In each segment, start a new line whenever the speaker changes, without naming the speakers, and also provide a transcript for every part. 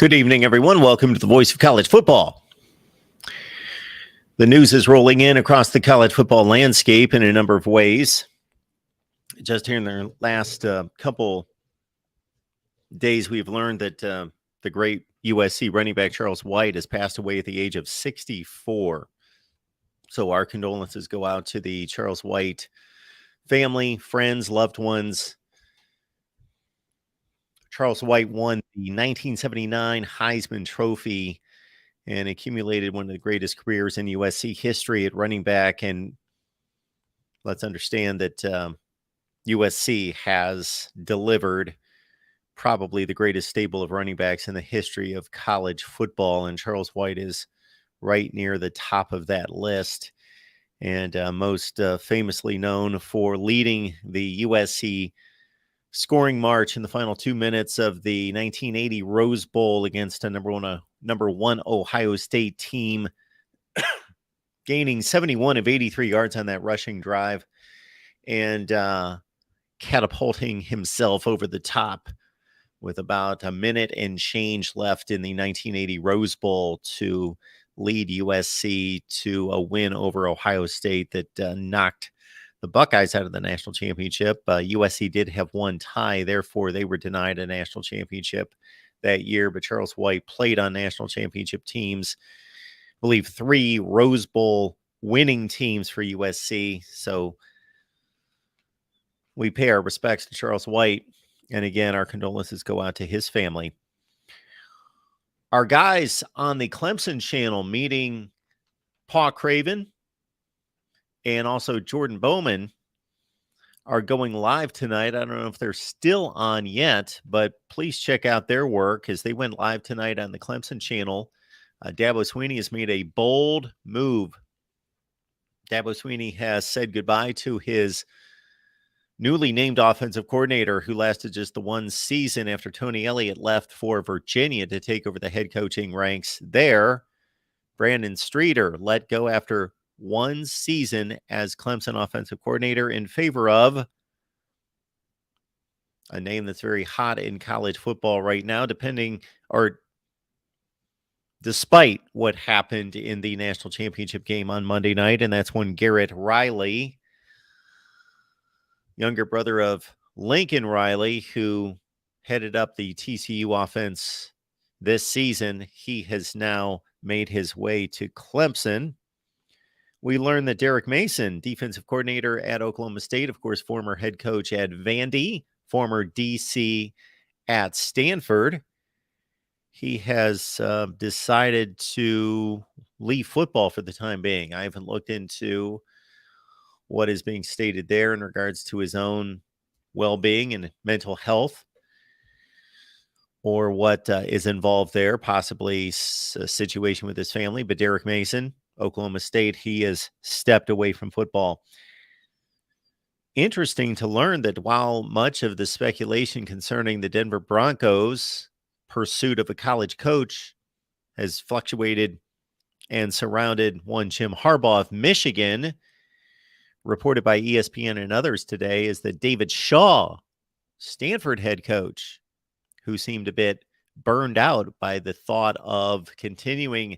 Good evening, everyone. Welcome to the Voice of College Football. The news is rolling in across the college football landscape in a number of ways. Just here in the last couple days, we've learned that the great USC running back Charles White has passed away at the age of 64. So our condolences go out to the Charles White family, friends, loved ones. Charles White won the 1979 Heisman Trophy and accumulated one of the greatest careers in USC history at running back. And let's understand that USC has delivered probably the greatest stable of running backs in the history of college football. And Charles White is right near the top of that list. And most famously known for leading the USC scoring march in the final 2 minutes of the 1980 Rose Bowl against a number one Ohio State team, gaining 71 of 83 yards on that rushing drive and catapulting himself over the top with about a minute and change left in the 1980 Rose Bowl to lead USC to a win over Ohio State that knocked the Buckeyes out of the national championship. USC did have one tie, therefore they were denied a national championship that year, but Charles White played on national championship teams, I believe 3 Rose Bowl winning teams for USC. So we pay our respects to Charles White. And again, our condolences go out to his family. Our guys on the Clemson channel meeting Paul Craven and also Jordan Bowman are going live tonight. I don't know if they're still on yet, but please check out their work as they went live tonight on the Clemson channel. Dabo Swinney has made a bold move. Dabo Swinney has said goodbye to his newly named offensive coordinator, who lasted just the one season after Tony Elliott left for Virginia to take over the head coaching ranks there. Brandon Streeter let go after one season as Clemson offensive coordinator in favor of a name that's very hot in college football right now, despite what happened in the national championship game on Monday night, and that's when Garrett Riley, younger brother of Lincoln Riley, who headed up the TCU offense this season, he has now made his way to Clemson. We learned that Derek Mason, defensive coordinator at Oklahoma State, of course, former head coach at Vandy, former DC at Stanford, he has decided to leave football for the time being. I haven't looked into what is being stated there in regards to his own well-being and mental health, or what is involved there, possibly a situation with his family. But Derek Mason, Oklahoma State, he has stepped away from football. Interesting to learn that while much of the speculation concerning the Denver Broncos' pursuit of a college coach has fluctuated and surrounded one Jim Harbaugh of Michigan, reported by ESPN and others today is that David Shaw, Stanford head coach, who seemed a bit burned out by the thought of continuing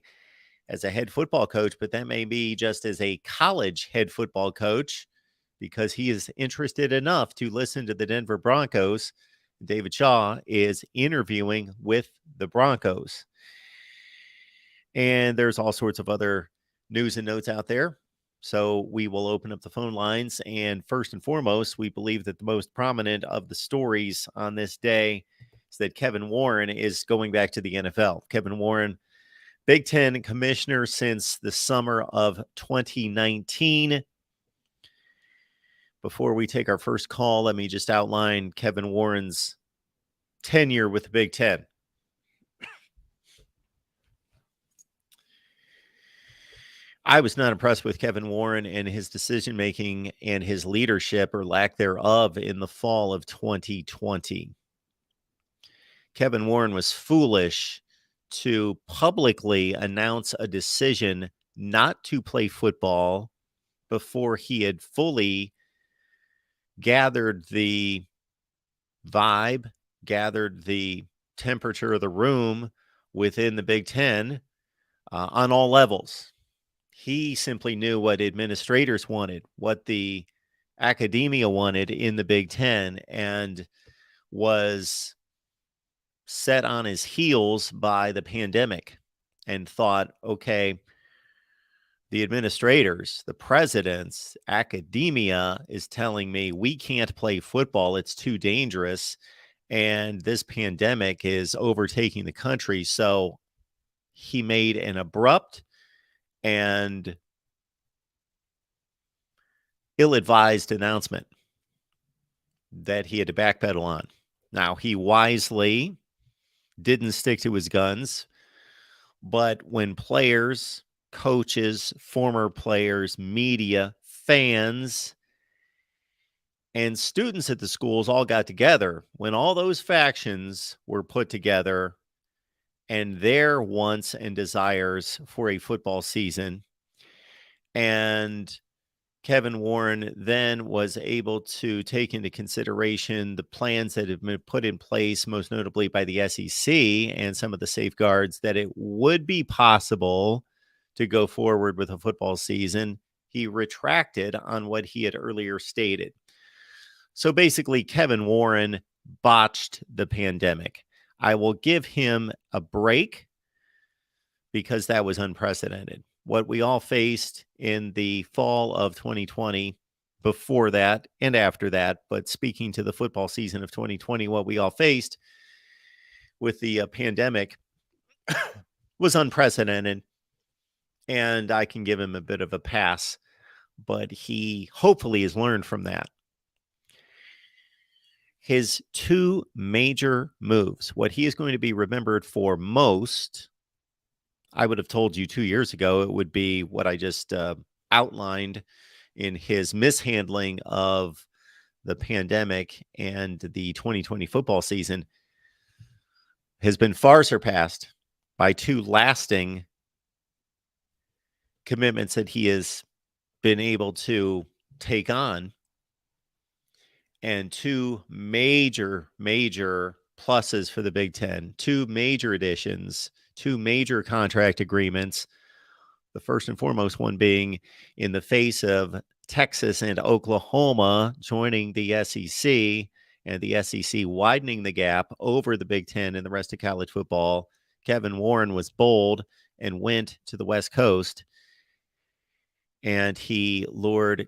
as a head football coach, but that may be just as a college head football coach, because he is interested enough to listen to the Denver Broncos. David Shaw is interviewing with the Broncos. And there's all sorts of other news and notes out there. So we will open up the phone lines. And first and foremost, we believe that the most prominent of the stories on this day is that Kevin Warren is going back to the NFL. Kevin Warren, Big Ten commissioner since the summer of 2019. Before we take our first call, let me just outline Kevin Warren's tenure with the Big Ten. I was not impressed with Kevin Warren and his decision-making and his leadership, or lack thereof, in the fall of 2020. Kevin Warren was foolish to publicly announce a decision not to play football before he had fully gathered the vibe, gathered the temperature of the room within the Big Ten on all levels. He simply knew what administrators wanted, what the academia wanted in the Big Ten, and was set on his heels by the pandemic and thought, okay, the administrators, the presidents, academia is telling me we can't play football. It's too dangerous. And this pandemic is overtaking the country. So he made an abrupt and ill-advised announcement that he had to backpedal on. Now, he wisely didn't stick to his guns, but when players, coaches, former players, media, fans, and students at the schools all got together, when all those factions were put together and their wants and desires for a football season, and Kevin Warren then was able to take into consideration the plans that have been put in place, most notably by the SEC, and some of the safeguards that it would be possible to go forward with a football season. He retracted on what he had earlier stated. So basically, Kevin Warren botched the pandemic. I will give him a break because that was unprecedented. What we all faced in the fall of 2020, before that and after that, but speaking to the football season of 2020, what we all faced with the pandemic was unprecedented. And I can give him a bit of a pass, but he hopefully has learned from that. His two major moves, what he is going to be remembered for most, I would have told you 2 years ago, it would be what I just outlined in his mishandling of the pandemic and the 2020 football season, has been far surpassed by two lasting commitments that he has been able to take on, and two major pluses for the Big Ten, two major additions, two major contract agreements. The first and foremost one being in the face of Texas and Oklahoma joining the SEC, and the SEC widening the gap over the Big Ten and the rest of college football. Kevin Warren was bold and went to the West Coast, and he lured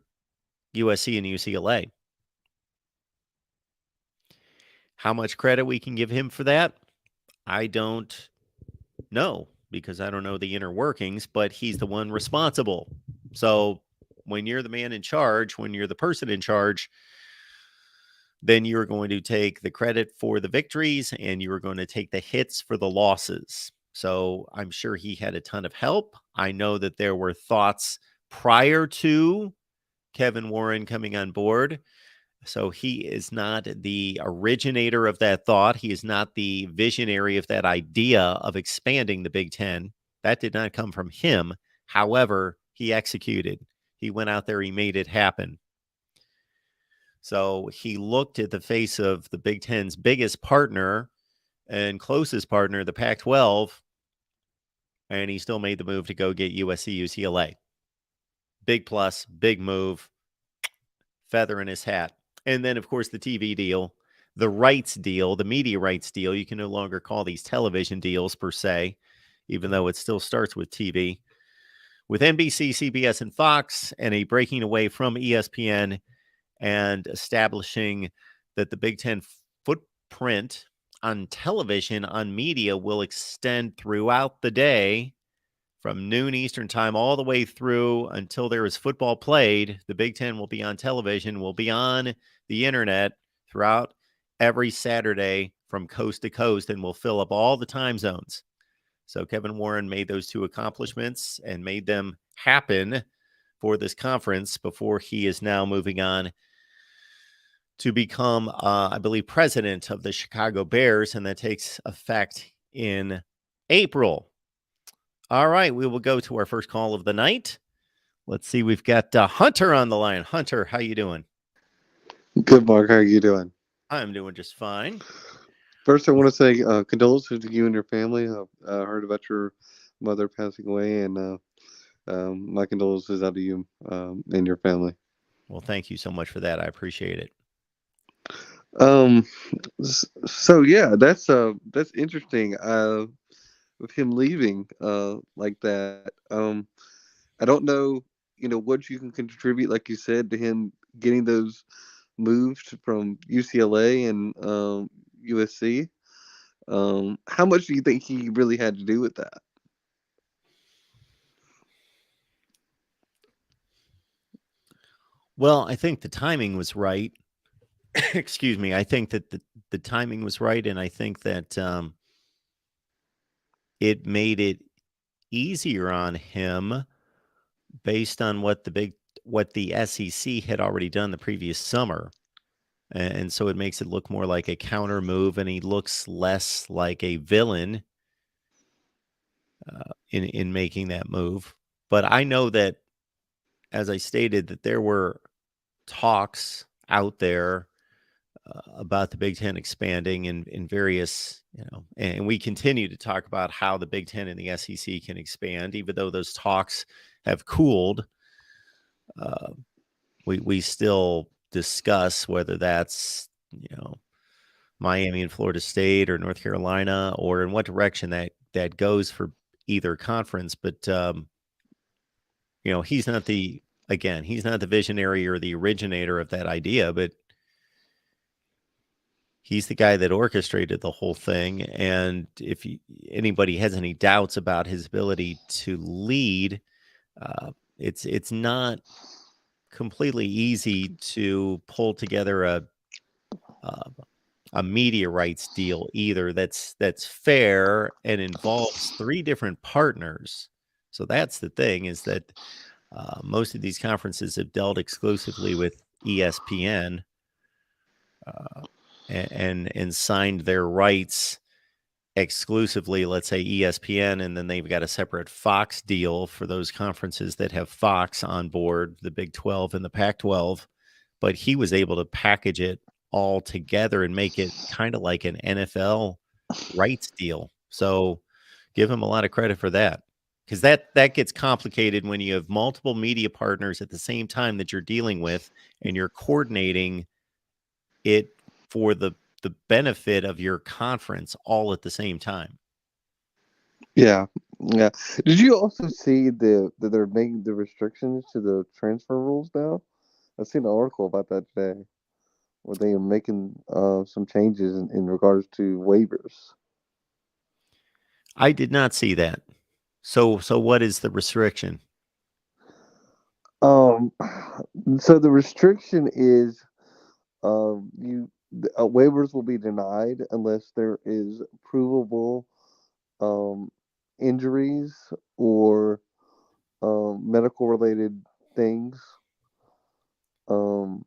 USC and UCLA. How much credit we can give him for that, I don't know, because I don't know the inner workings, but he's the one responsible. So when you're the man in charge, when you're the person in charge, then you're going to take the credit for the victories and you're going to take the hits for the losses. So I'm sure he had a ton of help. I know that there were thoughts prior to Kevin Warren coming on board. So he is not the originator of that thought. He is not the visionary of that idea of expanding the Big Ten. That did not come from him. However, he executed. He went out there, he made it happen. So he looked at the face of the Big Ten's biggest partner and closest partner, the Pac-12, and he still made the move to go get USC, UCLA. Big plus, big move, feather in his hat. And then, of course, the TV deal, the rights deal, the media rights deal. You can no longer call these television deals per se, even though it still starts with TV. With NBC, CBS, and Fox, and a breaking away from ESPN and establishing that the Big Ten footprint on television, on media, will extend throughout the day from noon Eastern time all the way through until there is football played. The Big Ten will be on television, will be on the internet throughout every Saturday from coast to coast, and will fill up all the time zones. So Kevin Warren made those two accomplishments and made them happen for this conference before he is now moving on to become, I believe, president of the Chicago Bears, and that takes effect in April. All right, we will go to our first call of the night. Let's see, we've got Hunter on the line. Hunter, how you doing?
Good, Mark. How are you doing?
I'm doing just fine.
First, I want to say condolences to you and your family. I heard about your mother passing away, and my condolences out to you and your family.
Well, thank you so much for that. I appreciate it.
Um, so yeah, that's interesting. With him leaving like that. I don't know, what you can contribute, like you said, to him getting those moved from UCLA and USC. How much do you think he really had to do with that?
Well, I think the timing was right. Excuse me. I think that the timing was right, and I think that it made it easier on him based on what the SEC had already done the previous summer. And so it makes it look more like a counter move, and he looks less like a villain in making that move. But I know that, as I stated, that there were talks out there about the Big Ten expanding in various, and we continue to talk about how the Big Ten and the SEC can expand, even though those talks have cooled. Uh, we still discuss whether that's Miami and Florida State or North Carolina, or in what direction that goes for either conference. But he's not he's not the visionary or the originator of that idea, but he's the guy that orchestrated the whole thing. And if anybody has any doubts about his ability to lead, it's not completely easy to pull together uh, a media rights deal either that's fair and involves three different partners. So that's the thing, is that most of these conferences have dealt exclusively with ESPN, uh, and signed their rights exclusively, let's say ESPN, and then they've got a separate Fox deal for those conferences that have Fox on board, the Big 12 and the Pac 12. But he was able to package it all together and make it kind of like an NFL rights deal. So give him a lot of credit for that, because that gets complicated when you have multiple media partners at the same time that you're dealing with, and you're coordinating it for the benefit of your conference all at the same time.
Yeah, yeah. Did you also see that they're making the restrictions to the transfer rules now? I've seen an article about that today, where they are making some changes in regards to waivers.
I did not see that. So what is the restriction?
Um, so the restriction is waivers will be denied unless there is provable um, injuries or medical related things. Um,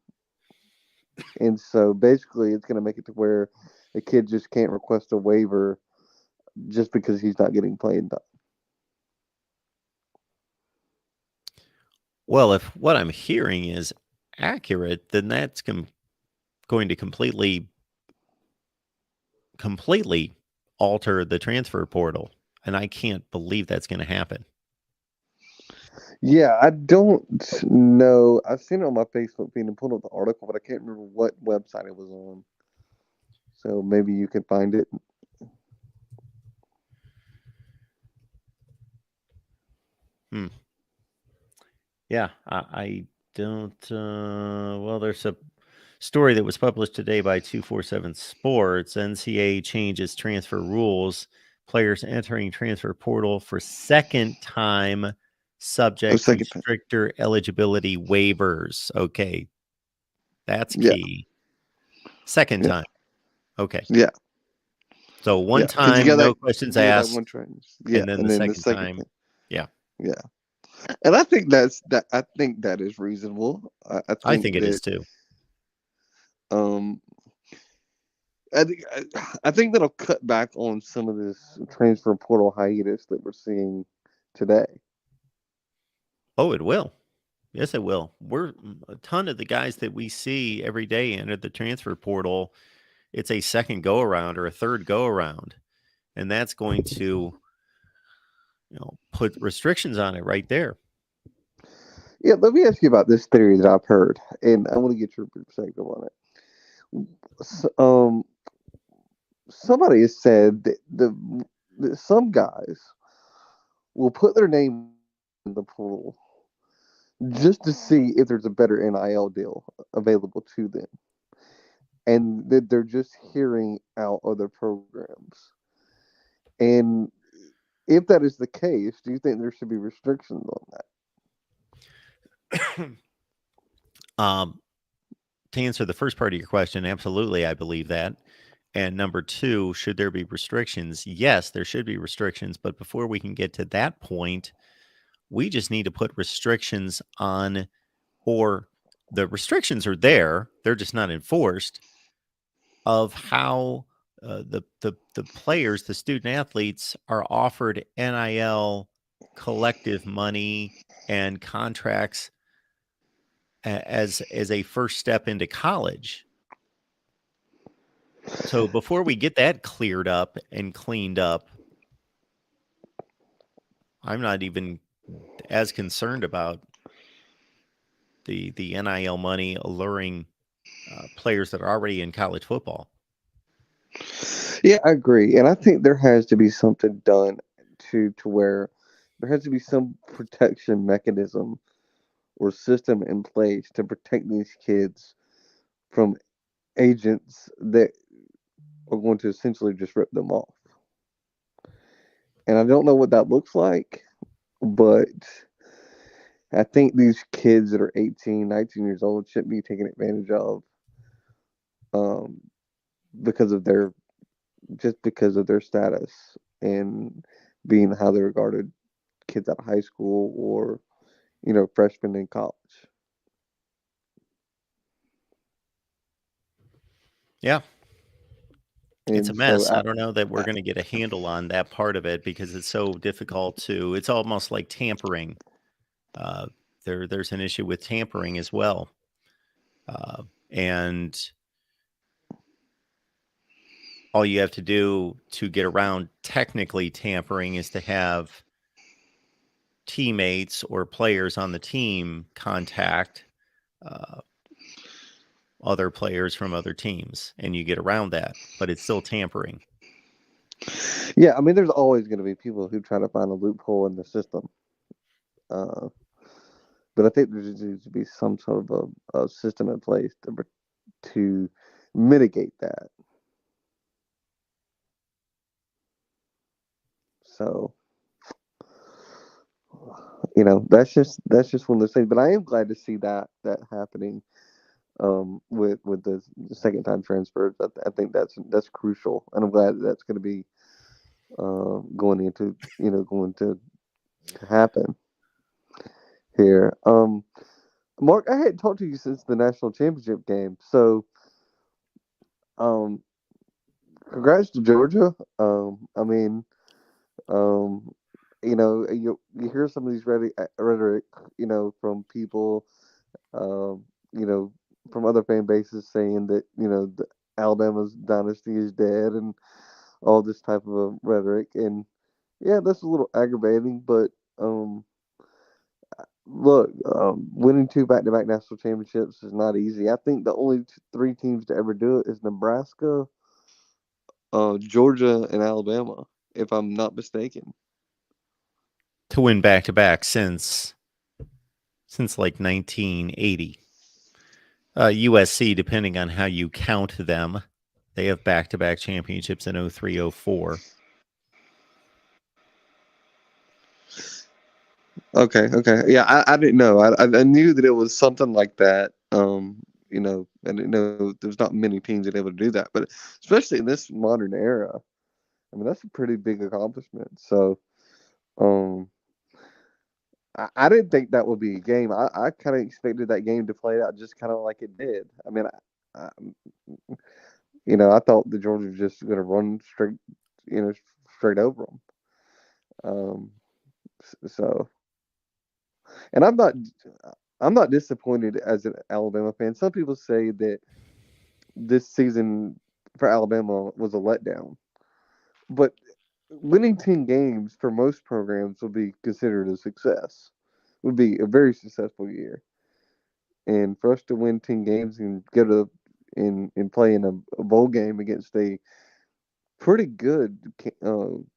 and so basically, it's going to make it to where a kid just can't request a waiver just because he's not getting playing time.
Well, if what I'm hearing is accurate, then that's going to completely alter the transfer portal, and I can't believe that's going to happen.
Yeah, I don't know. I've seen it on my Facebook feed and pulled up the article, but I can't remember what website it was on. So maybe you can find it.
Hmm. Yeah, I don't. Well, there's a story that was published today by 247 Sports. NCAA changes transfer rules. Players entering transfer portal for second time
Oh,
subject to
second time.
stricter eligibility waivers. Okay, that's
Yeah,
key. Second
yeah,
time. Okay.
yeah,
So one
yeah. Because you
time,
got that,
no questions
you got that one
asked,
train. Yeah,
and then
and
the
then the
second
second
time.
thing.
Yeah,
Yeah, and I think that's that. I think that is reasonable. I
I
think
think it
that
is too.
um, I think that'll cut back on some of this transfer portal hiatus that we're seeing today.
Oh, it will. Yes, it will. A ton of the guys that we see every day enter the transfer portal. it's a second go around or a third go around, and that's going to put restrictions on it right there.
Yeah, let me ask you about this theory that I've heard, and I want to get your perspective on it. Somebody has said that some guys will put their name in the pool just to see if there's a better NIL deal available to them, and that they're just hearing out other programs. And if that is the case, do you think there should be restrictions on that?
To answer the first part of your question, absolutely, I believe that. And number two, should there be restrictions? Yes, there should be restrictions. But before we can get to that point, we just need to put restrictions on, or the restrictions are there, they're just not enforced, of how the players, the student athletes, are offered NIL collective money and contracts as a first step into college. So before we get that cleared up and cleaned up, I'm not even as concerned about the NIL money alluring players that are already in college football.
Yeah, I agree, and I think there has to be something done to where there has to be some protection mechanism or system in place to protect these kids from agents that are going to essentially just rip them off. And I don't know what that looks like, but I think these kids that are 18, 19 years old shouldn't be taken advantage of um, because of their just because of their status and being how they're regarded kids out of high school or freshmen in college.
Yeah, it's a
And so
mess. I don't know that we're
I
going to get a handle on that part of it because it's so difficult to. It's almost like tampering. Uh, there's an issue with tampering as well, and all you have to do to get around technically tampering is to have teammates or players on the team contact uh, other players from other teams, and you get around that, but it's still tampering.
yeah, I mean, there's always going to be people who try to find a loophole in the system, uh, but I think there just needs to be some sort of a system in place to mitigate that. So that's just one of those things. But I am glad to see that happening with the second time transfers. I think that's crucial, and I'm glad that's going to be going to happen here. Mark, I hadn't talked to you since the national championship game, so um, congrats to Georgia. I mean, um, you hear some of these rhetoric, from people, um, you know, from other fan bases saying that the Alabama's dynasty is dead and all this type of rhetoric, and yeah, that's a little aggravating, but look, winning two back-to-back national championships is not easy. I think the only three teams to ever do it is Nebraska, Georgia, and Alabama, if I'm not mistaken.
To win back to back since like 1980. USC, depending on how you count them, they have back to back championships in 03, 04.
Okay, yeah, I didn't know. I knew that it was something like that. I didn't know there's not many teams that are able to do that, but especially in this modern era, I mean that's a pretty big accomplishment. So, um, I didn't think that would be a game. I kind of expected that game to play out just kind of like it did. I mean, I, I thought the Georgia was just going to run straight, you know, straight over them. So, and I'm not disappointed as an Alabama fan. Some people say that this season for Alabama was a letdown. But winning 10 games for most programs would be considered a success. Would be a very successful year. And for us to win 10 games and go to and play in a bowl game against a pretty good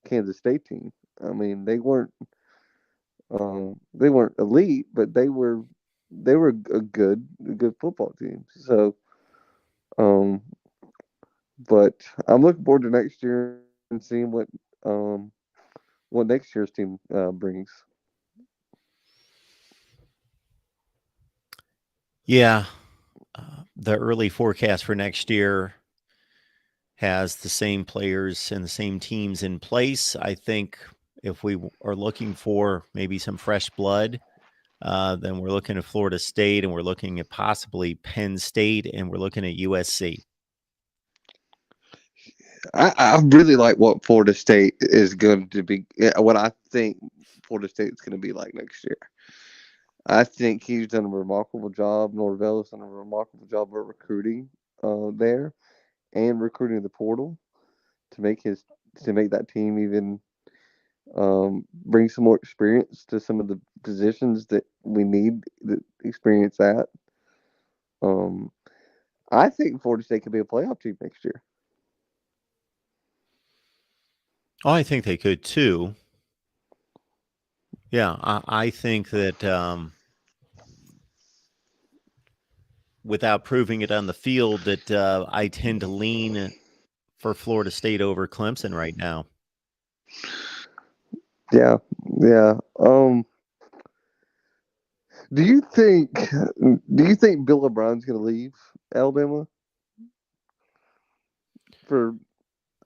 Kansas State team. I mean, they weren't elite, but they were a good football team. So, um, but I'm looking forward to next year and seeing what next year's team brings.
Yeah. The early forecast for next year has the same players and the same teams in place. I think if we are looking for maybe some fresh blood, then we're looking at Florida State and we're looking at possibly Penn State and we're looking at USC.
I really like what Florida State is going to be. What I think Florida State is going to be like next year. I think he's done a remarkable job. Norvell has done a remarkable job of recruiting there and recruiting the portal to make his to make that team even bring some more experience to some of the positions that we need the experience at. Um, I think Florida State could be a playoff team next year.
Oh, I think they could too. Yeah, I think that without proving it on the field, that I tend to lean for Florida State over Clemson right now.
Yeah, yeah. Do you think do you think Bill O'Brien's going to leave Alabama for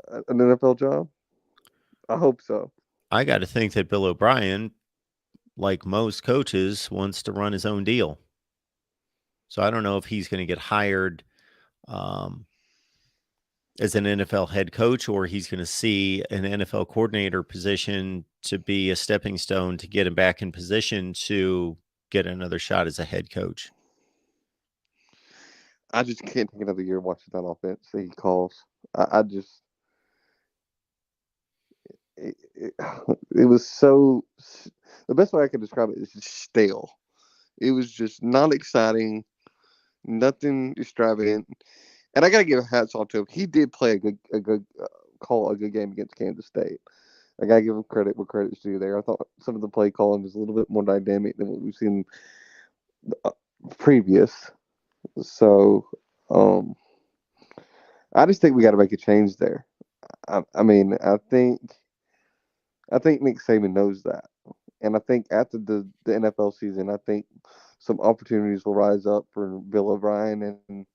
an NFL job? I hope so.
I got to think that Bill O'Brien, like most coaches, wants to run his own deal. So I don't know if he's going to get hired um, as an NFL head coach or he's going to see an NFL coordinator position to be a stepping stone to get him back in position to get another shot as a head coach.
I just can't take another year watching that offense that he calls. I just it, it was so. The best way I can describe it is just stale. It was just not exciting, nothing extravagant. And I gotta give hats off to him. He did play call a good game against Kansas State. I gotta give him credit where credit's due there. I thought some of the play calling was a little bit more dynamic than what we've seen uh, previous. So, um, I just think we got to make a change there. I mean, I think Nick Saban knows that, and I think after the NFL season, I think some opportunities will rise up for Bill O'Brien and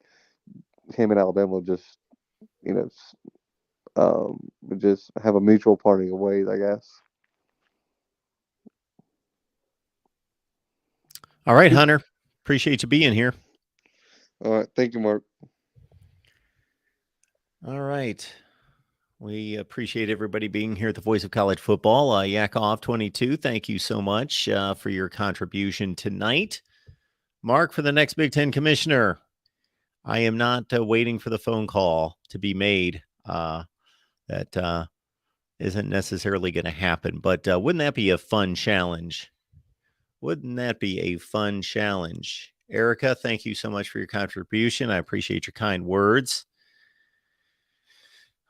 him and Alabama will just you know just have a mutual parting of ways, I guess.
All right, Hunter. Appreciate you being here.
All right, thank you, Mark.
All right. We appreciate everybody being here at the Voice of College Football. Yakov 22, thank you so much for your contribution tonight. Mark, for the next Big Ten commissioner, I am not waiting for the phone call to be made. That isn't necessarily going to happen, but wouldn't that be a fun challenge? Wouldn't that be a fun challenge? Erica, thank you so much for your contribution. I appreciate your kind words.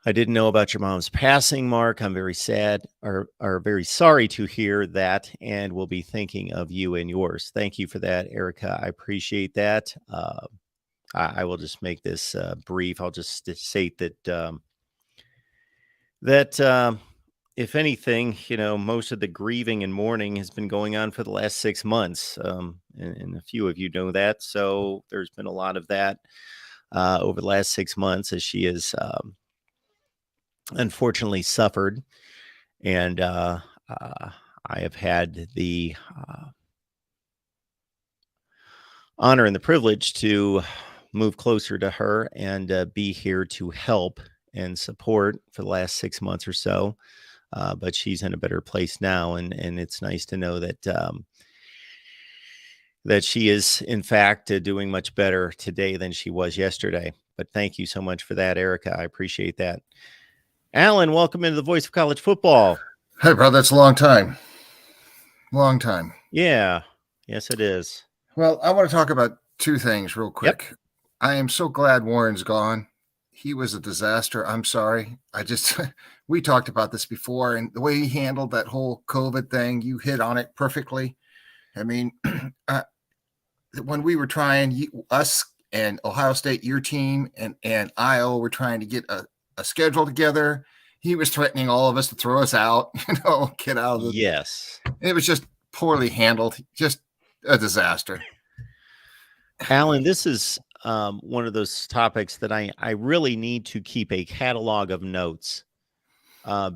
I didn't know about your mom's passing, Mark. I'm very sad or very sorry to hear that, and we'll be thinking of you and yours. Thank you for that, Erica. I appreciate that. I will just make this brief. I'll just state that if anything, most of the grieving and mourning has been going on for the last 6 months, and a few of you know that. So there's been a lot of that over the last 6 months as she has unfortunately suffered, and I have had the honor and the privilege to move closer to her and be here to help and support for the last 6 months or so. But she's in a better place now, and it's nice to know that she is in fact doing much better today than she was yesterday. But thank you so much for that, Erica. I appreciate that. Alan, welcome into the Voice of College Football.
Hey, brother, it's a long time. Long time.
Yeah. Yes, it is.
Well, I want to talk about two things real quick. Yep. I am so glad Warren's gone. He was a disaster. I'm sorry. We talked about this before, and the way he handled that whole COVID thing, you hit on it perfectly. I mean, when we were trying, us and Ohio State, your team, and Iowa were trying to get a schedule together, he was threatening all of us to throw us out, get out of the.
Yes.
It was just poorly handled, just a disaster.
Alan, this is one of those topics that I really need to keep a catalog of notes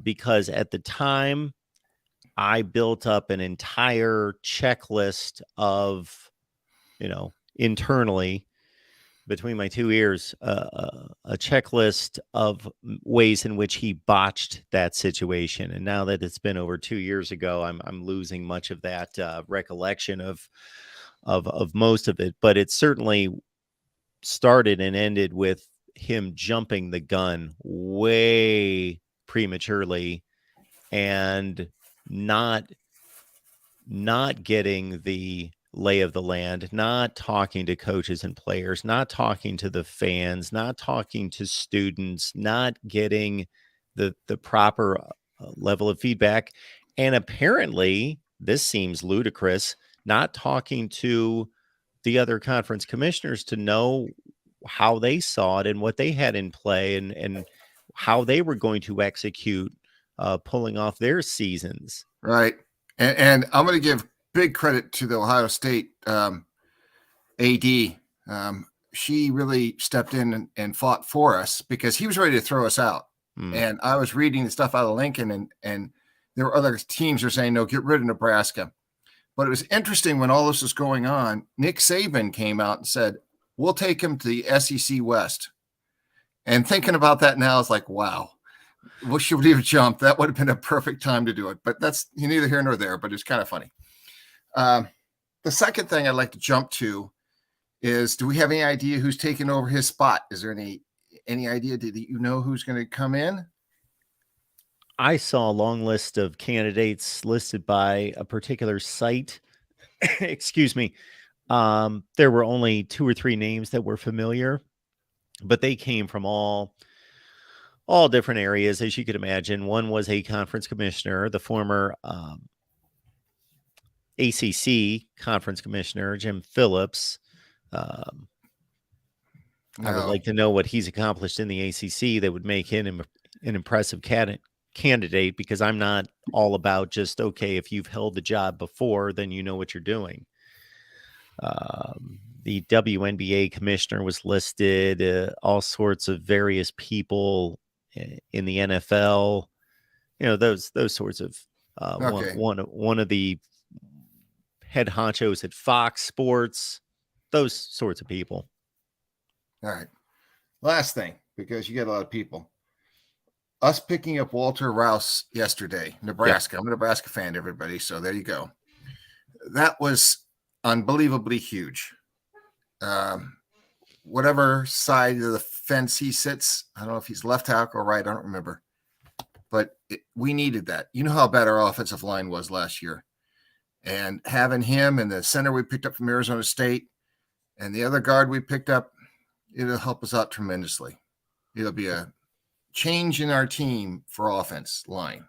because at the time I built up an entire checklist of, internally between my two ears, a checklist of ways in which he botched that situation. And now that it's been over 2 years ago, I'm losing much of that recollection of most of it. But it certainly started and ended with him jumping the gun way prematurely and not getting the lay of the land, not talking to coaches and players, not talking to the fans, not talking to students, not getting the proper level of feedback. And apparently, this seems ludicrous, not talking to the other conference commissioners to know how they saw it and what they had in play and how they were going to execute pulling off their seasons.
Right. And I'm going to give big credit to the Ohio State AD. She really stepped in and fought for us because he was ready to throw us out. And I was reading the stuff out of Lincoln, and there were other teams who were saying, no, get rid of Nebraska. But it was interesting when all this was going on, Nick Saban came out and said, we'll take him to the SEC West. And thinking about that now is like, wow. Wish you would have jumped. That would have been a perfect time to do it. But that's neither here nor there, but it's kind of funny. The second thing I'd like to jump to is, do we have any idea who's taking over his spot? Is there any idea? Did you know who's going to come in?
I saw a long list of candidates listed by a particular site. Excuse me. There were only 2 or 3 names that were familiar, but they came from all different areas, as you could imagine. One was a conference commissioner, the former ACC conference commissioner, Jim Phillips. I would like to know what he's accomplished in the ACC that would make him an impressive candidate, because I'm not all about just, okay, if you've held the job before, then you know what you're doing. The WNBA commissioner was listed, all sorts of various people in the NFL, those sorts of
Okay.
one of the head honchos at Fox Sports, those sorts of people.
All right. Last thing, because you get a lot of people. Us picking up Walter Rouse yesterday, Nebraska. Yep. I'm a Nebraska fan, everybody. So there you go. That was unbelievably huge. Whatever side of the fence he sits, I don't know if he's left tackle or right, I don't remember. But we needed that. You know how bad our offensive line was last year. And having him and the center we picked up from Arizona State and the other guard we picked up, it'll help us out tremendously. It'll be a change in our team for offense line.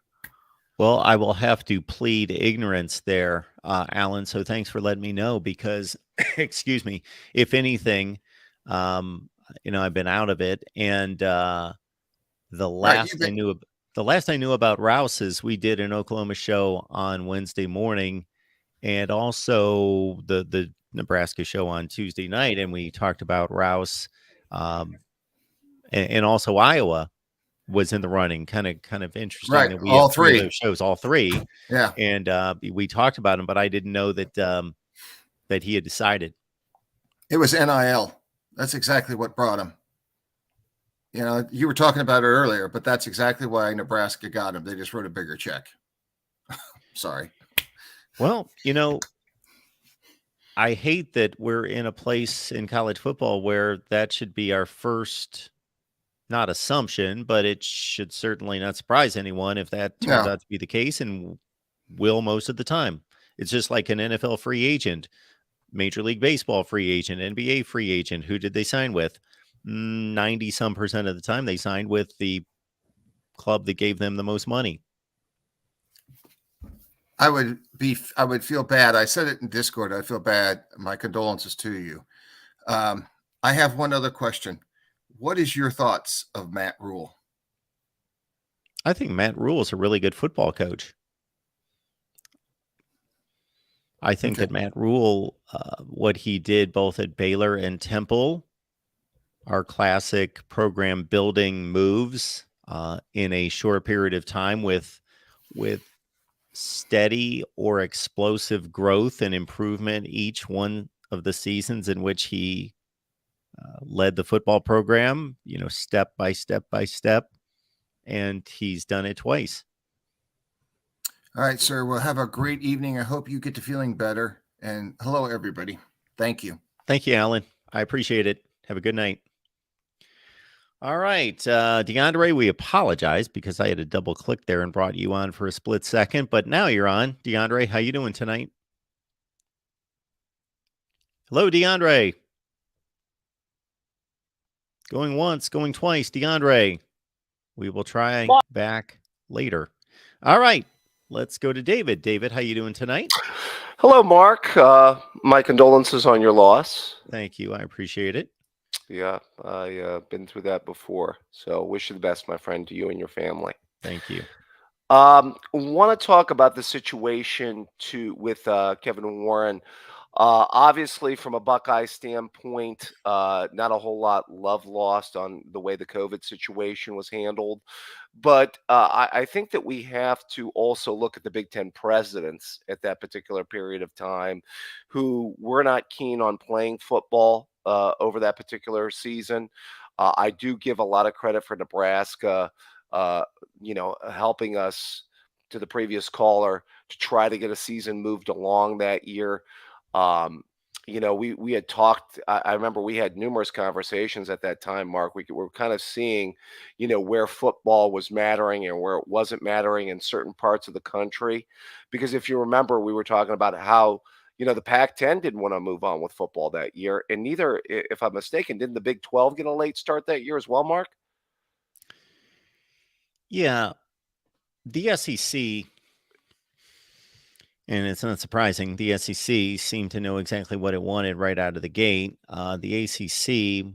Well, I will have to plead ignorance there, Alan. So thanks for letting me know, because, excuse me, if anything, I've been out of it. And the last I knew about Rouse is we did an Oklahoma show on Wednesday morning, and also the Nebraska show on Tuesday night, and we talked about Rouse, and also Iowa was in the running. Kind of interesting,
right?
That we
all
have
3
of those shows, all 3,
yeah.
And we talked about him, but I didn't know that that he had decided.
It was NIL. That's exactly what brought him. You were talking about it earlier, but that's exactly why Nebraska got him. They just wrote a bigger check. Sorry.
Well, I hate that we're in a place in college football where that should be our first, not assumption, but it should certainly not surprise anyone if that turns
No.
out to be the case, and will most of the time. It's just like an NFL free agent, Major League Baseball free agent, NBA free agent. Who did they sign with? 90 some percent of the time they signed with the club that gave them the most money.
I would feel bad. I said it in Discord. I feel bad. My condolences to you. I have one other question. What is your thoughts of Matt Rule?
I think Matt Rule is a really good football coach. I think that Matt Rule, what he did both at Baylor and Temple, are classic program building moves in a short period of time with steady or explosive growth and improvement each one of the seasons in which he led the football program, step by step by step, and he's done it twice.
All right, sir. Well, have a great evening. I hope you get to feeling better. And hello, everybody. Thank you.
Thank you, Alan. I appreciate it. Have a good night. All right, DeAndre, we apologize because I had to double click there and brought you on for a split second, but now you're on. DeAndre, how you doing tonight? Hello, DeAndre. Going once, going twice, DeAndre. We will try back later. All right, let's go to David. David, how you doing tonight?
Hello, Mark. My condolences on your loss.
Thank you. I appreciate it.
Yeah, I've been through that before. So wish you the best, my friend, to you and your family.
Thank you.
Want to talk about the situation with Kevin Warren. Obviously, from a Buckeye standpoint, not a whole lot love lost on the way the COVID situation was handled. But I think that we have to also look at the Big Ten presidents at that particular period of time who were not keen on playing football over that particular season. I do give a lot of credit for Nebraska, helping us, to the previous caller, to try to get a season moved along that year. We had talked. I remember we had numerous conversations at that time, Mark. We were kind of seeing, where football was mattering and where it wasn't mattering in certain parts of the country. Because if you remember, we were talking about how, the Pac-10 didn't want to move on with football that year. And neither, if I'm mistaken, didn't the Big 12 get a late start that year as well, Mark?
Yeah. The SEC, and it's not surprising, the SEC seemed to know exactly what it wanted right out of the gate. The ACC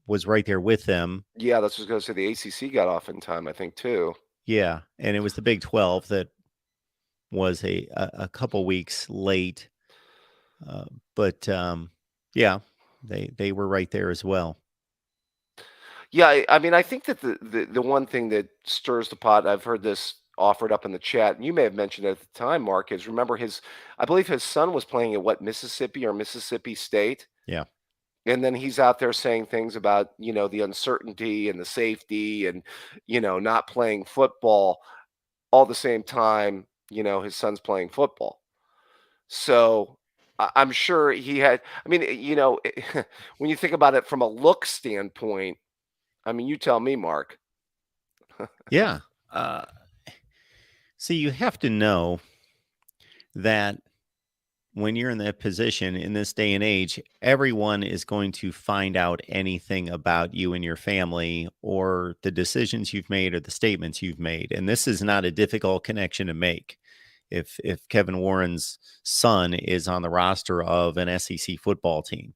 was right there with them.
Yeah, that's what I was going to say. The ACC got off in time, I think, too.
Yeah, and it was the Big 12 that was a couple weeks late. But they were right there as well.
Yeah, I mean, I think that the one thing that stirs the pot, I've heard this offered up in the chat, and you may have mentioned it at the time, Mark, is remember I believe his son was playing at Mississippi or Mississippi State.
Yeah.
And then he's out there saying things about, the uncertainty and the safety and, not playing football all the same time, his son's playing football. So I'm sure he had, I mean, when you think about it from a look standpoint, I mean, you tell me, Mark.
Yeah. See, you have to know that when you're in that position in this day and age, everyone is going to find out anything about you and your family or the decisions you've made or the statements you've made. And this is not a difficult connection to make. If Kevin Warren's son is on the roster of an SEC football team,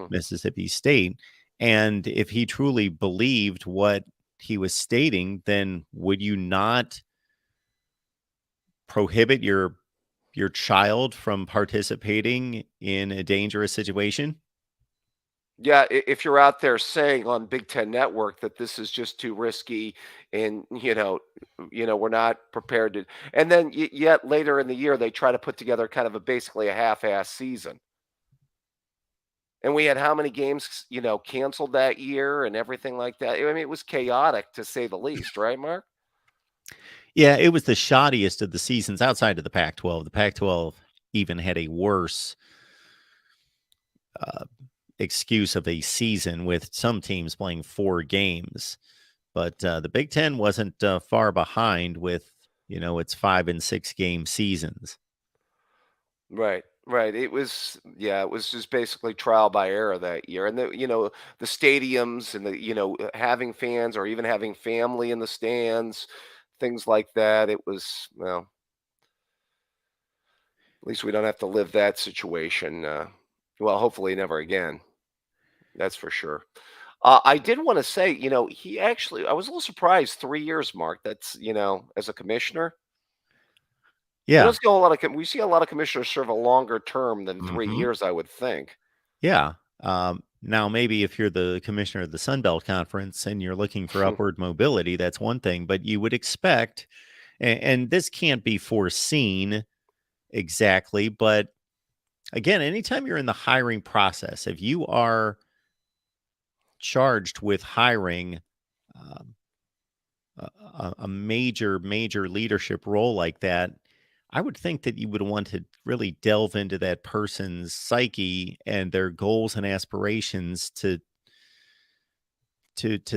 Mississippi State, and if he truly believed what he was stating, then would you not prohibit your child from participating in a dangerous situation?
Yeah, if you're out there saying on Big Ten Network that this is just too risky and, we're not prepared to, and then yet later in the year, they try to put together kind of basically a half-ass season. And we had how many games, canceled that year and everything like that. I mean, it was chaotic to say the least, right, Mark?
Yeah, it was the shoddiest of the seasons outside of the Pac-12. The Pac-12 even had a worse excuse of a season with some teams playing 4 games. But the Big Ten wasn't far behind with, its 5 and 6 game seasons.
Right, right. It was, yeah, it was just basically trial by error that year. And the stadiums and having fans or even having family in the stands, things like that. It was, well, at least we don't have to live that situation. Well, hopefully never again. That's for sure. I did want to say, he actually, I was a little surprised 3 years, Mark. That's, as a commissioner. We
Yeah.
don't see a whole lot of we see a lot of commissioners serve a longer term than 3
Mhm.
years, I would think.
Yeah. Now, maybe if you're the commissioner of the Sun Belt Conference and you're looking for upward mobility, that's one thing. But you would expect, and this can't be foreseen exactly, but again, anytime you're in the hiring process, if you are charged with hiring um, a major, major leadership role like that, I would think that you would want to really delve into that person's psyche and their goals and aspirations to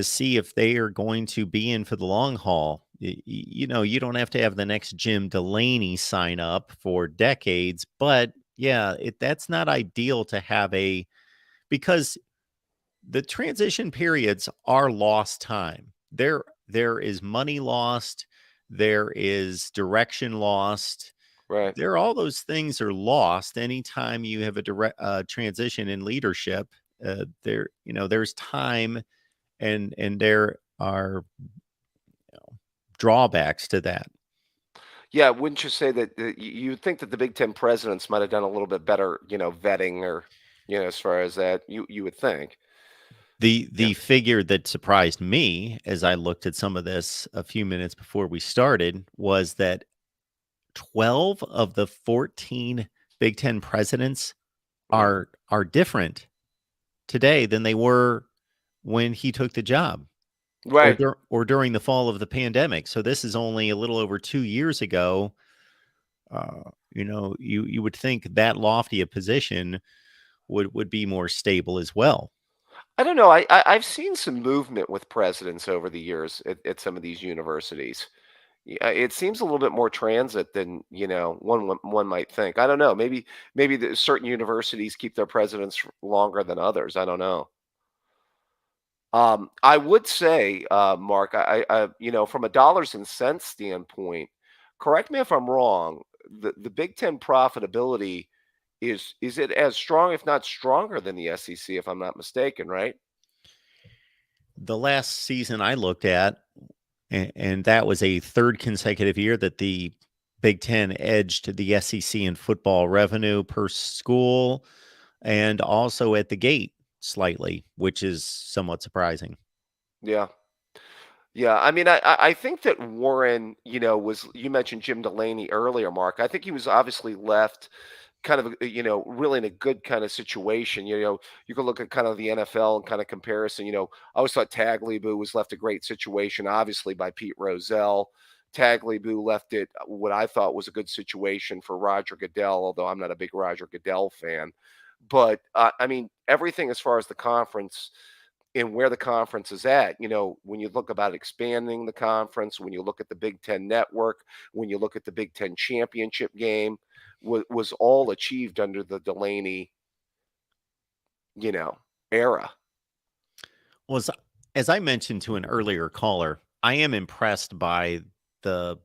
see if they are going to be in for the long haul. You don't have to have the next Jim Delaney sign up for decades, but yeah, that's not ideal to have because the transition periods are lost time. There is money lost, there is direction lost.
Right.
All those things are lost anytime you have a direct transition in leadership. There's time and there are drawbacks to that.
Yeah, wouldn't you say that you'd think that the Big Ten presidents might have done a little bit better, vetting or, as far as that, you would think.
The figure that surprised me as I looked at some of this a few minutes before we started was that 12 of the 14 Big Ten presidents are different today than they were when he took the job.
Right.
Or during the fall of the pandemic. So this is only a little over 2 years ago. You would think that lofty a position would be more stable as well.
I don't know. I've seen some movement with presidents over the years at some of these universities. Yeah, it seems a little bit more transit than one might think. I don't know. Maybe certain universities keep their presidents longer than others. I don't know. I would say, Mark, from a dollars and cents standpoint, correct me if I'm wrong. The Big Ten profitability is it as strong, if not stronger, than the SEC, if I'm not mistaken, right?
The last season I looked at, and that was a third consecutive year that the Big Ten edged the SEC in football revenue per school and also at the gate slightly, which is somewhat surprising.
Yeah. Yeah, I mean, I think that Warren, you mentioned Jim Delaney earlier, Mark. I think he was obviously left kind of, really in a good kind of situation. You can look at kind of the NFL and kind of comparison. I always thought Tagliabue was left a great situation, obviously by Pete Rozelle. Tagliabue left it what I thought was a good situation for Roger Goodell, although I'm not a big Roger Goodell fan. But I mean, everything as far as the conference and where the conference is at. When you look about expanding the conference, when you look at the Big Ten network, when you look at the Big Ten championship game, was all achieved under the Delaney, era.
Well, as I mentioned to an earlier caller, I am impressed by the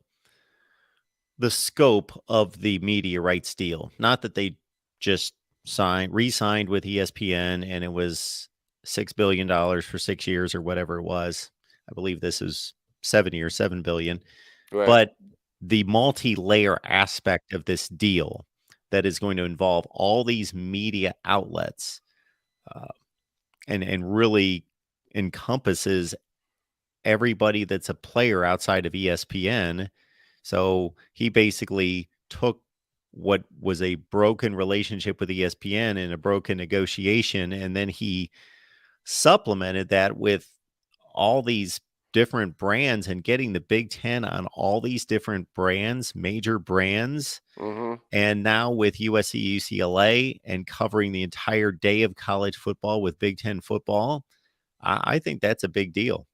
scope of the media rights deal. Not that they just re-signed with ESPN and it was $6 billion for 6 years or whatever it was. I believe this is 7 years, 7 billion.
Right.
But the multi-layer aspect of this deal that is going to involve all these media outlets and really encompasses everybody that's a player outside of ESPN. So he basically took what was a broken relationship with ESPN and a broken negotiation, and then he supplemented that with all these different brands and getting the Big Ten on all these different brands, major brands.
Mm-hmm.
And now with USC, UCLA, and covering the entire day of college football with Big Ten football, I think that's a big deal.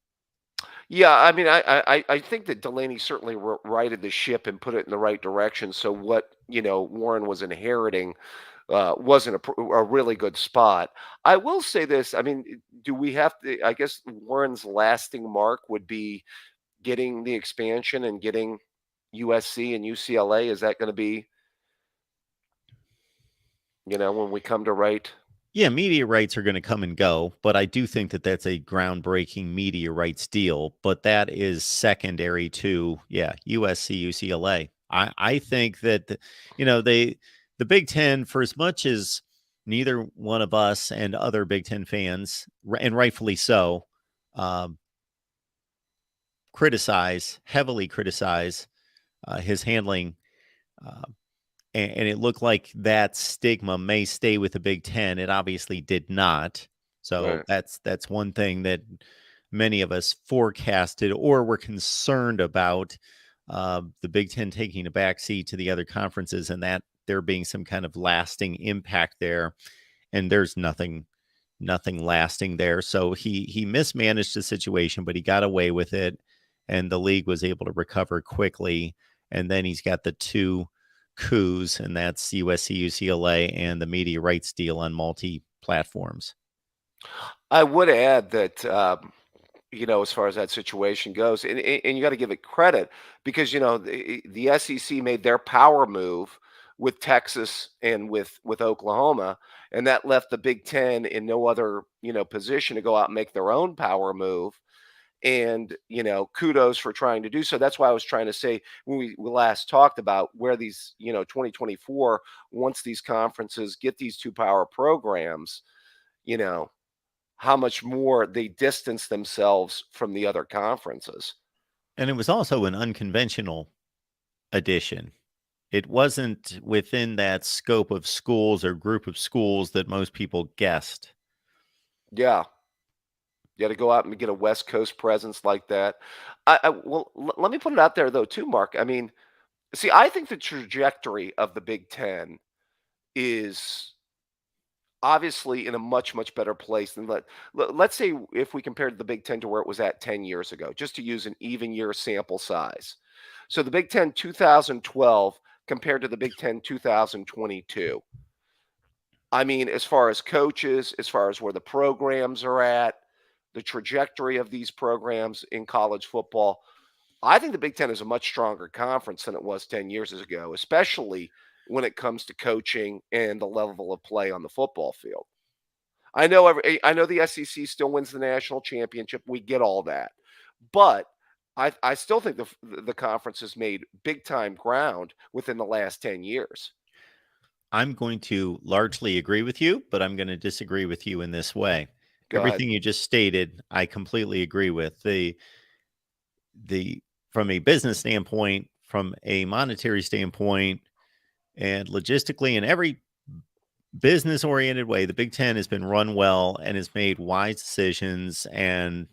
Yeah, I mean, I think that Delaney certainly righted the ship and put it in the right direction. So what Warren was inheriting wasn't a really good spot. I will say this. I mean, do we have to? I guess Warren's lasting mark would be getting the expansion and getting USC and UCLA. Is that going to be when we come to write?
Yeah, media rights are going to come and go, but I do think that that's a groundbreaking media rights deal. But that is secondary to, USC, UCLA. I think that, the Big Ten, for as much as neither one of us and other Big Ten fans, and rightfully so, um, heavily criticize his handling. Uh, and it looked like that stigma may stay with the Big Ten. It obviously did not. So
Right.
that's one thing that many of us forecasted or were concerned about, the Big Ten taking a backseat to the other conferences, and that there being some kind of lasting impact there. And there's nothing lasting there. So he mismanaged the situation, but he got away with it, and the league was able to recover quickly. And then he's got the two coups, and that's USC, UCLA, and the media rights deal on multi platforms.
I would add that as far as that situation goes, and you got to give it credit because the SEC made their power move with Texas and with Oklahoma, and that left the Big Ten in no other position to go out and make their own power move. And kudos for trying to do so. That's why I was trying to say when we last talked about where these 2024, once these conferences get these two power programs, you know how much more they distance themselves from the other conferences.
And it was also an unconventional addition. It wasn't within that scope of schools or group of schools that most people guessed.
Yeah. You got to go out and get a West Coast presence like that. Let me put it out there though, too, Mark. I mean, see, I think the trajectory of the Big Ten is obviously in a much, much better place than let's say if we compared the Big Ten to where it was at 10 years ago, just to use an even year sample size. So the Big Ten 2012 compared to the Big Ten 2022. I mean, as far as coaches, as far as where the programs are at, the trajectory of these programs in college football, I think the Big Ten is a much stronger conference than it was 10 years ago, especially when it comes to coaching and the level of play on the football field. I know the SEC still wins the national championship. We get all that. But I still think the conference has made big time ground within the last 10 years.
I'm going to largely agree with you, but I'm going to disagree with you in this way.
Go ahead.
Everything you just stated, I completely agree with. The from a business standpoint, from a monetary standpoint, and logistically in every business oriented way, the Big Ten has been run well and has made wise decisions and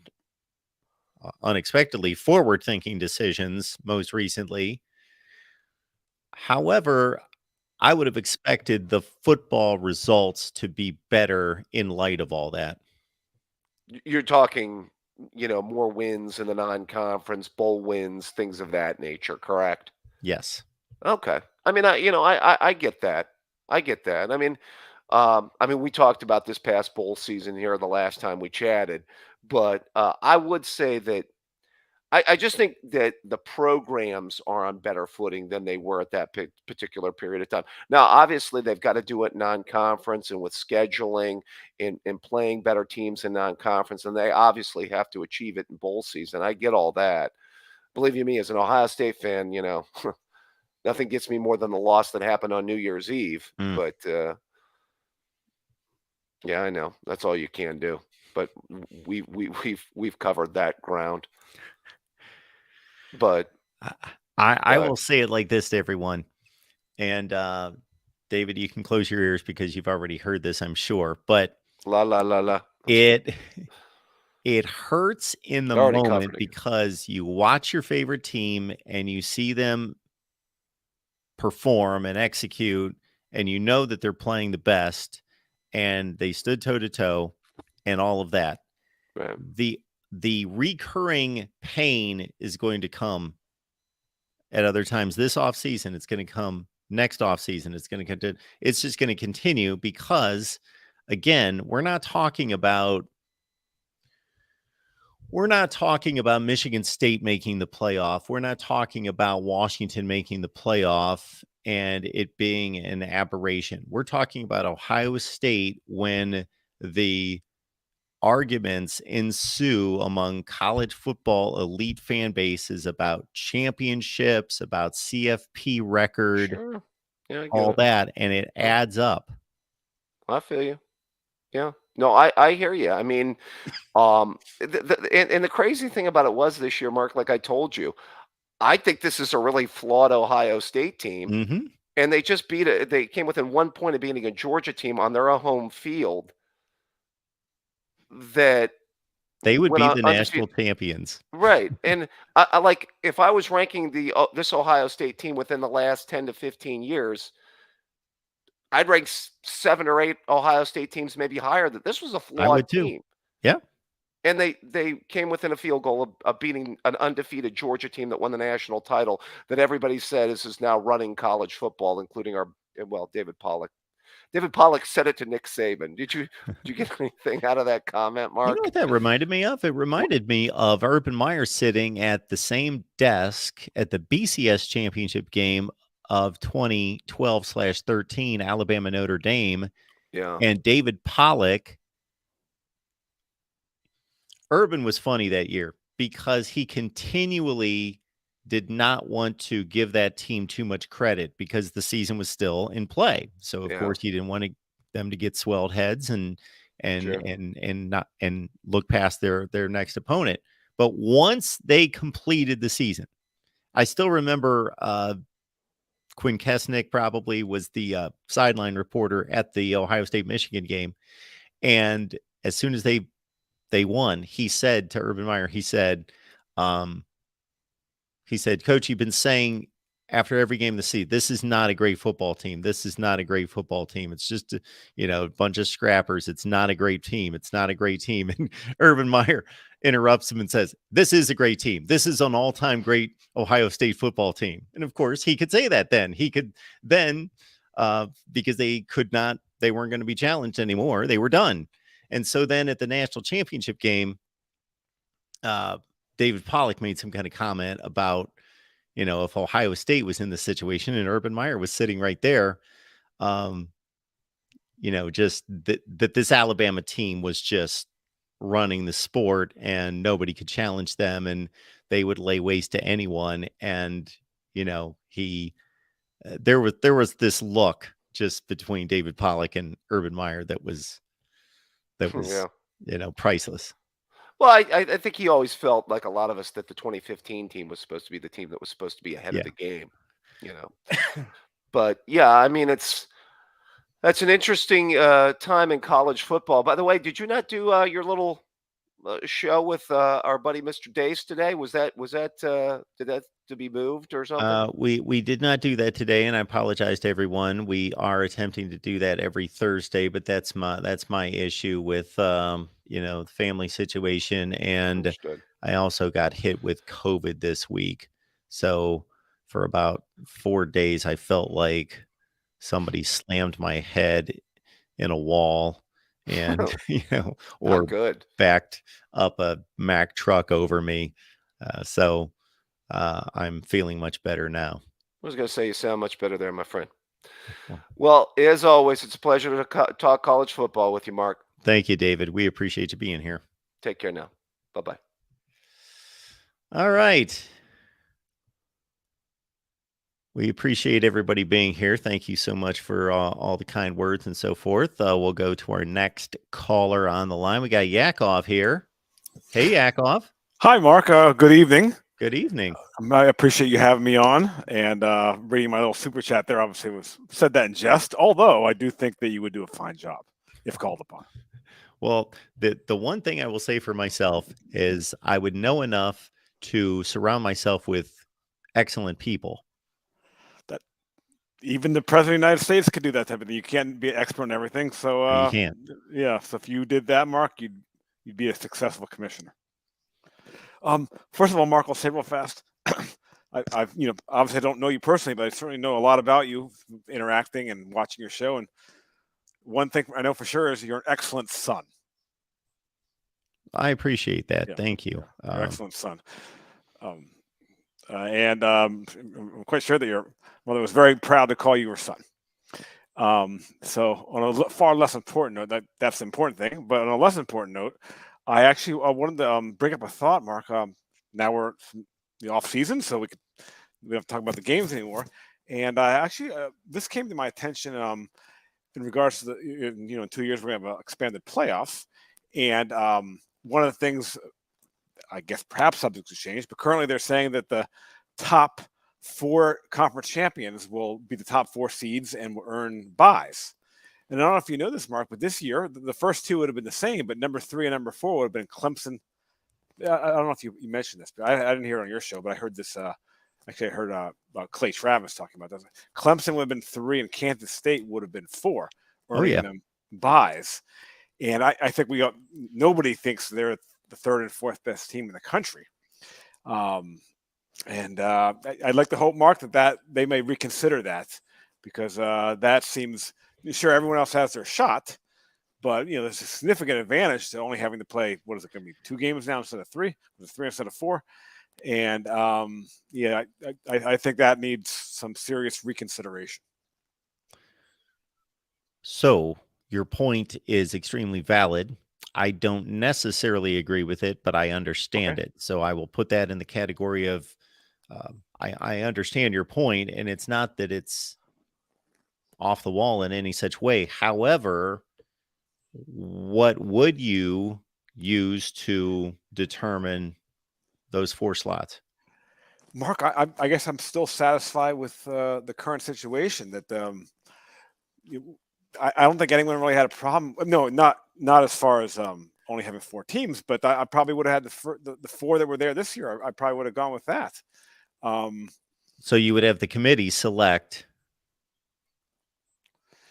unexpectedly forward thinking decisions most recently. However, I would have expected the football results to be better in light of all that.
You're talking, more wins in the non-conference, bowl wins, things of that nature, correct?
Yes.
Okay. I mean, I get that. I get that. I mean, we talked about this past bowl season here the last time we chatted, but I would say that I just think that the programs are on better footing than they were at that particular period of time. Now, obviously, they've got to do it non-conference and with scheduling and playing better teams in non-conference, and they obviously have to achieve it in bowl season. I get all that. Believe you me, as an Ohio State fan, nothing gets me more than the loss that happened on New Year's Eve.
Mm.
But yeah, I know that's all you can do. But we've covered that ground. But
I will say it like this to everyone. And David, you can close your ears because you've already heard this, I'm sure. But
la la la la.
it it hurts in the
Already
moment
covered it.
because you watch your favorite team and you see them perform and execute, and you know that they're playing the best, and they stood toe to toe, and all of that.
Right.
The recurring pain is going to come at other times this offseason. It's going to come next offseason. It's just going to continue because, again, we're not talking about Michigan State making the playoff. We're not talking about Washington making the playoff and it being an aberration. We're talking about Ohio State when the arguments ensue among college football elite fan bases about championships, about CFP record,
Sure. Yeah, I get
all
it.
that, and it
Yeah.
adds up.
I feel you. Yeah. No, I hear you. I mean, and the crazy thing about it was this year, Mark, like I told you, I think this is a really flawed Ohio State team,
Mm-hmm.
and they just they came within 1 point of beating a Georgia team on their own home field that
They would
went
be the national
undefeated.
champions.
Right. And I like if I was ranking this Ohio State team within the last 10 to 15 years, I'd rank 7 or 8 Ohio State teams maybe higher. That this was a
I
flawed
would too.
team.
Yeah.
And they came within a field goal of beating an undefeated Georgia team that won the national title that everybody said is now running college football, including David Pollock. David Pollock said it to Nick Saban. Did you get anything out of that comment,
You know
Mark?
what that reminded me of? It reminded me of Urban Meyer sitting at the same desk at the BCS championship game of 2012/13, Alabama Notre Dame,
Yeah.
and David Pollock. Urban was funny that year because he continually did not want to give that team too much credit because the season was still in play. So of course he didn't want them to get swelled heads and
Sure.
not and look past their next opponent. But once they completed the season, I still remember Quinn Kesnick probably was the sideline reporter at the Ohio State Michigan game, and as soon as they won, he said to Urban Meyer, he said, Coach, you've been saying after every game of the season, this is not a great football team. This is not a great football team. It's just, a bunch of scrappers. It's not a great team. It's not a great team. And Urban Meyer interrupts him and says, this is a great team. This is an all-time great Ohio State football team. And of course, he could say that then. He could then, because they weren't going to be challenged anymore. They were done. And so then at the national championship game, David Pollock made some kind of comment about, if Ohio State was in this situation and Urban Meyer was sitting right there, just that this Alabama team was just running the sport and nobody could challenge them and they would lay waste to anyone. And, there was this look just between David Pollock and Urban Meyer that was priceless.
Well, I think he always felt like a lot of us that the 2015 team was supposed to be the team that was supposed to be ahead of the game, But yeah, I mean, that's an interesting time in college football. By the way, did you not do your little show with our buddy Mr. Dace today? Was that did that to be moved or something?
We did not do that today, and I apologize to everyone. We are attempting to do that every Thursday, but that's my issue with the family situation, and
Understood.
I also got hit with COVID this week. So for about 4 days, I felt like somebody slammed my head in a wall and or
good.
backed up a Mack truck over me. So I'm feeling much better now.
I was going to say you sound much better there, my friend. Well, as always, it's a pleasure to talk college football with you, Mark.
Thank you, David. We appreciate you being here.
Take care now. Bye-bye.
All right. We appreciate everybody being here. Thank you so much for all the kind words and so forth. We'll go to our next caller on the line. We got Yakov here. Hey, Yakov.
Hi, Mark. Good evening.
Good evening.
I appreciate you having me on and reading my little super chat there. Obviously, said that in jest, although I do think that you would do a fine job if called upon.
Well, the one thing I will say for myself is I would know enough to surround myself with excellent people.
Even the president of the United States could do that type of thing. You can't be an expert on everything. So
You can't.
yeah. So if you did that, Mark, you'd be a successful commissioner. First of all, Mark, I'll say real fast. I've obviously I don't know you personally, but I certainly know a lot about you, interacting and watching your show. And one thing I know for sure is you're an excellent son.
I appreciate that.
Yeah.
Thank you.
You're an excellent son. And I'm quite sure that your mother was very proud to call you her son. So on a far less important note, that's the important thing. But on a less important note, I actually wanted to bring up a thought, Mark. Now we're in the off season, so we don't have to talk about the games anymore. And I actually this came to my attention in regards to the in 2 years we're going to have expanded playoffs, and one of the things, I guess perhaps subject to change, but currently they're saying that the top 4 conference champions will be the top 4 seeds and will earn buys. And I don't know if you know this, Mark, but this year the first 2 would have been the same, but number 3 and number 4 would have been Clemson. I don't know if you mentioned this, but I didn't hear it on your show, but I heard this. Actually, I heard about Clay Travis talking about this. Clemson would have been 3 and Kansas State would have been 4, earning them buys. And I think nobody thinks they're the 3rd and 4th best team in the country. And I'd like to hope, Mark, that they may reconsider that, because that seems, sure, everyone else has their shot, but there's a significant advantage to only having to play, what is it going to be, 2 games now instead of 3, 3 instead of 4. And I think that needs some serious reconsideration.
So your point is extremely valid. I don't necessarily agree with it, but I understand it. So I will put that in the category of I understand your point, and it's not that it's off the wall in any such way. However, what would you use to determine those 4 slots?
Mark, I guess I'm still satisfied with the current situation. That I don't think anyone really had a problem. No, not as far as only having 4 teams, but I probably would have had the 4 that were there this year. I probably would have gone with that.
So you would have the committee select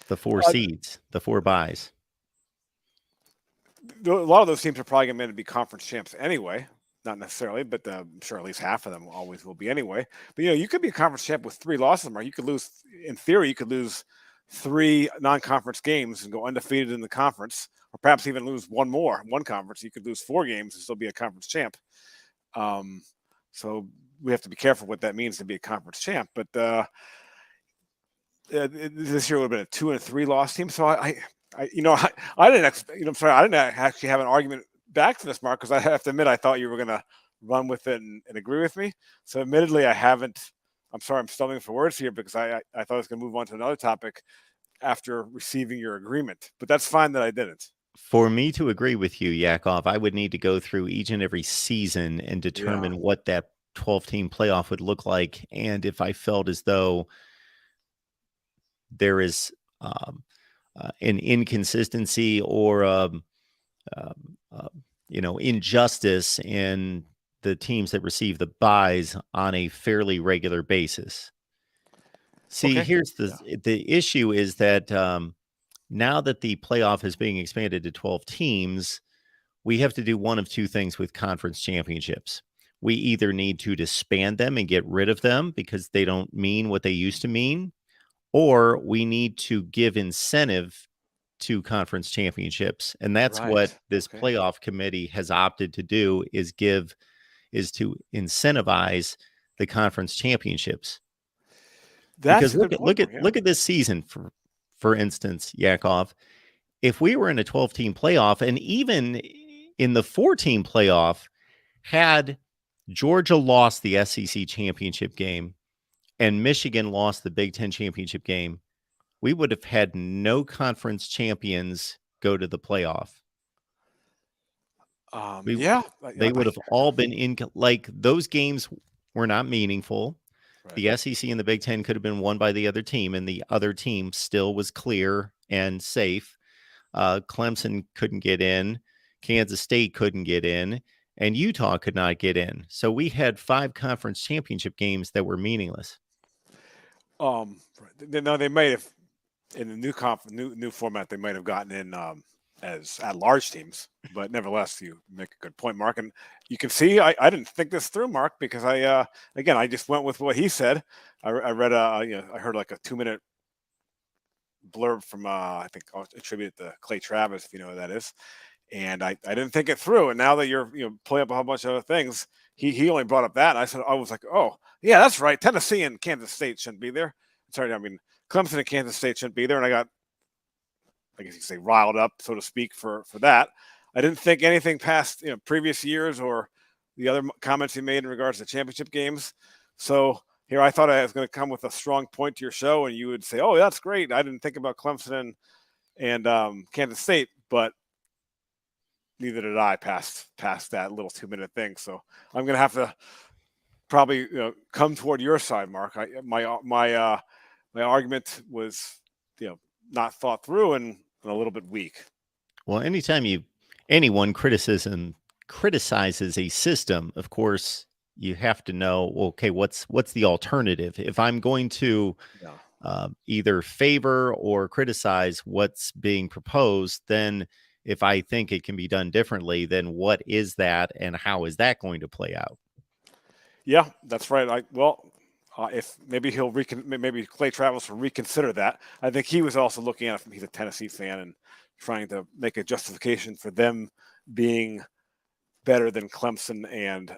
the 4 seeds, the 4 buys.
A lot of those teams are probably going to be conference champs anyway. Not necessarily, but I'm sure at least half of them always will be anyway. But you could be a conference champ with 3 losses, or you could lose. In theory, you could lose 3 non-conference games and go undefeated in the conference, or perhaps even lose one conference. You could lose 4 games and still be a conference champ. So we have to be careful what that means to be a conference champ. But this year would have been a 2 and 3 loss team. So I didn't. I'm sorry, I didn't actually have an argument back to this, Mark, because I have to admit I thought you were going to run with it and agree with me. So admittedly, I haven't. I'm sorry, I'm stumbling for words here, because I thought I was going to move on to another topic after receiving your agreement. But that's fine that I didn't.
For me to agree with you, Yakov, I would need to go through each and every season and determine what that 12-team playoff would look like, and if I felt as though there is an inconsistency or injustice in the teams that receive the buys on a fairly regular basis. See, here's the issue is that now that the playoff is being expanded to 12 teams, we have to do one of 2 things with conference championships. We either need to disband them and get rid of them because they don't mean what they used to mean, or we need to give incentive to conference championships. And that's what this playoff committee has opted to do, is to incentivize the conference championships. Because look at this season, for instance, Yakov. If we were in a 12-team playoff, and even in the 4-team playoff, had Georgia lost the SEC championship game and Michigan lost the Big Ten championship game, we would have had no conference champions go to the playoff. They would have all been those games were not meaningful. Right. The SEC and the Big Ten could have been won by the other team, and the other team still was clear and safe. Clemson couldn't get in, Kansas State couldn't get in, and Utah could not get in. So we had 5 conference championship games that were meaningless.
No, they might have in the new format. They might have gotten in as at-large teams, but nevertheless, you make a good point, Mark. And you can see I didn't think this through, Mark, because I just went with what he said. I read I heard like a 2-minute blurb from I think I'll attribute it to Clay Travis, if you know who that is. And I didn't think it through. And now that you're pulling up a whole bunch of other things, he only brought up that. And I was like, oh yeah, that's right. Tennessee and Kansas State shouldn't be there. Sorry, I mean Clemson and Kansas State shouldn't be there. And I got, I guess you could say, riled up, so to speak, for that. I didn't think anything past previous years or the other comments he made in regards to championship games. So here I thought I was going to come with a strong point to your show, and you would say, "Oh, that's great. I didn't think about Clemson and Kansas State, but neither did I past that little 2-minute thing." So I'm going to have to probably come toward your side, Mark. My argument was not thought through and a little bit weak.
Well, anytime anyone criticizes a system, of course, you have to know, okay, what's the alternative? If I'm going to either favor or criticize what's being proposed, then if I think it can be done differently, then what is that and how is that going to play out?
Yeah, that's right. If maybe maybe Clay Travis will reconsider that. I think he was also looking at it. He's a Tennessee fan and trying to make a justification for them being better than Clemson and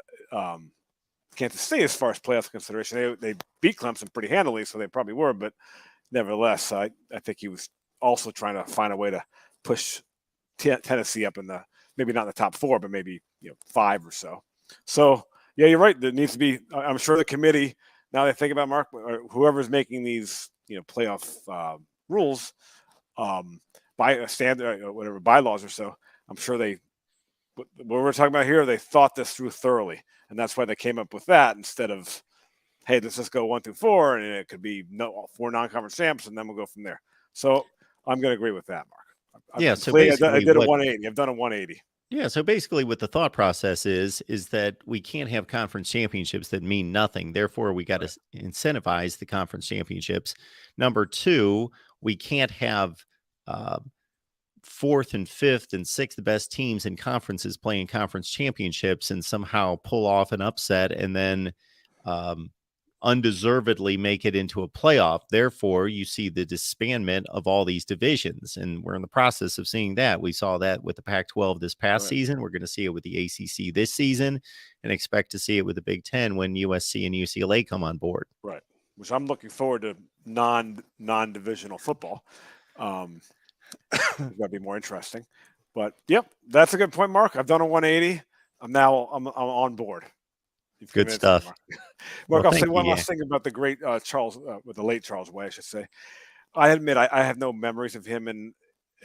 Kansas State as far as playoff consideration. They beat Clemson pretty handily, so they probably were. But nevertheless, I think he was also trying to find a way to push Tennessee up in the, maybe not in the top 4, but maybe 5 or so. So yeah, you're right. There needs to be. I'm sure the committee, now that I think about Mark, or whoever's making these playoff rules by a standard or whatever bylaws or so, I'm sure what we're talking about here, they thought this through thoroughly, and that's why they came up with that instead of, hey, let's just go 1 through 4, and it could be 4 non-conference champs, and then we'll go from there. So I'm going to agree with that, Mark.
So
I did a 180. I've done a 180.
Yeah, so basically what the thought process is that we can't have conference championships that mean nothing. Therefore, we got to incentivize the conference championships. Number 2, we can't have 4th and 5th and 6th best teams in conferences playing conference championships and somehow pull off an upset and then undeservedly make it into a playoff. Therefore, you see the disbandment of all these divisions, and we're in the process of seeing that. We saw that with the Pac-12 this past season. We're going to see it with the ACC this season, and expect to see it with the Big Ten when USC and UCLA come on board.
Right, which I'm looking forward to non-divisional football. That'd be more interesting. But yep, that's a good point, Mark. I've done a 180. I'm on board.
Good stuff.
Mark, I'll say one last thing about the great Charles, with the late Charles Way, I should say. I admit I have no memories of him in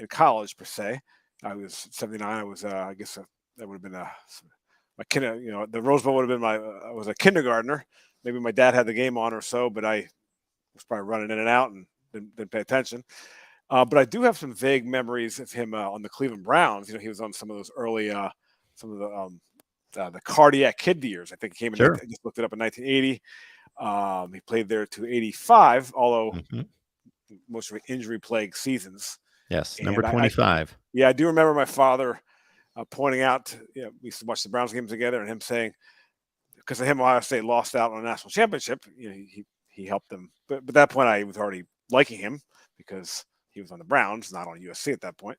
college per se. I was 79. I was I guess that would have been my kind the Rose Bowl would have been I was a kindergartner. Maybe my dad had the game on or so, but I was probably running in and out and didn't pay attention. But I do have some vague memories of him on the Cleveland Browns. He was on some of those early some of the cardiac kid years. I think he came in. I just looked it up in 1980. He played there to 85, although most of injury-plagued seasons.
Yes, number 25.
I do remember my father pointing out. We used to watch the Browns games together, and him saying, because of him, Ohio State lost out on a national championship. He helped them, but at that point, I was already liking him because he was on the Browns, not on USC at that point.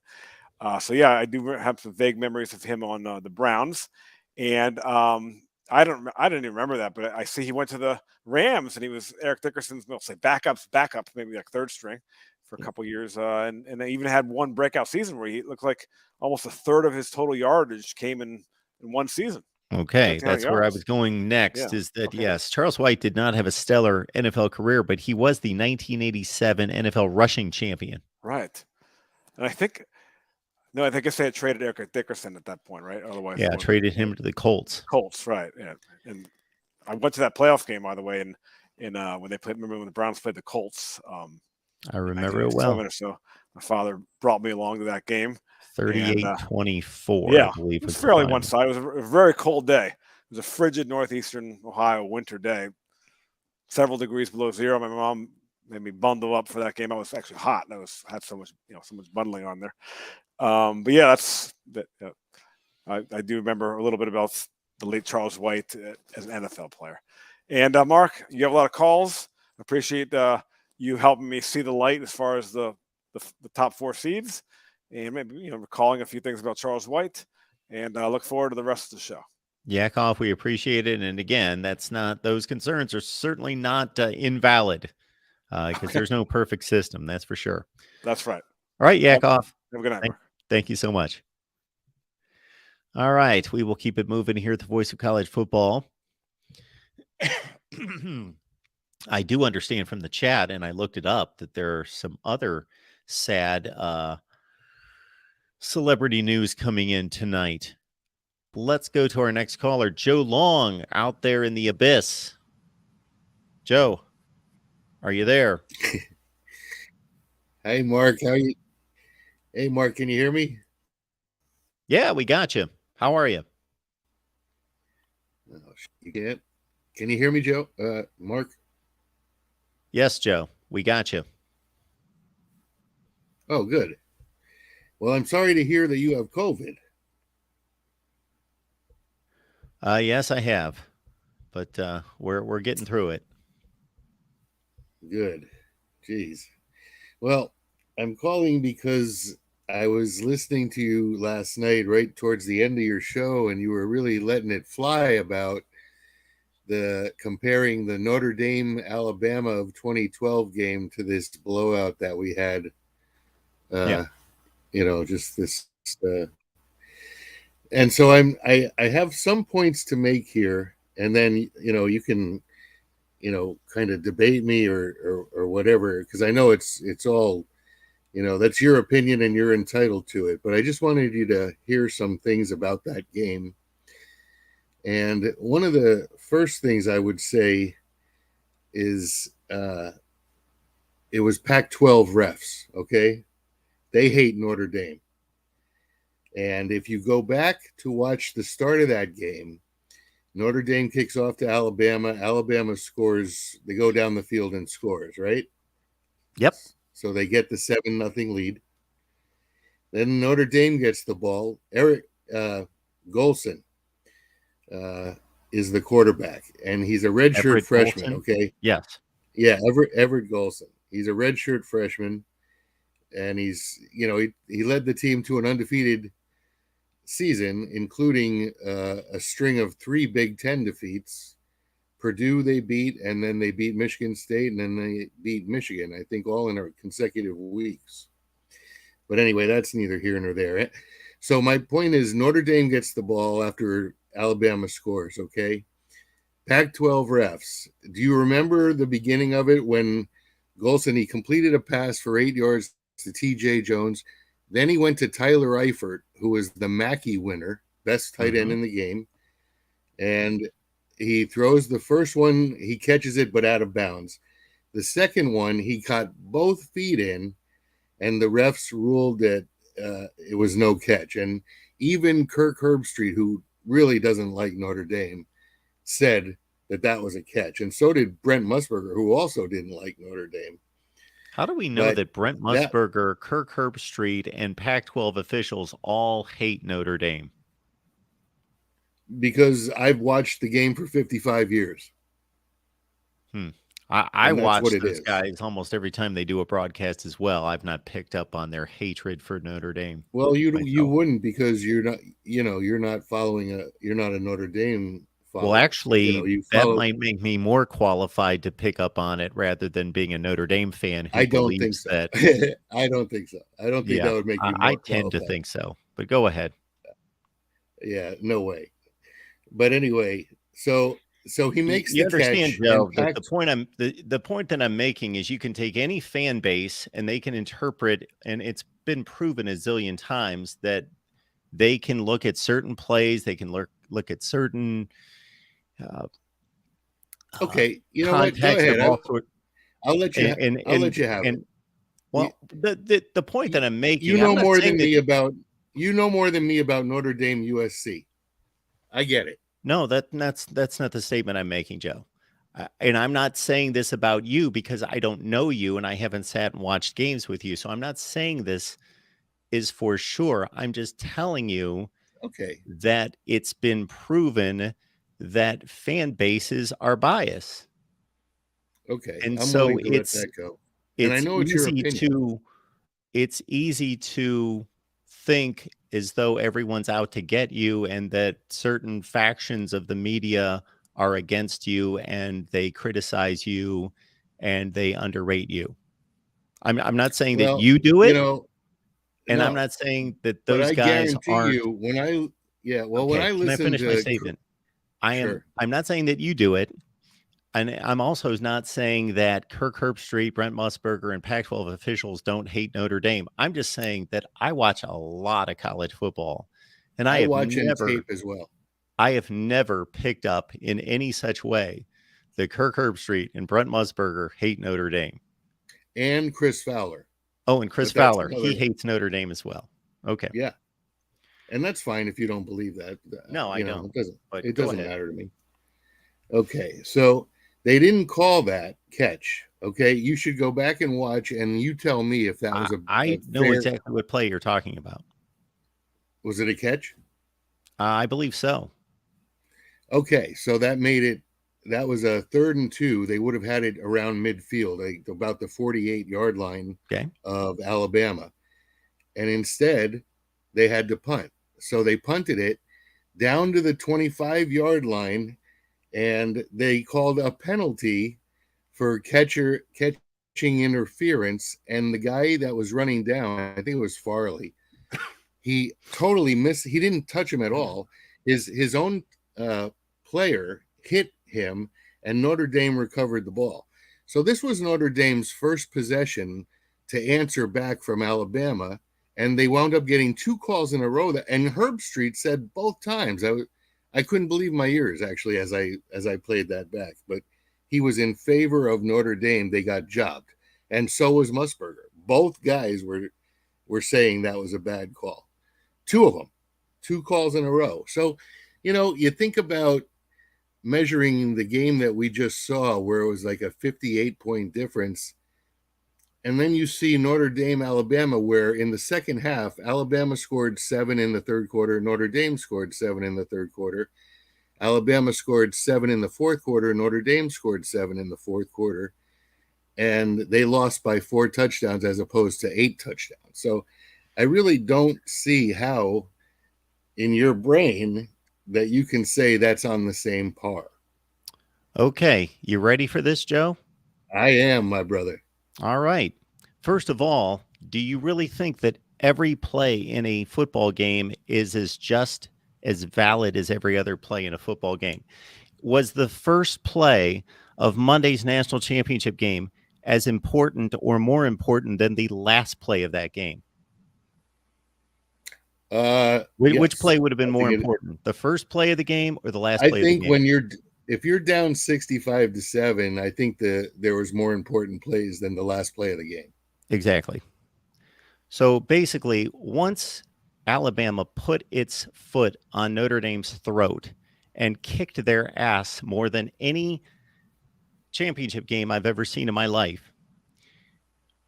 So I do have some vague memories of him on the Browns. And I didn't even remember that, but I see he went to the Rams and he was Eric Dickerson's, backup, maybe like 3rd string for a couple years. And they even had one breakout season where he looked like almost a third of his total yardage came in one season.
Okay, that's where I was going next. Is that yes, Charles White did not have a stellar NFL career, but he was the 1987 NFL rushing champion.
Right, and I think I guess they had traded Eric Dickerson at that point, right? Otherwise,
traded him to the Colts.
Right? Yeah, and I went to that playoff game, by the way, and when they played. Remember when the Browns played the Colts?
I remember it well.
So My father brought me along to that game.
38-24,
Yeah,
I believe.
it was
the
fairly
final.
one-sided. It was a very cold day. It was a frigid northeastern Ohio winter day, several degrees below zero. My mom made me bundle up for that game. I was actually hot. Had so much, so much bundling on there. But yeah, that's that. I do remember a little bit about the late Charles White as an NFL player. And Mark, you have a lot of calls. I appreciate you helping me see the light as far as the top 4 seeds, and maybe recalling a few things about Charles White. And I look forward to the rest of the show.
Yakov, we appreciate it. And again, those concerns are certainly not invalid because there's no perfect system. That's for sure.
That's right.
All right, Yakov.
Have a good night, Mark.
Thank you so much. All right. We will keep it moving here at the Voice of College Football. I do understand from the chat, and I looked it up, that there are some other sad celebrity news coming in tonight. Let's go to our next caller, Joe Long, out there in the abyss. Joe, are you there?
Hey, Mark. How are you? Hey, Mark, can you hear me?
Yeah, we got you. How are you?
Oh, you can't. Can you hear me, Joe? Mark?
Yes, Joe, we got you.
Oh, good. Well, I'm sorry to hear that you have COVID.
Yes, I have, but we're getting through it.
Good. Jeez. Well, I'm calling because I was listening to you last night, right towards the end of your show, and you were really letting it fly about comparing the Notre Dame Alabama of 2012 game to this blowout that we had. Just this. And so I have some points to make here, and then you can kind of debate me or whatever, because I know it's all that's your opinion and you're entitled to it. But I just wanted you to hear some things about that game. And one of the first things I would say is it was Pac-12 refs, okay? They hate Notre Dame. And if you go back to watch the start of that game, Notre Dame kicks off to Alabama. Alabama scores. They go down the field and scores, right?
Yep.
So they get the 7-0 lead. Then Notre Dame gets the ball. Eric Golson is the quarterback, and he's a redshirt freshman.
Golson?
Okay.
Yes.
Yeah, Everett Golson. He's a redshirt freshman, and he's he led the team to an undefeated season, including a string of 3 Big Ten defeats. Purdue they beat, and then they beat Michigan State, and then they beat Michigan, I think, all in consecutive weeks. But anyway, that's neither here nor there. So my point is, Notre Dame gets the ball after Alabama scores, okay? Pac-12 refs. Do you remember the beginning of it when Golson, he completed a pass for 8 yards to T.J. Jones? Then he went to Tyler Eifert, who was the Mackey winner, best tight end in the game. And he throws the first one, he catches it, but out of bounds. The second one, he caught both feet in, and the refs ruled that it was no catch. And even Kirk Herbstreit, who really doesn't like Notre Dame, said that was a catch. And so did Brent Musburger, who also didn't like Notre Dame.
How do we know that Brent Musburger, Kirk Herbstreit, and Pac-12 officials all hate Notre Dame?
Because I've watched the game for 55 years.
I watch those guys almost every time they do a broadcast as well. I've not picked up on their hatred for Notre Dame.
Well, you wouldn't, because you're not you're not a Notre Dame follower.
Well, actually, that might make me more qualified to pick up on it rather than being a Notre Dame fan.
I don't think so. I don't think so. I don't think that would make you more
I tend to think so, but go ahead.
Yeah, no way. But anyway, so he makes
you
the
understand,
catch.
Joe, the point that I'm making is you can take any fan base and they can interpret, and it's been proven a zillion times that they can look at certain plays, they can look at certain
okay, you know what? Go ahead. I'll let you have it.
Well, the point that I'm making,
You know
I'm not
more
saying
than
that
me about Notre Dame USC. I get it.
no, that's not the statement I'm making, Joe. And I'm not saying this about you because I don't know you and I haven't sat and watched games with you. So I'm not saying this is for sure. I'm just telling you
Okay.
that it's been proven that fan bases are biased.
Okay.
And
I'm
so
willing to let that go. And I
it's
know it's your opinion.
it's easy to think as though everyone's out to get you and that certain factions of the media are against you and they criticize you and they underrate you. I'm not saying that
Well,
you do
you
it,
know,
and I'm
no,
not saying that
but
those
I
guys
guarantee
aren't.
you when
Okay,
I
can I
listen
finish my
to
statement?
sure.
I'm not saying that you do it. And I'm also not saying that Kirk Herbstreit, Brent Musburger, and Pac-12 officials don't hate Notre Dame. I'm just saying that I watch a lot of college football, and
I watch and tape as well.
I have never picked up in any such way that Kirk Herbstreit and Brent Musburger hate Notre Dame.
And Chris Fowler.
Oh, and Chris
But that's
Fowler, he
another
hates Notre Dame as well. Okay.
yeah. And that's fine if you don't believe that.
No, I
You know,
don't. But
it
go
doesn't
ahead.
matter to me. Okay. So they didn't call that catch. Okay. You should go back and watch and you tell me if that was
I
a
know
fair
exactly what play you're talking about.
was it a catch?
I believe so.
Okay, so that was a 3rd and 2. They would have had it around midfield, like about the 48-yard line
Okay.
of Alabama. And instead, they had to punt. So they punted it down to the 25-yard line, and they called a penalty for catching interference. And the guy that was running down, I think it was Farley, he totally missed. He didn't touch him at all. His own player hit him, and Notre Dame recovered the ball. So this was Notre Dame's first possession to answer back from Alabama, and they wound up getting 2 calls in a row. And Herbstreit said both times, I couldn't believe my ears actually as I played that back. But he was in favor of Notre Dame. They got jobbed, and so was Musburger. Both guys were saying that was a bad call. 2 of them, 2 calls in a row. So, you know, you think about measuring the game that we just saw where it was like a 58-point difference. And then you see Notre Dame, Alabama, where in the second half, Alabama scored 7 in the third quarter. Notre Dame scored 7 in the third quarter. Alabama scored 7 in the fourth quarter. Notre Dame scored 7 in the fourth quarter. And they lost by 4 touchdowns as opposed to 8 touchdowns. So I really don't see how in your brain that you can say that's on the same par.
Okay. You ready for this, Joe?
I am, my brother.
All right. First of all, do you really think that every play in a football game is just as valid as every other play in a football game? Was the first play of Monday's national championship game as important or more important than the last play of that game? Which play would have been more important, the first play of the game or the last play of the game?
I think if you're down 65-7, I think there was more important plays than the last play of the game.
Exactly. So basically, once Alabama put its foot on Notre Dame's throat and kicked their ass more than any championship game I've ever seen in my life,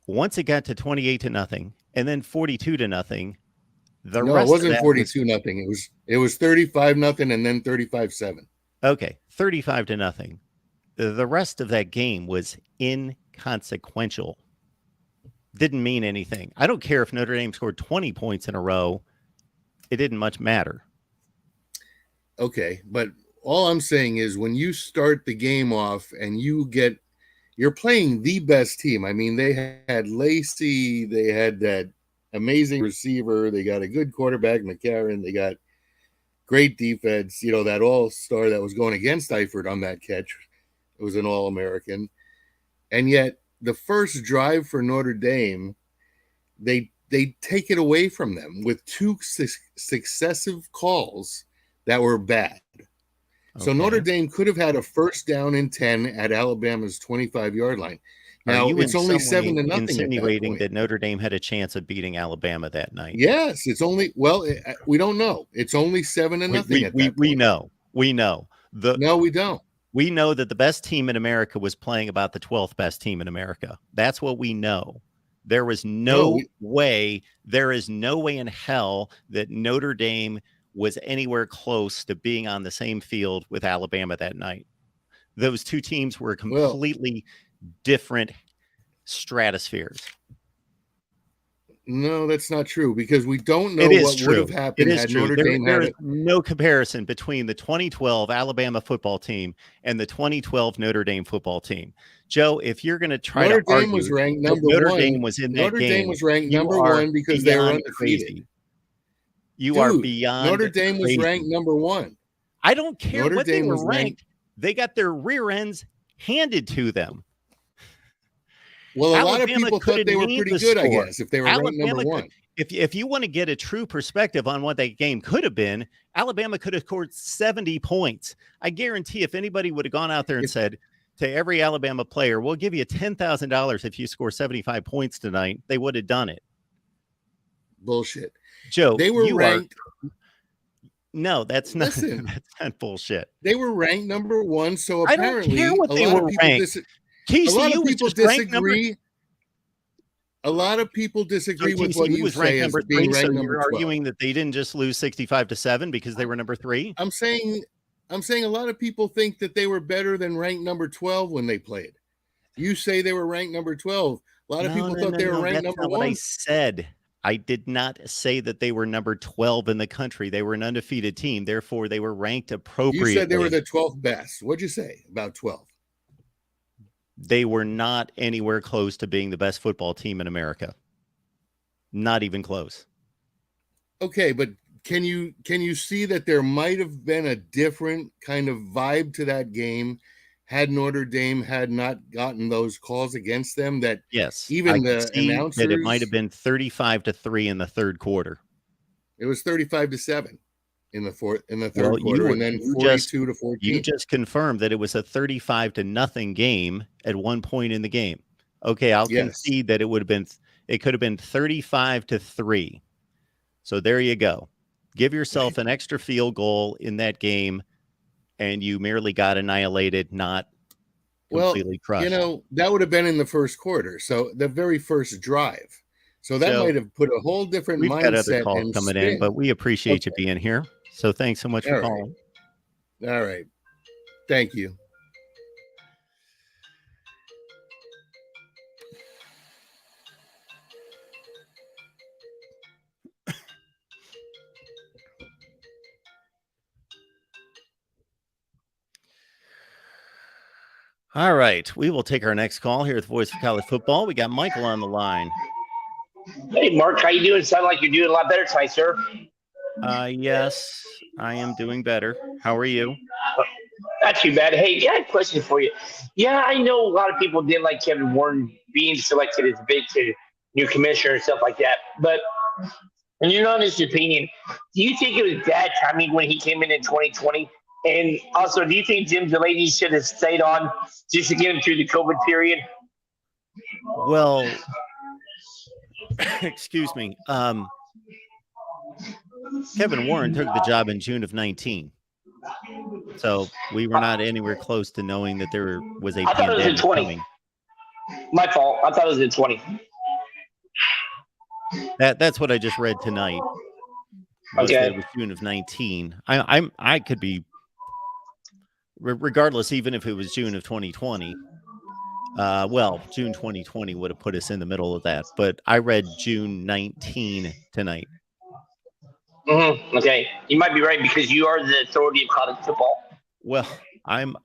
once it got to 28-0 and then 42-0,
No, it wasn't 42-0. It was 35-0 and then 35-7.
Okay, 35-0. The rest of that game was inconsequential. Didn't mean anything. I don't care if Notre Dame scored 20 points in a row. It didn't much matter.
Okay, but all I'm saying is when you start the game off and you're playing the best team. I mean, they had Lacey, they had that amazing receiver, they got a good quarterback, McCarron, they got great defense, you know, that all-star that was going against Eifert on that catch. It was an All-American. And yet the first drive for Notre Dame, they take it away from them with 2 successive calls that were bad. So Notre Dame could have had a first down and 10 at Alabama's 25-yard line. Now
you
it's
in
only
some way
7-0 at that
insinuating
point.
that Notre Dame had a chance of beating Alabama that night?
Yes, it's only we don't know. It's only 7-0 at that point.
We know.
No, we don't.
We know that the best team in America was playing about the 12th best team in America. That's what we know. There was no way in hell that Notre Dame was anywhere close to being on the same field with Alabama that night. Those two teams were completely different stratospheres.
No, that's not true, because we don't know what would have happened had
true.
Notre Dame
there is no comparison between the 2012 Alabama football team and the 2012 Notre Dame football team. Joe, if you're going to try
Notre
to argue
Dame was ranked number
Notre
one.
Dame was in that
Notre
game,
Dame was ranked
you
number
are
one because they were
beyond
undefeated.
crazy. You
Dude,
are beyond
Notre Dame was
crazy.
ranked number one.
I don't care
Notre
what
Dame
they were
was
ranked. They got their rear ends handed to them.
Well, a lot of
Alabama
people thought they were
couldn't
pretty
need the
good, I
score.
guess, if they were ranked number one.
If you want to get a true perspective on what that game could have been, Alabama could have scored 70 points. I guarantee if anybody would have gone out there and said to every Alabama player, we'll give you $10,000 if you score 75 points tonight, they would have done it.
Bullshit.
Joe,
they were ranked.
No, that's not. Listen, that's not bullshit.
They were ranked number one, so apparently
I don't care what they were ranked.
A lot of people disagree. A lot of people disagree with what you say as being ranked number 12.
You're arguing that they didn't just lose 65-7 because they were number 3?
I'm saying a lot of people think that they were better than ranked number 12 when they played. You say they were ranked number 12. A lot of people thought they were ranked number 1.
What I said. I did not say that they were number 12 in the country. They were an undefeated team. Therefore, they were ranked appropriately.
You said they were the 12th best. What'd you say about 12?
They were not anywhere close to being the best football team in America. Not even close.
Okay, but can you see that there might have been a different kind of vibe to that game had Notre Dame had not gotten those calls against them? That
yes,
even the announcers,
that it might have been 35-3 in the third quarter.
It was 35-7 in the third quarter, and then 42-14.
You just confirmed that it was a 35-0 game at one point in the game. Okay, I'll concede that it could have been 35-3. So there you go. Give yourself an extra field goal in that game, and you merely got annihilated, not completely crushed.
That would have been in the first quarter. So the very first drive. So that might have put a whole different mindset.
We've got other calls coming in, but we appreciate you being here. So thanks so much for calling.
All right. Thank you.
All right. We will take our next call here at the Voice of College Football. We got Michael on the line.
Hey, Mark, how you doing? Sound like you're doing a lot better tonight, sir.
Yes, I am doing better. How are you?
Not too bad. Hey, I have a question for you. Yeah, I know a lot of people didn't like Kevin Warren being selected as big to new commissioner and stuff like that. But in your honest opinion, do you think it was bad timing when he came in 2020? And also, do you think Jim Delaney should have stayed on just to get him through the COVID period?
Well, excuse me. Kevin Warren took the job in June of 19. So we were not anywhere close to knowing that there was a pandemic. I thought it was in 20. Coming.
My fault. I thought it was in 20.
That's what I just read tonight.
Okay.
It was June of 19. I could be, regardless, even if it was June of 2020. June 2020 would have put us in the middle of that. But I read June 19 tonight.
Mm-hmm. Okay, you might be right because you are the authority of college football.
Well, I'm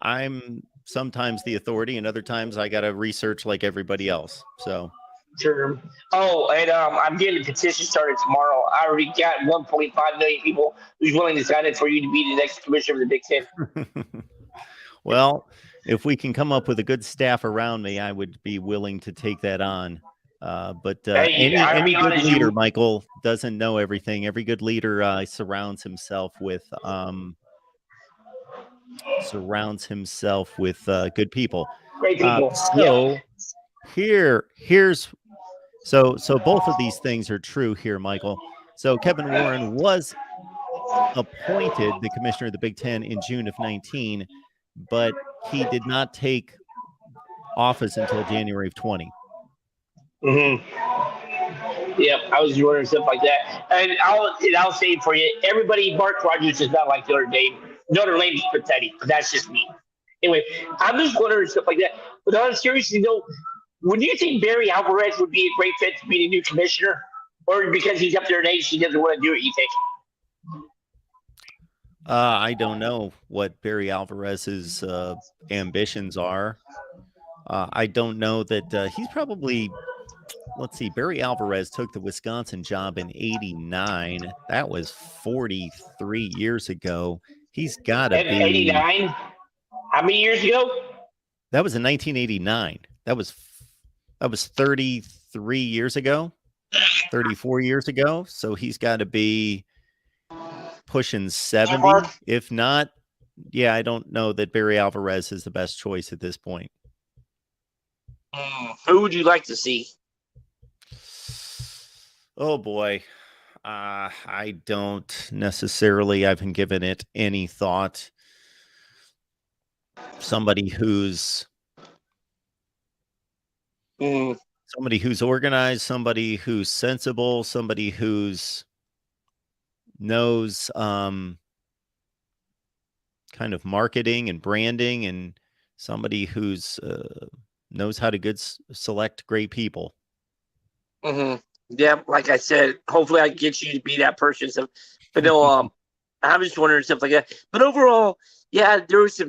sometimes the authority, and other times I got to research like everybody else. So.
Sure. Oh, and I'm getting a petition started tomorrow. I already got 1.5 million people who's willing to sign up for you to be the next commissioner of the Big Ten.
Well, if we can come up with a good staff around me, I would be willing to take that on. But any good leader, Michael, doesn't know everything. Every good leader surrounds himself with good people.
Great people.
here's so both of these things are true here, Michael. So Kevin Warren was appointed the commissioner of the Big Ten in June of 19, but he did not take office until January of 20.
Yep, I was wondering stuff like that. And I'll say it for you. Everybody, Mark Rogers is not like Notre Dame. Notre Dame's pathetic, but that's just me. Anyway, I'm just wondering stuff like that. But on a serious note, would you think Barry Alvarez would be a great fit to be the new commissioner? Or because he's up there in age, he doesn't want to do it, you think?
I don't know what Barry Alvarez's ambitions are. I don't know that he's probably, let's see, Barry Alvarez took the Wisconsin job in 89. That was 43 years ago. He's got to be
89? How many years ago?
That was in 1989. That was 33 years ago, 34 years ago. So he's got to be pushing 70. If not, yeah, I don't know that Barry Alvarez is the best choice at this point.
Who would you like to see?
Oh boy. I don't necessarily, I haven't given it any thought. Somebody who's organized, somebody who's sensible, somebody who's knows kind of marketing and branding, and somebody who's knows how to select great people.
Yeah, like I said, hopefully I get you to be that person. So, but no, I'm just wondering stuff like that. But overall, yeah, there was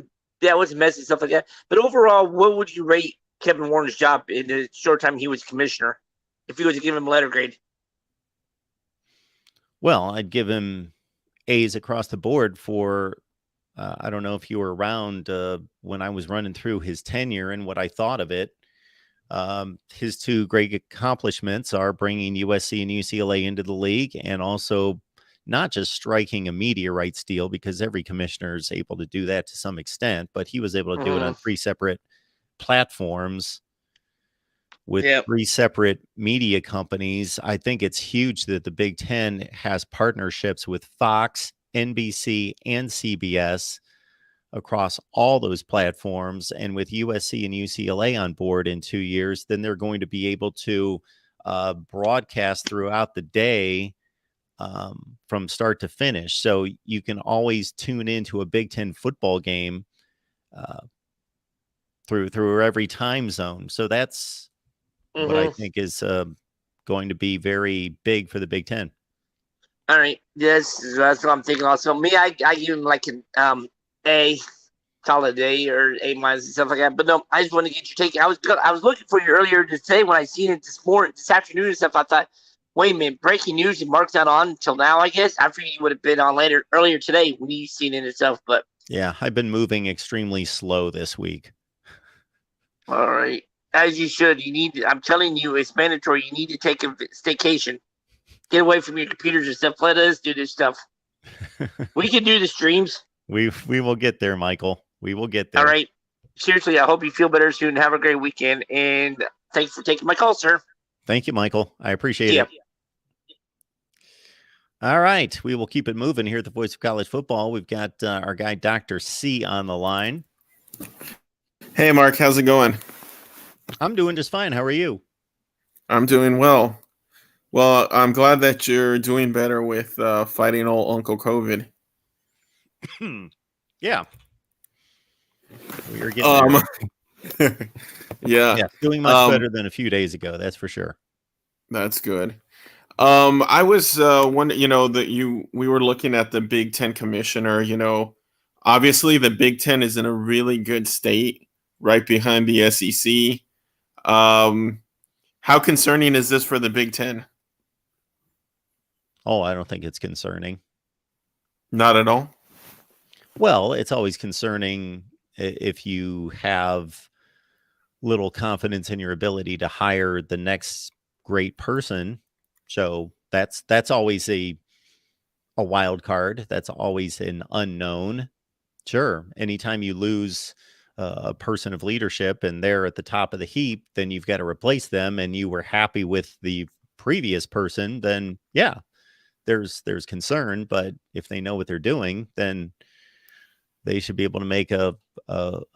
that was messy stuff like that. But overall, what would you rate Kevin Warren's job in the short time he was commissioner? If you was to give him a letter grade.
Well, I'd give him A's across the board for, I don't know if you were around when I was running through his tenure and what I thought of it. His two great accomplishments are bringing USC and UCLA into the league, and also not just striking a media rights deal, because every commissioner is able to do that to some extent, but he was able to do it on 3 separate platforms with 3 separate media companies. I think it's huge that the Big Ten has partnerships with Fox, NBC, and CBS across all those platforms. And with USC and UCLA on board in 2 years, then they're going to be able to broadcast throughout the day from start to finish. So you can always tune into a Big Ten football game through every time zone. So that's what I think is going to be very big for the Big Ten.
All right. Yes, that's what I'm thinking also. Me, I give him like an A, solid A or A minus and stuff like that. But no, I just want to get your take. I was looking for you earlier today when I seen it this afternoon and stuff. I thought, wait a minute, breaking news, and Mark's not on until now, I guess. I figured you would have been on earlier today when you seen it itself. But
yeah, I've been moving extremely slow this week.
All right. As you should. I'm telling you, it's mandatory. You need to take a staycation. Get away from your computers and stuff. Let us do this stuff. We can do the streams.
We will get there, Michael. We will get there.
All right. Seriously, I hope you feel better soon. Have a great weekend. And thanks for taking my call, sir.
Thank you, Michael. I appreciate it. All right. We will keep it moving here at the Voice of College Football. We've got our guy, Dr. C, on the line.
Hey, Mark. How's it going?
I'm doing just fine. How are you?
I'm doing well. Well, I'm glad that you're doing better with fighting old Uncle COVID.
Yeah. We are getting
yeah,
doing much better than a few days ago. That's for sure.
That's good. I was wondering, that we were looking at the Big Ten commissioner. Obviously the Big Ten is in a really good state, right behind the SEC. How concerning is this for the Big Ten?
Oh, I don't think it's concerning.
Not at all.
Well, it's always concerning if you have little confidence in your ability to hire the next great person. So that's always a wild card. That's always an unknown. Sure. Anytime you lose a person of leadership and they're at the top of the heap, then you've got to replace them, and you were happy with the previous person, then yeah, there's concern. But if they know what they're doing, then they should be able to make a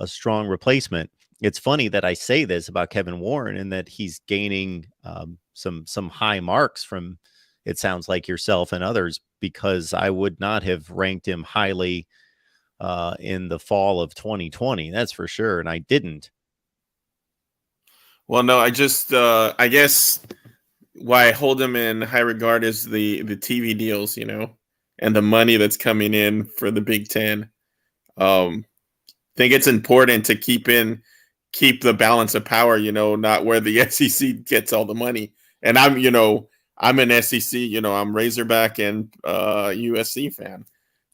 strong replacement. It's funny that I say this about Kevin Warren and that he's gaining some high marks from, it sounds like, yourself and others, because I would not have ranked him highly in the fall of 2020. That's for sure. And I didn't.
Well, no, I just I guess why I hold him in high regard is the TV deals, and the money that's coming in for the Big Ten. I think it's important to keep the balance of power, not where the SEC gets all the money. And I'm an SEC, I'm Razorback and USC fan.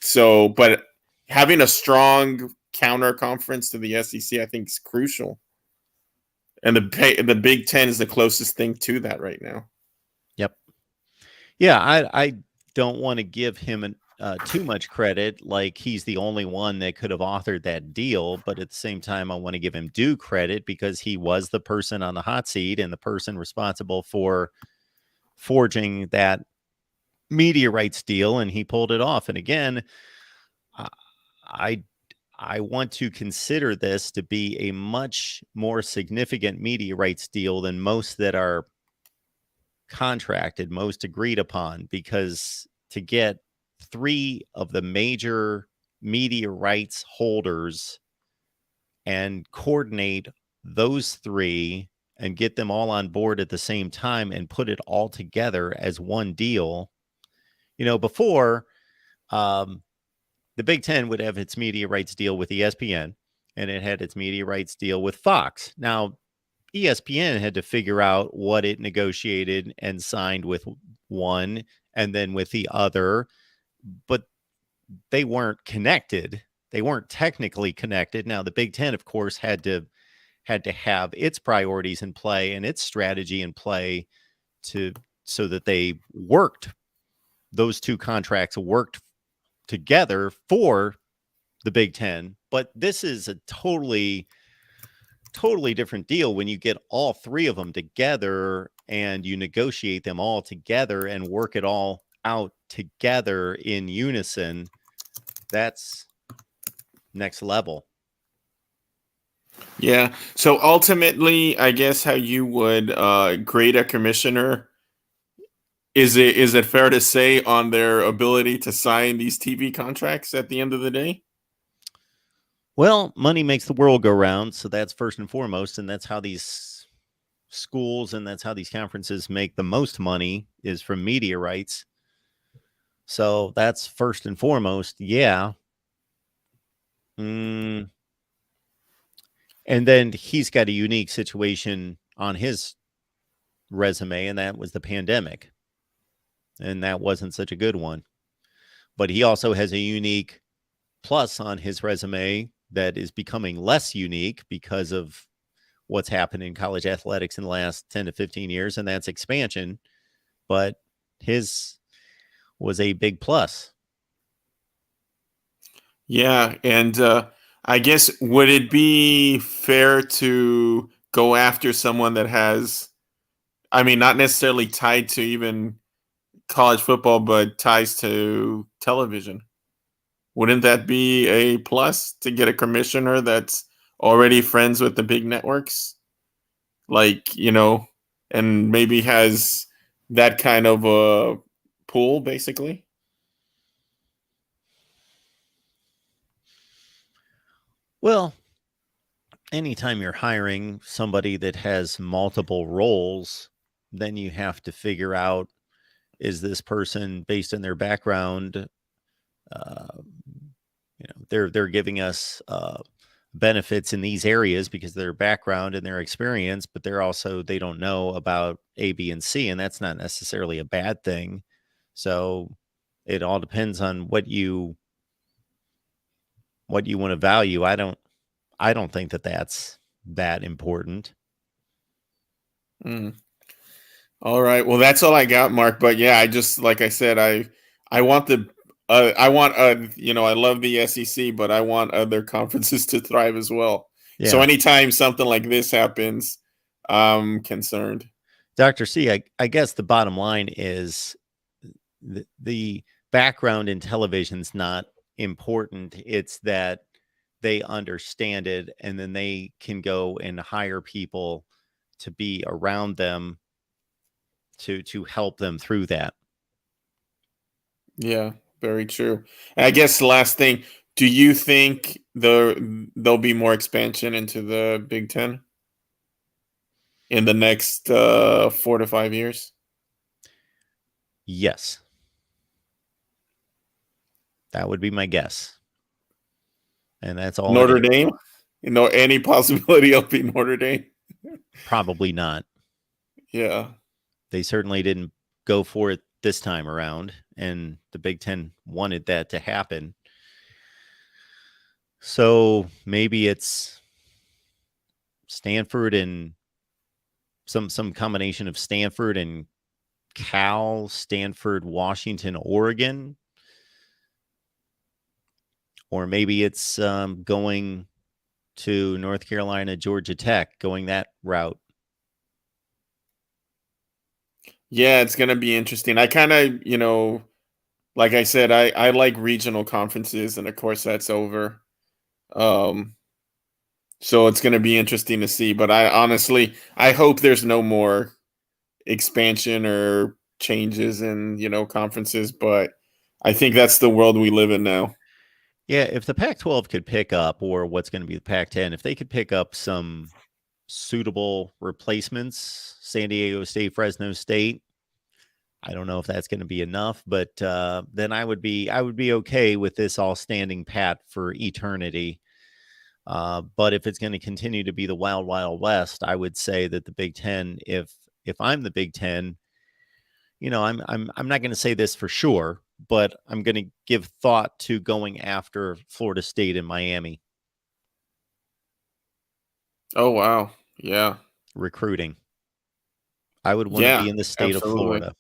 So, but having a strong counter conference to the SEC, I think, is crucial. And the Big Ten is the closest thing to that right now.
Yep. Yeah, I don't want to give him too much credit, like he's the only one that could have authored that deal. But at the same time, I want to give him due credit because he was the person on the hot seat and the person responsible for forging that media rights deal, and he pulled it off. And again, I want to consider this to be a much more significant media rights deal than most that are contracted, most agreed upon, because to get 3 of the major media rights holders and coordinate those 3 and get them all on board at the same time and put it all together as one deal. Before, the Big Ten would have its media rights deal with ESPN, and it had its media rights deal with Fox. Now, ESPN had to figure out what it negotiated and signed with one and then with the other, but they weren't connected. They weren't technically connected. Now, the Big Ten, of course, had to have its priorities in play and its strategy in play so that they worked. Those 2 contracts worked together for the Big Ten. But this is a totally different deal when you get all 3 of them together and you negotiate them all together and work it all out together in unison. That's next level.
Yeah. So ultimately, I guess how you would grade a commissioner, is it fair to say on their ability to sign these TV contracts at the end of the day?
Well, money makes the world go round, so that's first and foremost, and that's how these schools and that's how these conferences make the most money, is from media rights. So that's first and foremost, yeah. And then he's got a unique situation on his resume, and that was the pandemic. And that wasn't such a good one. But he also has a unique plus on his resume that is becoming less unique because of what's happened in college athletics in the last 10 to 15 years, and that's expansion. But his was a big plus.
Yeah, and I guess, would it be fair to go after someone that has, not necessarily tied to even college football, but ties to television? Wouldn't that be a plus to get a commissioner that's already friends with the big networks? And maybe has that kind of a pool, basically?
Well, anytime you're hiring somebody that has multiple roles, then you have to figure out, is this person, based on their background, they're giving us benefits in these areas because of their background and their experience, but they don't know about A, B, and C, and that's not necessarily a bad thing. So it all depends on what you want to value. I don't think that that's that important.
All right. Well, that's all I got, Mark. But yeah, I just, like I said, I want I love the SEC, but I want other conferences to thrive as well. So
Yeah.
anytime something like this happens, I'm concerned.
Dr. C, I guess the bottom line is the background in television's not important. It's that they understand it, and then they can go and hire people to be around them to help them through that.
Yeah, very true. And I guess the last thing, do you think there'll be more expansion into the Big Ten in the next 4 to 5 years?
Yes. That would be my guess. And that's all.
Notre Dame? You know, any possibility of being Notre Dame?
Probably not.
Yeah.
They certainly didn't go for it this time around, and the Big Ten wanted that to happen. So maybe it's Stanford and some combination of Stanford and Cal, Stanford, Washington, Oregon. Or maybe it's going to North Carolina, Georgia Tech, going that route.
Yeah, it's going to be interesting. I kind of, you know, like I said, I like regional conferences, and of course that's over. So it's going to be interesting to see. But I hope there's no more expansion or changes in, you know, conferences. But I think that's the world we live in now.
Yeah, if the Pac-12 could pick up, or what's going to be the Pac-10, if they could pick up some suitable replacements, San Diego State, Fresno State, I don't know if that's going to be enough, but then I would be okay with this all standing pat for eternity. But if it's going to continue to be the wild, wild west, I would say that the Big Ten, if I'm the Big Ten, you know, I'm not going to say this for sure, but I'm going to give thought to going after Florida State and Miami.
Oh, wow. Yeah.
Recruiting. I would want to be in the state of Florida.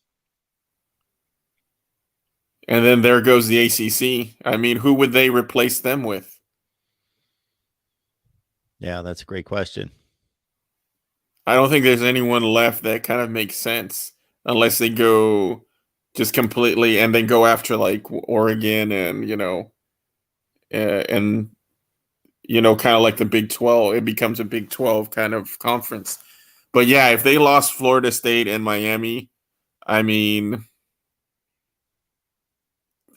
And then there goes the ACC. I mean, who would they replace them with?
Yeah, that's a great question.
I don't think there's anyone left that kind of makes sense unless they go just completely and then go after like Oregon and, you know, kind of like the Big 12. It becomes a Big 12 kind of conference. But yeah, if they lost Florida State and Miami, I mean,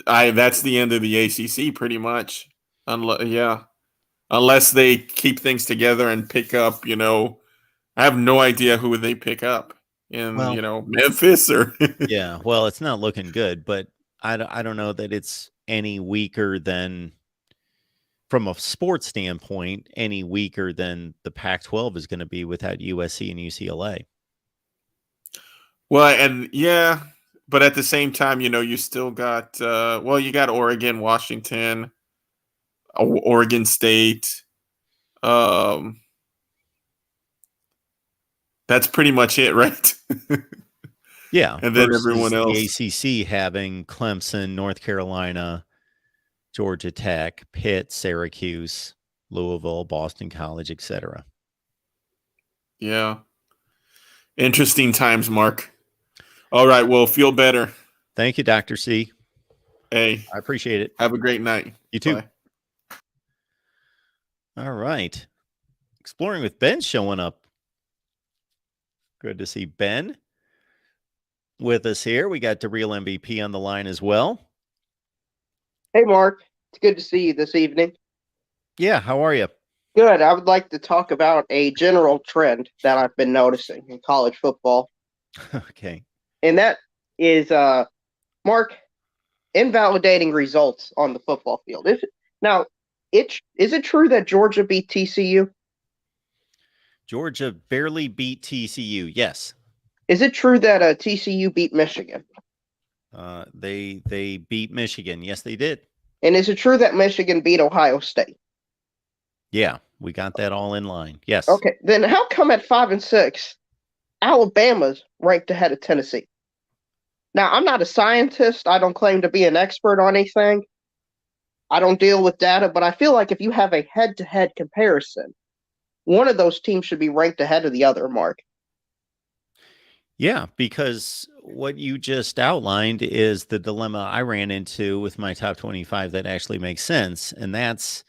that's the end of the ACC pretty much. Unless they keep things together and pick up, you know, I have no idea who would they pick up in, you know, Memphis or.
Yeah, well, it's not looking good, but I don't know that it's any weaker than, from a sports standpoint, any weaker than the Pac-12 is going to be without USC and UCLA.
Well, and yeah, but at the same time, you know, you still got, you got Oregon, Washington, Oregon State. That's pretty much it, right?
Yeah.
And then everyone else.
The ACC having Clemson, North Carolina, Georgia Tech, Pitt, Syracuse, Louisville, Boston College, etc.
Yeah. Interesting times, Mark. All right. Well, feel better.
Thank you, Dr. C.
Hey.
I appreciate it.
Have a great night.
You too.
Bye.
All right. Exploring with Ben showing up. Good to see Ben with us here. We got the real MVP on the line as well.
Hey, Mark. It's good to see you this evening.
Yeah, how are you?
Good. I would like to talk about a general trend that I've been noticing in college football.
Okay.
And that is, Mark, invalidating results on the football field. Is it true that Georgia beat TCU?
Georgia barely beat TCU, yes.
Is it true that TCU beat Michigan?
They beat Michigan. Yes, they did.
And is it true that Michigan beat Ohio State?
Yeah, we got that all in line. Yes.
Okay, then how come at 5-6, Alabama's ranked ahead of Tennessee? Now, I'm not a scientist. I don't claim to be an expert on anything. I don't deal with data, but I feel like if you have a head-to-head comparison, one of those teams should be ranked ahead of the other, Mark.
Yeah, because what you just outlined is the dilemma I ran into with my top 25 that actually makes sense. And that's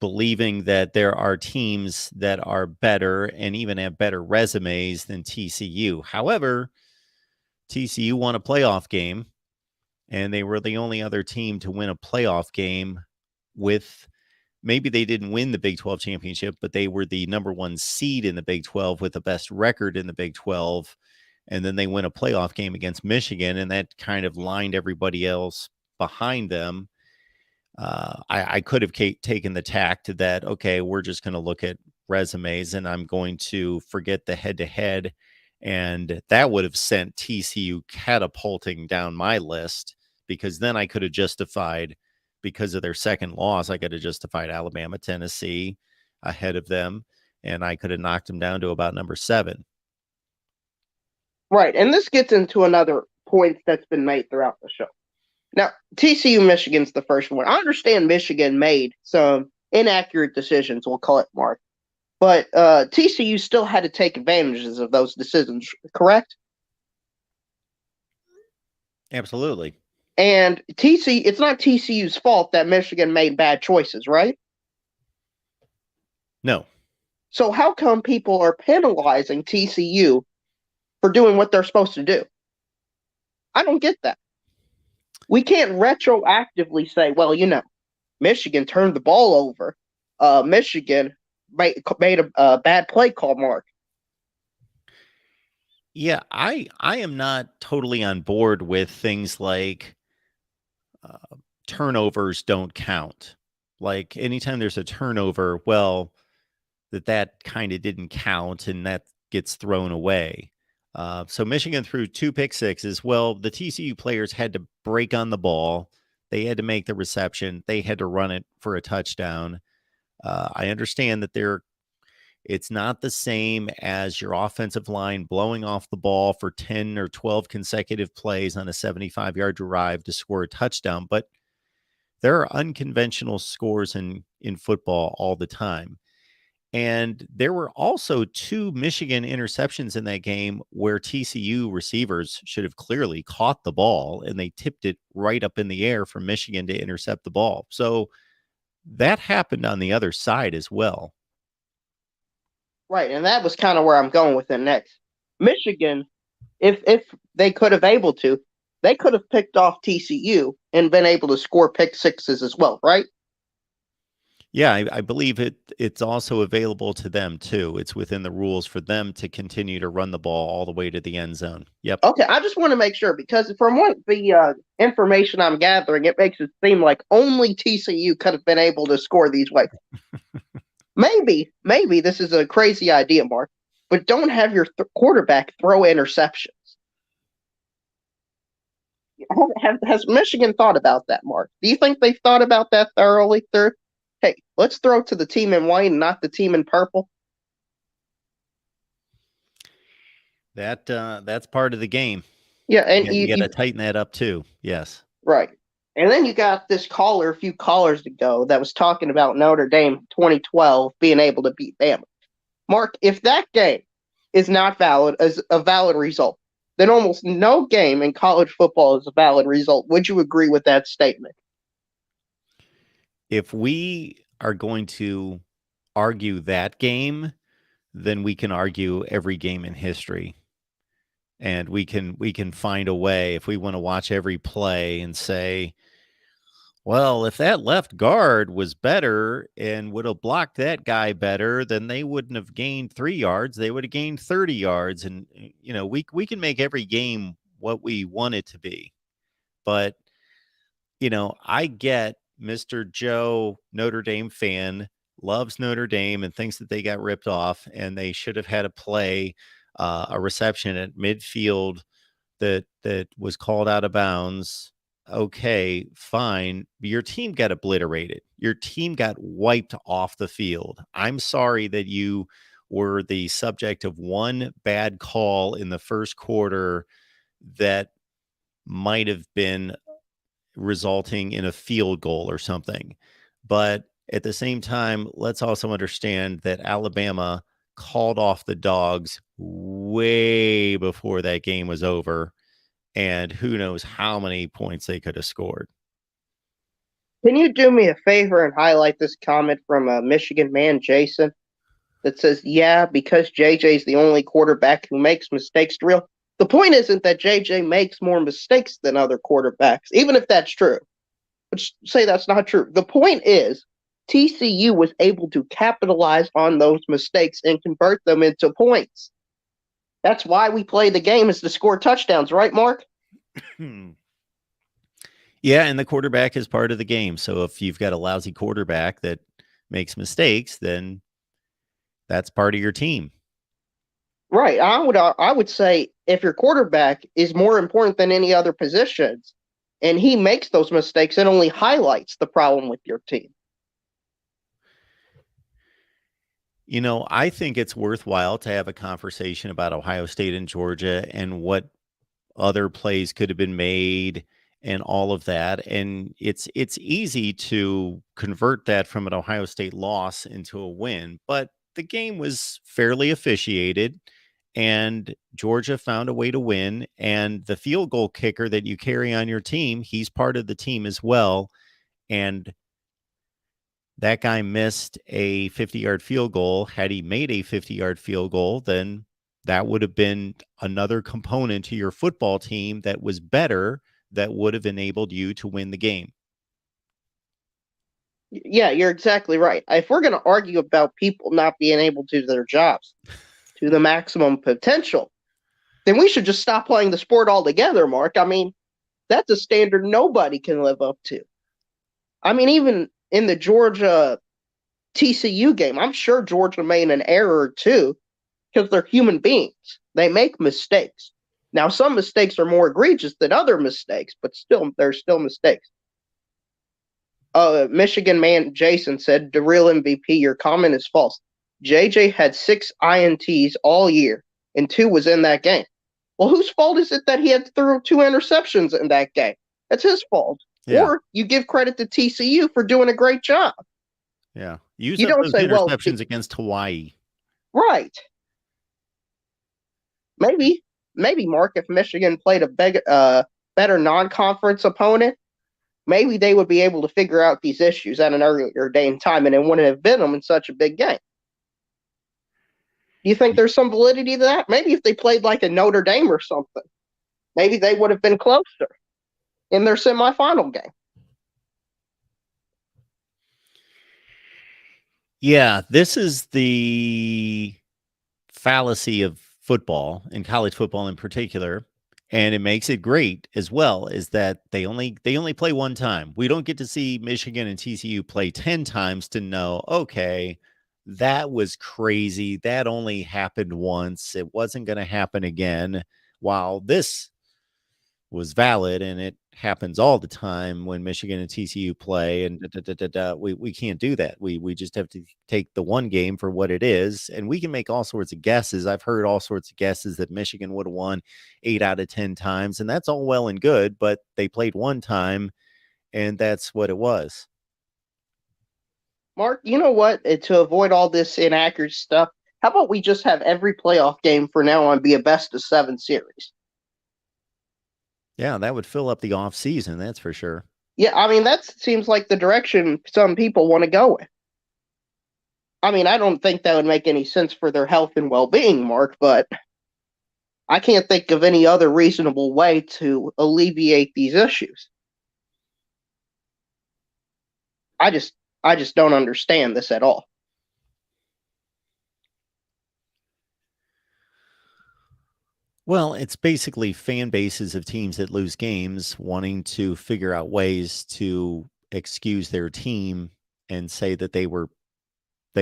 believing that there are teams that are better and even have better resumes than TCU. However, TCU won a playoff game, and they were the only other team to win a playoff game with, maybe they didn't win the Big 12 championship, but they were the number one seed in the Big 12 with the best record in the Big 12. And then they win a playoff game against Michigan, and that kind of lined everybody else behind them. I could have taken the tact that, okay, we're just going to look at resumes and I'm going to forget the head-to-head. And that would have sent TCU catapulting down my list, because then I could have justified, because of their second loss, I could have justified Alabama, Tennessee ahead of them, and I could have knocked them down to about number 7.
Right, and this gets into another point that's been made throughout the show. Now, TCU Michigan's the first one. I understand Michigan made some inaccurate decisions, we'll call it, Mark. But TCU still had to take advantages of those decisions, correct?
Absolutely.
And it's not TCU's fault that Michigan made bad choices, right?
No.
So how come people are penalizing TCU for doing what they're supposed to do? I don't get that. We can't retroactively say, well, Michigan turned the ball over. Michigan made a bad play call, Mark.
Yeah, I am not totally on board with things like turnovers don't count. Like anytime there's a turnover, well, that kind of didn't count and that gets thrown away. So Michigan threw 2 pick sixes. Well, the TCU players had to break on the ball. They had to make the reception. They had to run it for a touchdown. I understand that it's not the same as your offensive line blowing off the ball for 10 or 12 consecutive plays on a 75-yard drive to score a touchdown, but there are unconventional scores in football all the time. And there were also 2 Michigan interceptions in that game where TCU receivers should have clearly caught the ball, and they tipped it right up in the air for Michigan to intercept the ball. So that happened on the other side as well.
Right, and that was kind of where I'm going with it next. Michigan, if they could have able to, they could have picked off TCU and been able to score pick sixes as well, right?
Yeah, I believe it's also available to them too. It's within the rules for them to continue to run the ball all the way to the end zone. Yep.
Okay, I just want to make sure, because from what the information I'm gathering, it makes it seem like only TCU could have been able to score these ways. Maybe this is a crazy idea, Mark, but don't have your quarterback throw interceptions. Has Michigan thought about that, Mark? Do you think they've thought about that thoroughly? Hey, let's throw to the team in white and not the team in purple.
That's part of the game.
Yeah, and
you got to tighten that up too. Yes.
Right. And then you got this caller a few callers ago that was talking about Notre Dame 2012 being able to beat Bama. Mark, if that game is not valid as a valid result, then almost no game in college football is a valid result. Would you agree with that statement?
If we are going to argue that game, then we can argue every game in history. And we can find a way, if we want to watch every play and say, well, if that left guard was better and would have blocked that guy better, then they wouldn't have gained 3 yards. They would have gained 30 yards. And, we can make every game what we want it to be. But, I get Mr. Joe, Notre Dame fan, loves Notre Dame and thinks that they got ripped off and they should have had a play, a reception at midfield that was called out of bounds. Okay, fine. Your team got obliterated. Your team got wiped off the field. I'm sorry that you were the subject of one bad call in the first quarter that might have been resulting in a field goal or something. But At the same time, let's also understand that Alabama called off the Dogs way before that game was over, and who knows how many points they could have scored.
Can you do me a favor and highlight this comment from Michigan man Jason that says, yeah, because JJ's the only quarterback who makes mistakes drill? The point isn't that JJ makes more mistakes than other quarterbacks, even if that's true. But say that's not true. The point is TCU was able to capitalize on those mistakes and convert them into points. That's why we play the game, is to score touchdowns, right, Mark?
Yeah, and the quarterback is part of the game. So if you've got a lousy quarterback that makes mistakes, then that's part of your team.
Right. I would say if your quarterback is more important than any other positions and he makes those mistakes, it only highlights the problem with your team.
You know, I think it's worthwhile to have a conversation about Ohio State and Georgia and what other plays could have been made and all of that. And it's easy to convert that from an Ohio State loss into a win, but the game was fairly officiated and Georgia found a way to win. And the field goal kicker that you carry on your team, he's part of the team as well. And that guy missed a 50-yard field goal. Had he made a 50-yard field goal, then that would have been another component to your football team that was better, that would have enabled you to win the game.
Yeah, you're exactly right. If we're going to argue about people not being able to do their jobs to the maximum potential, then we should just stop playing the sport altogether, Mark. I mean, that's a standard nobody can live up to. I mean, even in the Georgia TCU game, I'm sure Georgia made an error or two because they're human beings. They make mistakes. Now, some mistakes are more egregious than other mistakes, but still, they're still mistakes. Michigan man Jason said, the real MVP, your comment is false. JJ had 6 INTs all year, and 2 was in that game. Well, whose fault is it that he had threw 2 interceptions in that game? That's his fault. Yeah. Or you give credit to TCU for doing a great job.
Yeah. You don't those say, interceptions against Hawaii.
Right. Maybe, Mark, if Michigan played a better non-conference opponent, maybe they would be able to figure out these issues at an earlier day and time, and it wouldn't have been them in such a big game. Do you think there's some validity to that? Maybe if they played like a Notre Dame or something, maybe they would have been closer in their semifinal game.
Yeah, this is the fallacy of football, and college football in particular, and it makes it great as well, is that they only play one time. We don't get to see Michigan and TCU play 10 times to know, okay, that was crazy. That only happened once. It wasn't going to happen again. While this was valid, and it happens all the time when Michigan and TCU play, and we can't do that. We just have to take the one game for what it is, and we can make all sorts of guesses. I've heard all sorts of guesses that Michigan would have won 8 out of 10 times, and that's all well and good, but they played one time, and that's what it was.
Mark, you know what? To avoid all this inaccurate stuff, how about we just have every playoff game for now on be a best-of-7 series?
Yeah, that would fill up the off season, that's for sure.
Yeah, I mean, that seems like the direction some people want to go with. I mean, I don't think that would make any sense for their health and well-being, Mark, but I can't think of any other reasonable way to alleviate these issues. I just don't understand this at all.
Well, it's basically fan bases of teams that lose games wanting to figure out ways to excuse their team and say that they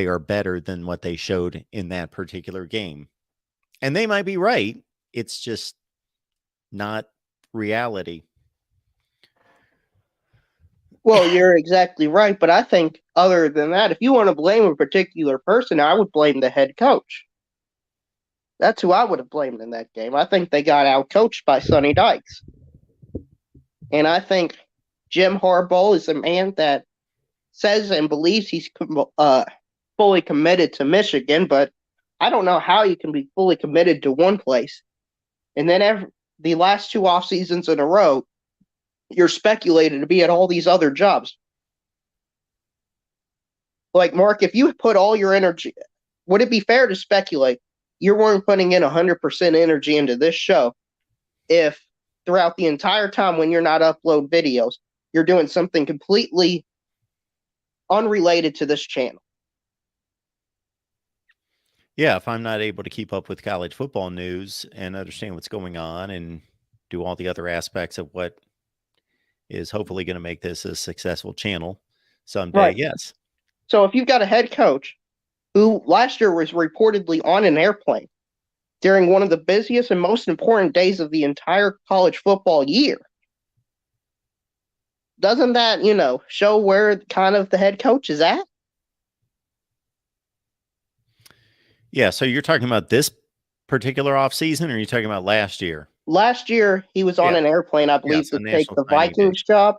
are better than what they showed in that particular game. And they might be right. It's just not reality.
Well, you're exactly right. But I think other than that, if you want to blame a particular person, I would blame the head coach. That's who I would have blamed in that game. I think they got out-coached by Sonny Dykes. And I think Jim Harbaugh is a man that says and believes he's fully committed to Michigan, but I don't know how you can be fully committed to one place. And then the last 2 off seasons in a row, you're speculated to be at all these other jobs. Like, Mark, if you put all your energy, would it be fair to speculate you weren't putting in 100% energy into this show if throughout the entire time when you're not upload videos, you're doing something completely unrelated to this channel?
Yeah, if I'm not able to keep up with college football news and understand what's going on and do all the other aspects of what is hopefully going to make this a successful channel someday,
Right.
yes.
So if you've got a head coach who last year was reportedly on an airplane during one of the busiest and most important days of the entire college football year, doesn't that, show where kind of the head coach is at?
Yeah, so you're talking about this particular offseason, or are you talking about last year?
Last year, he was on an airplane, I believe,
so
to take
National
the
Signing Day.
Vikings job.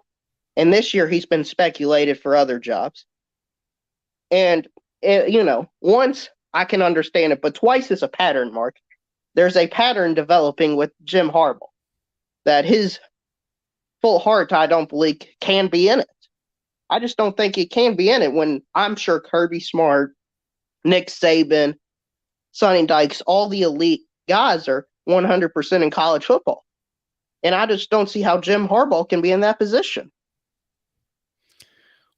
And this year, he's been speculated for other jobs. And, once I can understand it, but twice is a pattern, Mark. There's a pattern developing with Jim Harbaugh that his full heart, I don't believe, can be in it. I just don't think he can be in it when I'm sure Kirby Smart, Nick Saban, Sonny Dykes, all the elite guys are 100% in college football. And I just don't see how Jim Harbaugh can be in that position.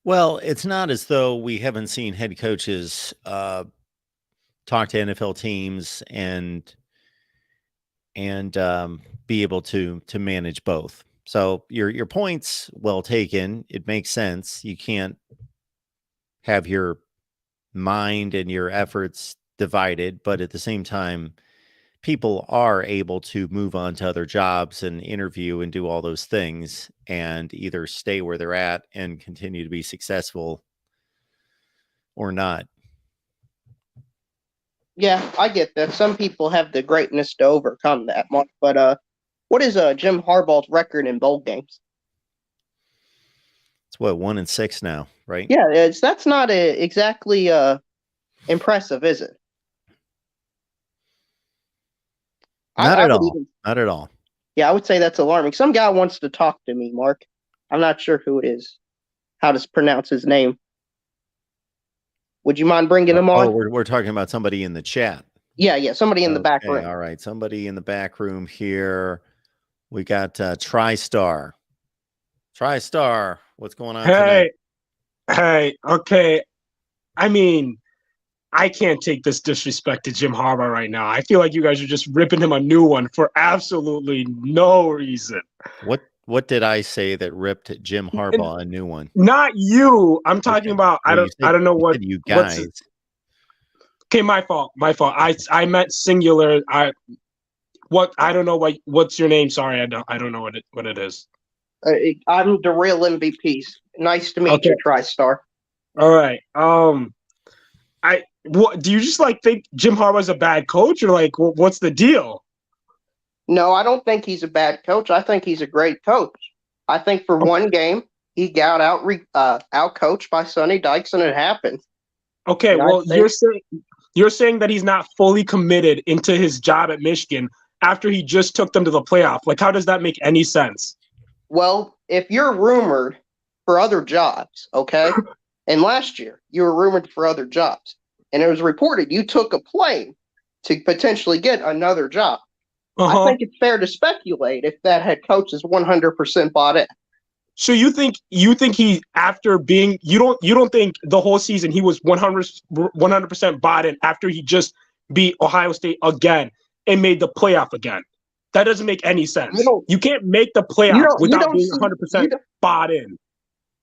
Well, it's not as though we haven't seen head coaches talk to NFL teams and be able to manage both. So your point's well taken. It makes sense. You can't have your mind and your efforts divided, but at the same time, people are able to move on to other jobs and interview and do all those things and either stay where they're at and continue to be successful or not.
Yeah, I get that. Some people have the greatness to overcome that, Mark. But what is Jim Harbaugh's record in bowl games?
It's what, 1-6 now, right?
Yeah, that's not exactly impressive, is it?
Not at all. Not at all.
Yeah, I would say that's alarming. Some guy wants to talk to me, Mark. I'm not sure who it is. How to pronounce his name? Would you mind bringing him on?
Oh, we're talking about somebody in the chat.
Yeah, somebody in the back room.
All right, somebody in the back room here. We got TriStar. TriStar, what's going on tonight?
Hey, okay. I mean, I can't take this disrespect to Jim Harbaugh right now. I feel like you guys are just ripping him a new one for absolutely no reason.
What did I say that ripped Jim Harbaugh a new one?
Not you. I'm talking about
well,
I don't know what
you guys.
Okay, my fault. I meant singular. I don't know what's your name? Sorry, I don't know what it is.
I'm the real MVP. Nice to meet you, TriStar.
All right. What do you just think Jim Harbaugh's a bad coach, or what's the deal?
No, I don't think he's a bad coach. I think he's a great coach. I think for one game he got out coached by Sonny Dykes, and it happened.
Okay, well, you're saying that he's not fully committed into his job at Michigan after he just took them to the playoff. How does that make any sense?
Well, if you're rumored for other jobs, okay, and last year you were rumored for other jobs, and it was reported you took a plane to potentially get another job. I think it's fair to speculate if that head coach is 100% bought in.
So you think he, after being, you don't think the whole season he was 100% bought in after he just beat Ohio State again and made the playoff again? That doesn't make any sense. You can't make the playoff without being 100% bought in.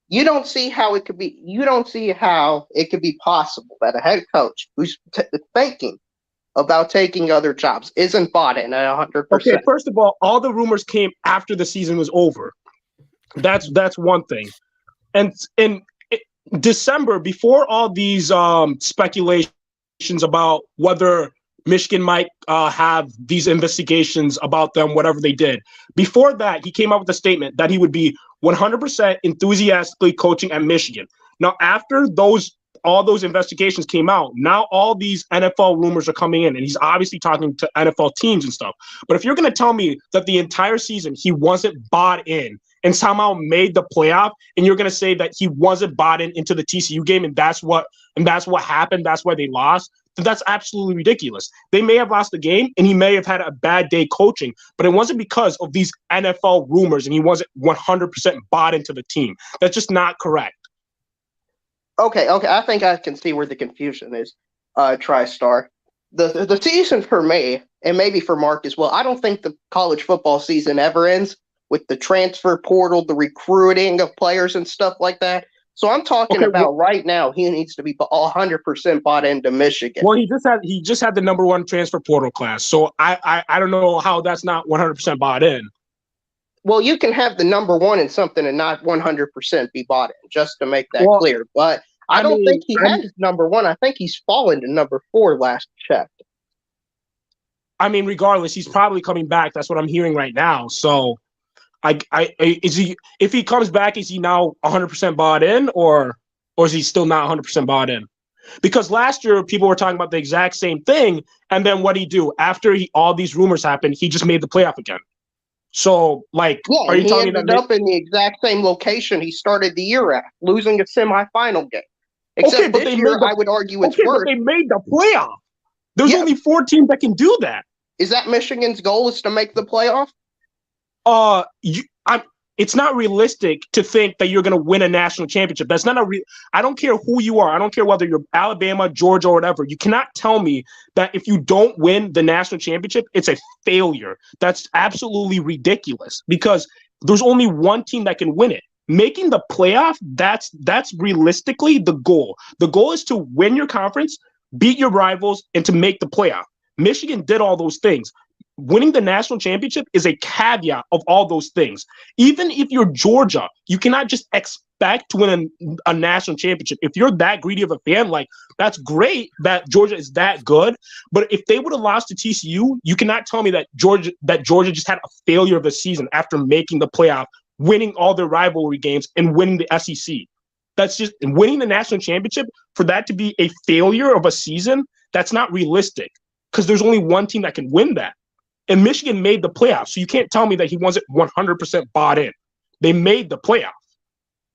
You don't see how it could be. You don't see how it could be possible that a head coach who's thinking about taking other jobs isn't bought in at 100%.
Okay, first of all the rumors came after the season was over. That's one thing. And in December, before all these speculations about whether Michigan might have these investigations about them, whatever they did, before that, he came out with a statement that he would be 100% enthusiastically coaching at Michigan. Now, after all those investigations came out, now all these NFL rumors are coming in, and he's obviously talking to NFL teams and stuff. But if you're going to tell me that the entire season he wasn't bought in and somehow made the playoff, and you're going to say that he wasn't bought into the TCU game, and that's what happened, that's why they lost, then that's absolutely ridiculous. They may have lost the game, and he may have had a bad day coaching, but it wasn't because of these NFL rumors, and he wasn't 100% bought into the team. That's just not correct.
Okay. I think I can see where the confusion is, TriStar. The season for me, and maybe for Mark as well, I don't think the college football season ever ends with the transfer portal, the recruiting of players and stuff like that. So I'm talking about right now, he needs to be 100% bought into Michigan.
Well, he just had the number 1 transfer portal class. So I don't know how that's not 100% bought in.
Well, you can have the number 1 in something and not 100% be bought in, just to make that clear. But I don't think he has number 1. I think he's fallen to number 4 last check.
I mean, regardless, he's probably coming back. That's what I'm hearing right now. So if he comes back, is he now 100% bought in, or is he still not 100% bought in? Because last year people were talking about the exact same thing, and then what did he do after all these rumors happened? He just made the playoff again. So, are you telling me that
he ended up in the exact same location he started the year at, losing a semifinal game? Except this year, I would argue it's worse.
But they made the playoff. There's only 4 teams that can do that.
Is that Michigan's goal, is to make the playoff?
It's not realistic to think that you're going to win a national championship. That's not I don't care who you are. I don't care whether you're Alabama, Georgia, or whatever. You cannot tell me that if you don't win the national championship, it's a failure. That's absolutely ridiculous, because there's only one team that can win it. Making the playoff, that's realistically the goal. The goal is to win your conference, beat your rivals, and to make the playoff. Michigan did all those things. Winning the national championship is a caveat of all those things. Even if you're Georgia, you cannot just expect to win a national championship. If you're that greedy of a fan, that's great that Georgia is that good. But if they would have lost to TCU, you cannot tell me that Georgia just had a failure of a season after making the playoff, winning all their rivalry games, and winning the SEC. That's just winning the national championship. For that to be a failure of a season, that's not realistic, because there's only one team that can win that. And Michigan made the playoffs, so you can't tell me that he wasn't 100% bought in. They made the playoff.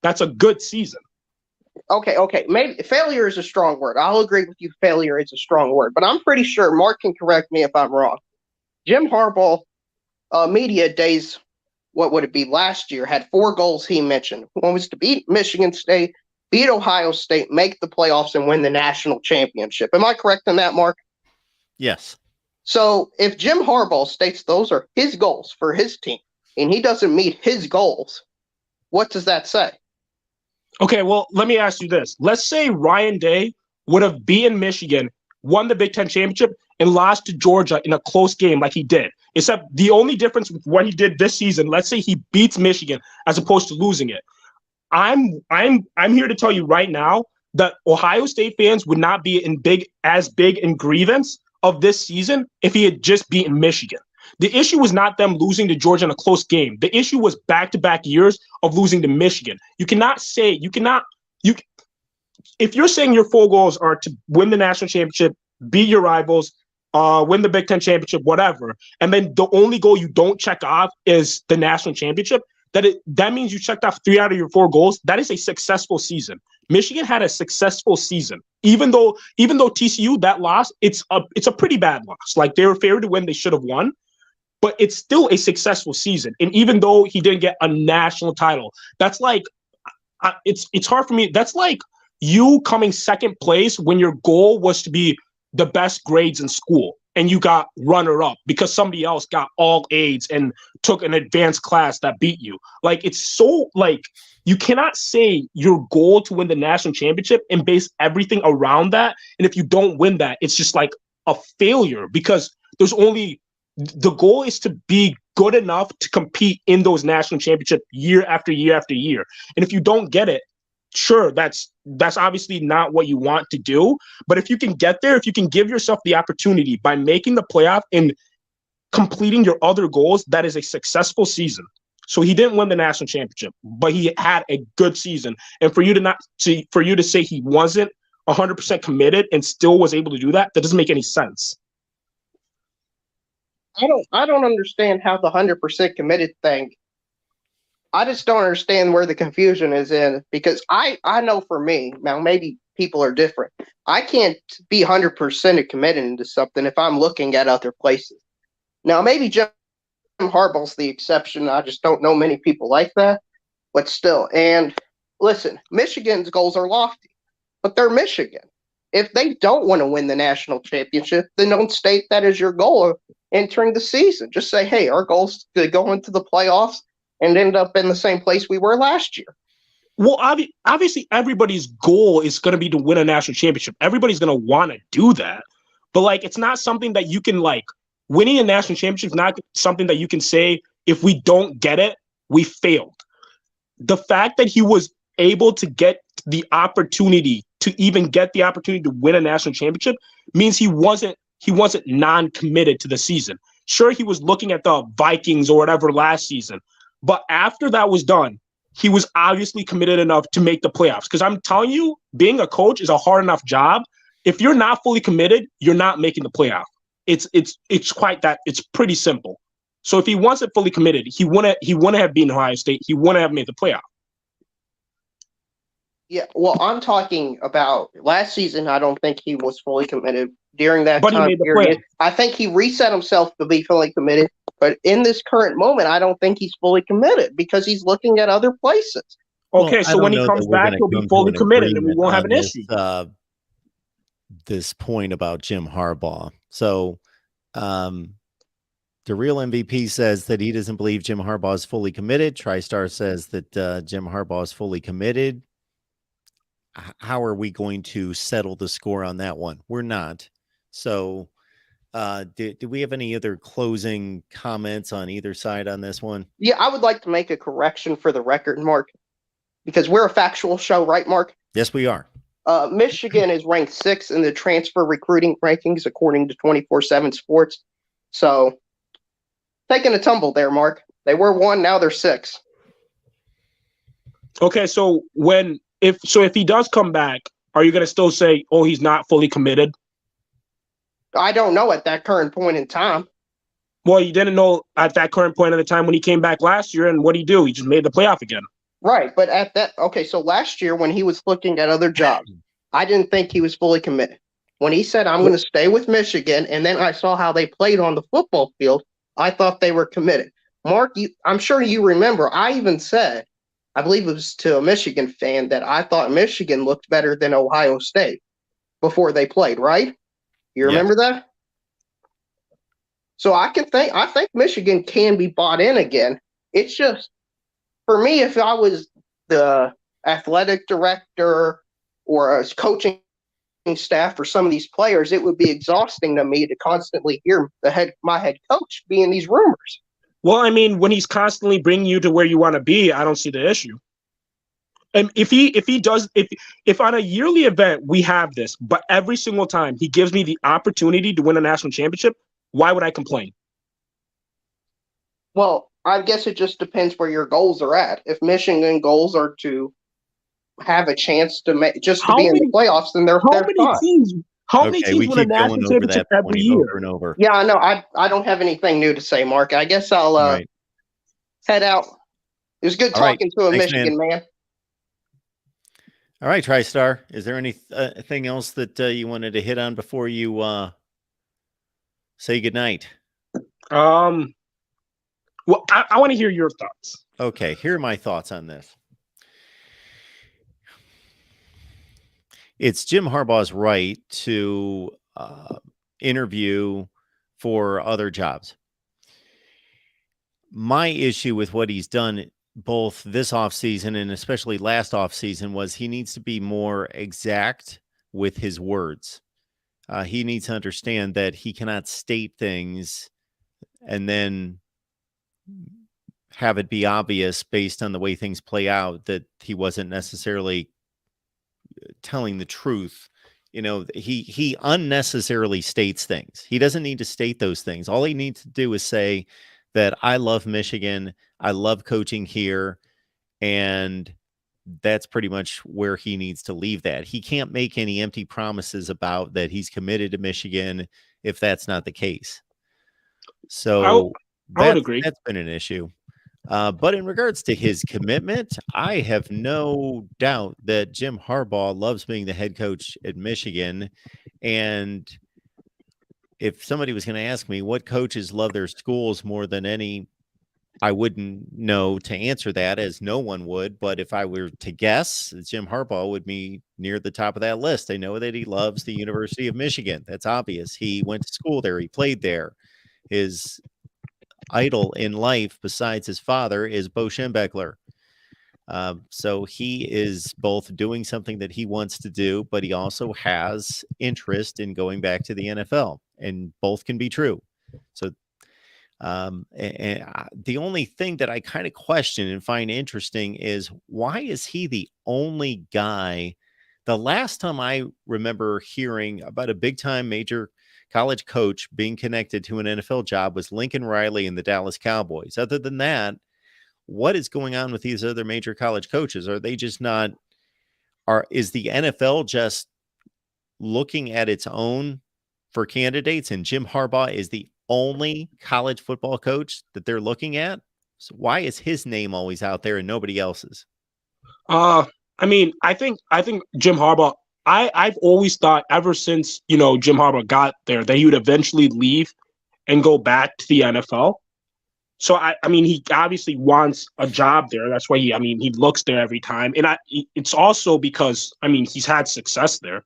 That's a good season.
Okay. Maybe failure is a strong word. I'll agree with you. Failure is a strong word, but I'm pretty sure Mark can correct me if I'm wrong. Jim Harbaugh, media days, what would it be, last year, had 4 goals he mentioned. One was to beat Michigan State, beat Ohio State, make the playoffs, and win the national championship. Am I correct in that, Mark?
Yes.
So if Jim Harbaugh states those are his goals for his team, and he doesn't meet his goals, what does that say?
Okay, well, let me ask you this. Let's say Ryan Day would have beaten Michigan, won the Big Ten championship, and lost to Georgia in a close game like he did. Except the only difference with what he did this season, let's say he beats Michigan as opposed to losing it. I'm here to tell you right now that Ohio State fans would not be as big in grievance of this season if he had just beaten Michigan. The issue was not them losing to Georgia in a close game. The issue was back-to-back years of losing to Michigan. If you're saying your 4 goals are to win the national championship, beat your rivals, win the Big Ten championship, whatever, and then the only goal you don't check off is the national championship, that means you checked off 3 out of your 4 goals. That is a successful season. Michigan had a successful season. Even though TCU, that loss, it's a pretty bad loss. They were favored to win, they should have won, but it's still a successful season. And even though he didn't get a national title, that's it's hard for me. That's like you coming second place when your goal was to be the best grades in school, and you got runner-up because somebody else got all A's and took an advanced class that beat you. It's so, you cannot say your goal to win the national championship and base everything around that. And if you don't win that, it's just a failure, because the goal is to be good enough to compete in those national championships year after year after year. And if you don't get it, sure, that's obviously not what you want to do. But if you can get there, if you can give yourself the opportunity by making the playoff and completing your other goals, that is a successful season. So he didn't win the national championship, but he had a good season. And for you to say he wasn't 100% committed and still was able to do that, that doesn't make any sense.
I don't understand how the 100% committed thing. I just don't understand where the confusion is in, because I know for me, now maybe people are different. I can't be 100% committed into something if I'm looking at other places. Now maybe Jim Harbaugh's the exception. I just don't know many people like that, but still. And listen, Michigan's goals are lofty, but they're Michigan. If they don't want to win the national championship, then don't state that as your goal entering the season. Just say, hey, our goal is to go into the playoffs and end up in the same place we were last year.
Well, obviously, everybody's goal is going to be to win a national championship. Everybody's going to want to do that. But, like, it's not something that you can, like, winning a national championship is not something that you can say, if we don't get it, we failed. The fact that he was able to get the opportunity to even get the opportunity to win a national championship means he wasn't non-committed to the season. Sure, he was looking at the Vikings or whatever last season, but after that was done, he was obviously committed enough to make the playoffs. Because I'm telling you, being a coach is a hard enough job. If you're not fully committed, you're not making the playoff. It's quite that. It's pretty simple. So if he wasn't fully committed, he wouldn't have beaten Ohio State. He wouldn't have made the playoff.
Yeah, well, I'm talking about last season. I don't think he was fully committed during that
But he
time
made the
period.
playoff.
I think he reset himself to be fully committed. But in this current moment, I don't think he's fully committed because he's looking at other places.
Okay,
Well, I
so
don't
when he
know
comes
that we're
back,
gonna
he'll be
come to
fully
an
committed, and we
agreement
won't have
on
an
this,
issue.
this point about Jim Harbaugh. So, the real MVP says that he doesn't believe Jim Harbaugh is fully committed. TriStar says that Jim Harbaugh is fully committed. How are we going to settle the score on that one? We're not. So, do we have any other closing comments on either side on this one?
Yeah, I would like to make a correction for the record, Mark, because we're a factual show, right, Mark?
Yes, we are.
Michigan is ranked 6th in the transfer recruiting rankings according to 24/7 Sports. So, taking a tumble there, Mark. They were 1, now they're 6.
Okay, so if he does come back, are you going to still say, oh, he's not fully committed?
I don't know at that current point in time.
Well, you didn't know at that current point in the time when he came back last year, and what did he do? He just made the playoff again.
Right, but so last year when he was looking at other jobs, I didn't think he was fully committed. When he said, I'm going to stay with Michigan, and then I saw how they played on the football field, I thought they were committed. Mark, I'm sure you remember, I even said, I believe it was to a Michigan fan, that I thought Michigan looked better than Ohio State before they played, right? You remember that? So I think Michigan can be bought in again. It's just, for me, if I was the athletic director or a coaching staff for some of these players, it would be exhausting to me to constantly hear my head coach be in these rumors.
Well, I mean, when he's constantly bringing you to where you want to be, I don't see the issue. And if on a yearly event we have this, but every single time he gives me the opportunity to win a national championship, why would I complain?
Well, I guess it just depends where your goals are at. If Michigan goals are to have a chance to be in the playoffs, then they're fine.
How many teams win a national championship every year?
Over and over.
Yeah, I know. I don't have anything new to say, Mark. I guess I'll head out. It was good talking to a Michigan man.
All right, TriStar. Is there anything else that you wanted to hit on before you say goodnight?
Well, I want to hear your thoughts.
Okay, here are my thoughts on this. It's Jim Harbaugh's right to interview for other jobs. My issue with what he's done both this offseason and especially last offseason was he needs to be more exact with his words. He needs to understand that he cannot state things and then have it be obvious based on the way things play out that he wasn't necessarily telling the truth. You know, he unnecessarily states things. He doesn't need to state those things. All he needs to do is say that I love Michigan, I love coaching here, and that's pretty much where he needs to leave that. He can't make any empty promises about that he's committed to Michigan if that's not the case. So
I would agree.
That's been an issue. But in regards to his commitment, I have no doubt that Jim Harbaugh loves being the head coach at Michigan. And if somebody was going to ask me what coaches love their schools more than any, I wouldn't know to answer that, as no one would. But if I were to guess, Jim Harbaugh would be near the top of that list. I know that he loves the University of Michigan. That's obvious. He went to school there. He played there. His idol in life, besides his father, is Bo Schembechler. So he is both doing something that he wants to do, but he also has interest in going back to the NFL, and both can be true. So the only thing that I kind of question and find interesting is, why is he the only guy? The last time I remember hearing about a big time major college coach being connected to an NFL job was Lincoln Riley and the Dallas Cowboys. Other than that, what is going on with these other major college coaches? Are they just not, is the NFL just looking at its own for candidates, and Jim Harbaugh is the only college football coach that they're looking at? So why is his name always out there and nobody else's?
I mean, I think Jim Harbaugh, I've always thought, ever since, Jim Harbaugh got there, that he would eventually leave and go back to the NFL. So I mean, he obviously wants a job there. That's why he looks there every time. And it's also because, he's had success there.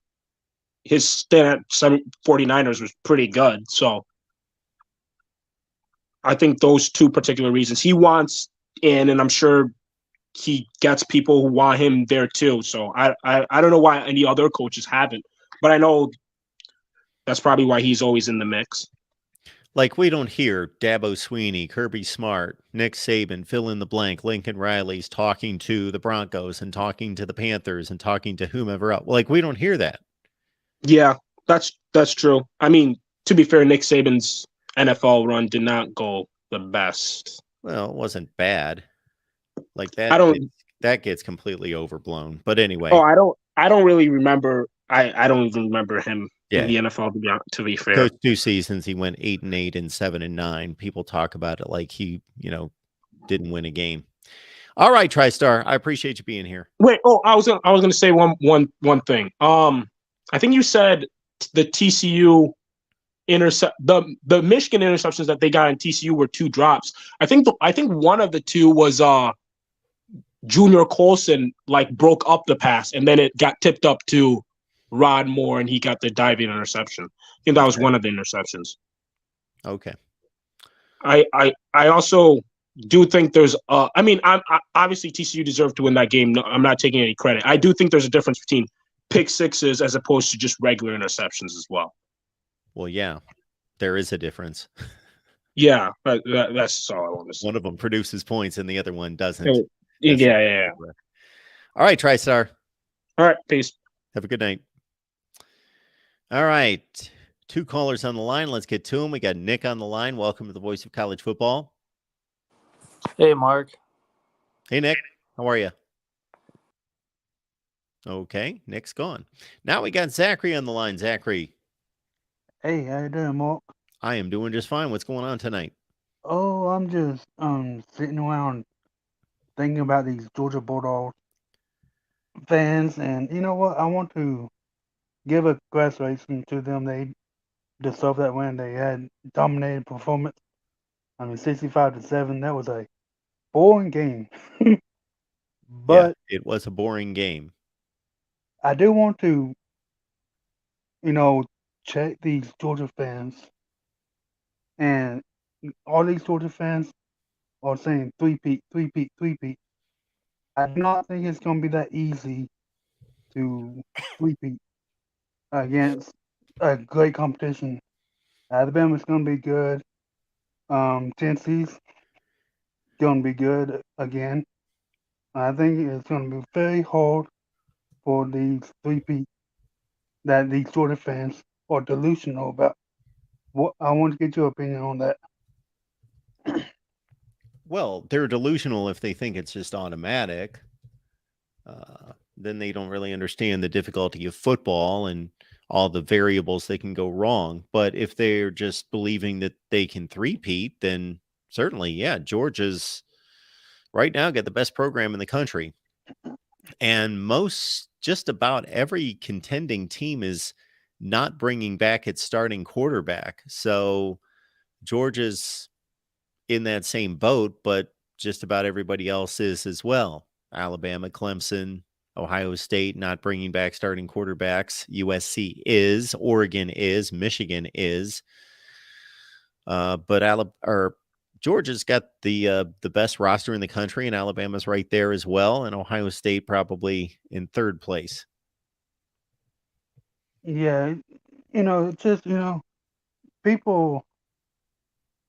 His stint at 49ers was pretty good. So I think those two particular reasons he wants in, and I'm sure he gets people who want him there too. So I don't know why any other coaches haven't, but I know that's probably why he's always in the mix.
Like, we don't hear Dabo Sweeney, Kirby Smart, Nick Saban, fill in the blank, Lincoln Riley's talking to the Broncos and talking to the Panthers and talking to whomever else. Like, we don't hear that.
Yeah, that's true. I mean, to be fair, Nick Saban's NFL run did not go the best.
Well, it wasn't bad. Like that gets completely overblown. But anyway.
Oh, I don't really remember. I don't even remember him in the NFL, to be fair.
Coached 2 seasons, he went 8-8 and 7-9. People talk about it like he, didn't win a game. All right, TriStar, I appreciate you being here.
Wait, I was gonna say one thing. I think you said the TCU the Michigan interceptions that they got in TCU were 2 drops. I think one of the 2 was Junior Colson broke up the pass, and then it got tipped up to Rod Moore, and he got the diving interception. I think that was one of the interceptions.
Okay.
I also do think there's I'm obviously TCU deserved to win that game. No, I'm not taking any credit. I do think there's a difference between pick sixes as opposed to just regular interceptions as well.
Well, yeah, there is a difference.
Yeah, but that's all I want to say.
One of them produces points and the other one doesn't.
Yeah.
All right, TriStar.
All right, peace.
Have a good night. All right, 2 callers on the line. Let's get to them. We got Nick on the line. Welcome to the Voice of College Football.
Hey, Mark.
Hey, Nick. How are you? Okay, Nick's gone. Now we got Zachary on the line. Zachary.
Hey, how you doing, Mark?
I am doing just fine. What's going on tonight?
Oh, I'm just sitting around thinking about these Georgia Bulldogs fans, and you know what? I want to give a congratulations to them. They deserve that win. They had dominated performance. 65-7. That was a boring game, but
yeah, it was a boring game.
I do want to, check these Georgia fans, and all these Georgia fans are saying three-peat. I do not think it's going to be that easy to three-peat against a great competition. Alabama's going to be good. Tennessee's going to be good again. I think it's going to be very hard for these three-peat that these Georgia fans are delusional about. What I want to get your opinion on that.
Well, they're delusional if they think it's just automatic. Then they don't really understand the difficulty of football and all the variables that can go wrong. But if they're just believing that they can three-peat, then certainly, yeah, Georgia's right now got the best program in the country. And just about every contending team is not bringing back its starting quarterback. So Georgia's in that same boat, but just about everybody else is as well. Alabama, Clemson, Ohio State not bringing back starting quarterbacks. USC is, Oregon is, Michigan is. But Georgia's got the best roster in the country, and Alabama's right there as well, and Ohio State probably in third place.
Yeah, it's just people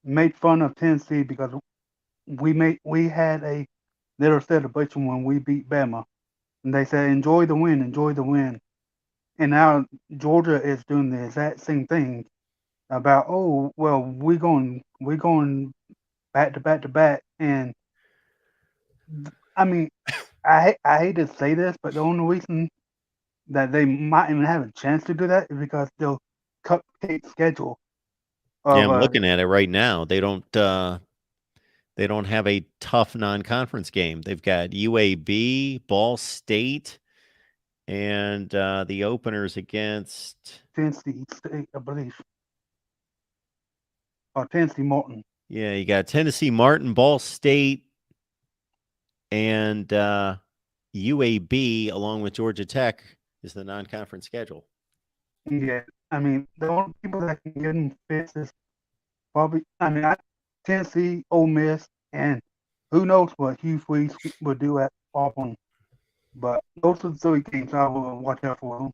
make fun of Tennessee because we had a little celebration when we beat Bama, and they said enjoy the win, and now Georgia is doing the exact same thing about we're going back to back to back, and I mean I hate to say this, but the only reason that they might even have a chance to do that is because they'll cupcake schedule.
Yeah, I'm looking at it right now. They don't have a tough non-conference game. They've got UAB, Ball State, and the openers against
Tennessee State, I believe, or Tennessee Martin.
Yeah, you got Tennessee Martin, Ball State, and UAB, along with Georgia Tech, is the non-conference schedule.
Yeah, I mean, the only people that can get them fits is probably, Tennessee, Ole Miss, and who knows what Hugh Freeze will do at Auburn. But those are the three games I will watch out for.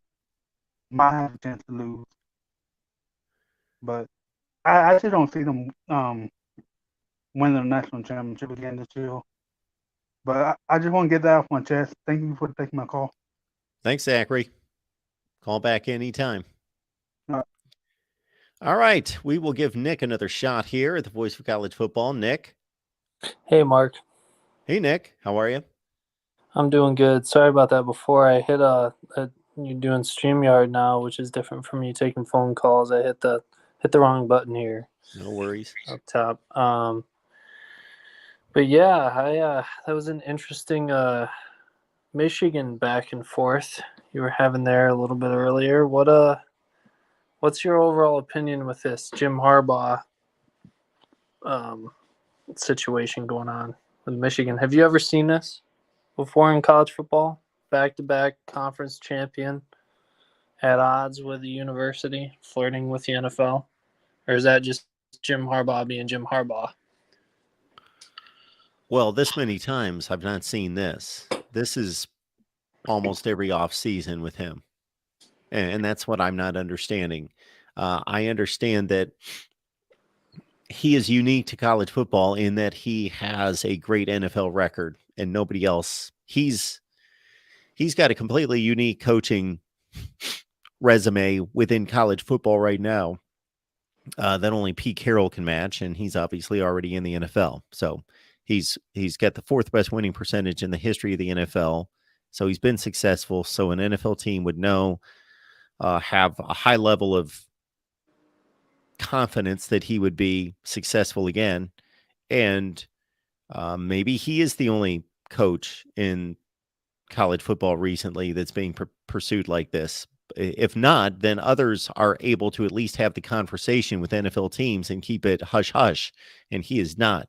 Might have a chance to lose. But I actually don't see them win the national championship again this year. But I just want to get that off my chest. Thank you for taking my call.
Thanks, Zachary. Call back anytime.
All
right. We will give Nick another shot here at the Voice of College Football. Nick.
Hey, Mark.
Hey, Nick. How are you?
I'm doing good. Sorry about that before. I hit you're doing StreamYard now, which is different from you taking phone calls. I hit the wrong button here.
No worries.
Up top. But yeah, that was an interesting Michigan back and forth you were having there a little bit earlier. What's your overall opinion with this Jim Harbaugh situation going on with Michigan? Have you ever seen this before in college football? Back-to-back conference champion at odds with the university, flirting with the NFL? Or is that just Jim Harbaugh being Jim Harbaugh?
Well, this many times I've not seen this. This is almost every off season with him. And that's what I'm not understanding. I understand that he is unique to college football in that he has a great NFL record and nobody else. He's got a completely unique coaching resume within college football right now that only Pete Carroll can match, and he's obviously already in the NFL. So he's got the fourth best winning percentage in the history of the NFL. So he's been successful. So an NFL team would know, have a high level of confidence that he would be successful again. And maybe he is the only coach in college football recently that's being pursued like this. If not, then others are able to at least have the conversation with NFL teams and keep it hush-hush, and he is not.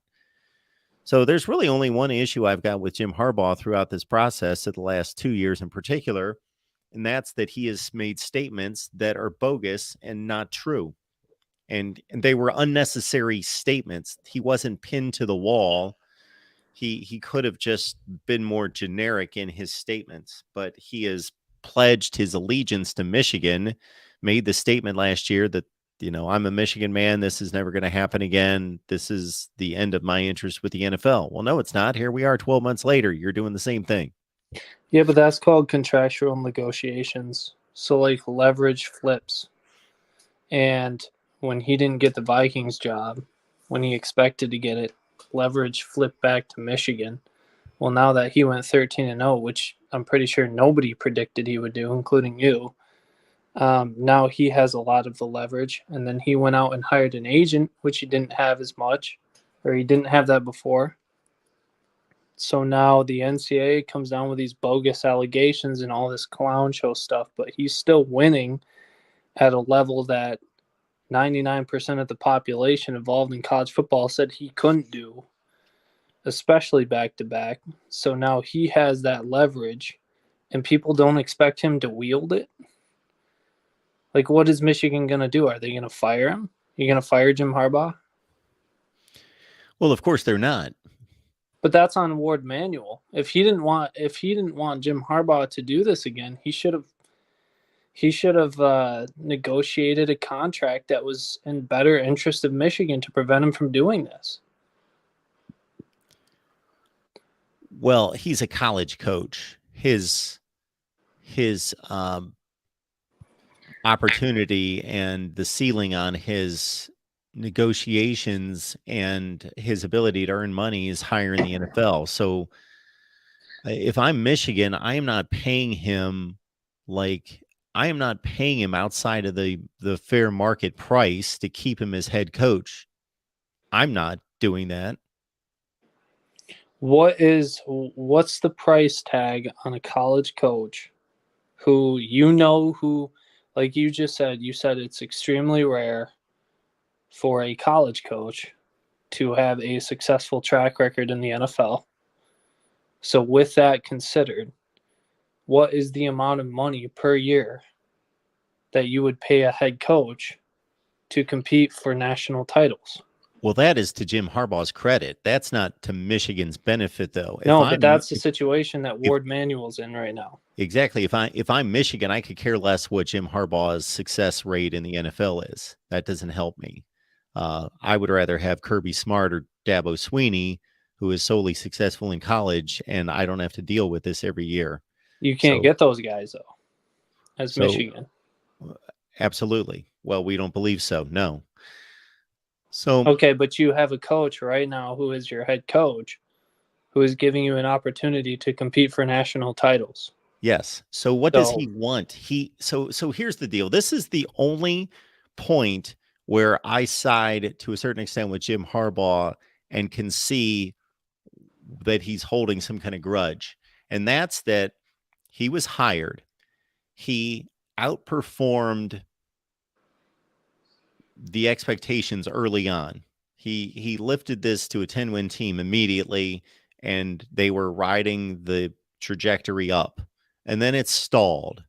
So there's really only one issue I've got with Jim Harbaugh throughout this process of the last 2 years in particular, and that's that he has made statements that are bogus and not true. And they were unnecessary statements. He wasn't pinned to the wall. He could have just been more generic in his statements, but he has pledged his allegiance to Michigan, made the statement last year that, I'm a Michigan man. This is never going to happen again. This is the end of my interest with the NFL. Well, no, it's not. Here we are 12 months later. You're doing the same thing.
Yeah, but that's called contractual negotiations. So like leverage flips. And when he didn't get the Vikings job, when he expected to get it, leverage flipped back to Michigan. Well, now that he went 13-0, which I'm pretty sure nobody predicted he would do, including you, now he has a lot of the leverage. And then he went out and hired an agent, which he didn't have as much, or he didn't have that before. So now the NCAA comes down with these bogus allegations and all this clown show stuff, but he's still winning at a level that 99% of the population involved in college football said he couldn't do, especially back-to-back. So now he has that leverage, and people don't expect him to wield it. Like, what is Michigan going to do? Are they going to fire him? You're going to fire Jim Harbaugh?
Well, of course they're not.
But that's on Ward Manuel. If he didn't want Jim Harbaugh to do this again, he should have negotiated a contract that was in better interest of Michigan to prevent him from doing this.
Well, he's a college coach. His opportunity and the ceiling on his negotiations and his ability to earn money is higher in the NFL. So if I'm Michigan, I am not paying him outside of the fair market price to keep him as head coach. I'm not doing that.
What's the price tag on a college coach who, like you just said, it's extremely rare for a college coach to have a successful track record in the NFL. So with that considered, what is the amount of money per year that you would pay a head coach to compete for national titles?
Well, that is to Jim Harbaugh's credit. That's not to Michigan's benefit, though.
But that's the situation that Ward Manuel's in right now.
Exactly. If I'm Michigan, I could care less what Jim Harbaugh's success rate in the NFL is. That doesn't help me. I would rather have Kirby Smart or Dabo Sweeney, who is solely successful in college, and I don't have to deal with this every year.
You can't get those guys, though, as Michigan.
Absolutely. Well, we don't believe so. No. So
okay, but you have a coach right now who is your head coach, who is giving you an opportunity to compete for national titles.
Yes. So what does he want? So here's the deal. This is the only point where I side to a certain extent with Jim Harbaugh and can see that he's holding some kind of grudge. And that's that he was hired. He outperformed the expectations early on. He lifted this to a 10-win team immediately, and they were riding the trajectory up. And then it stalled,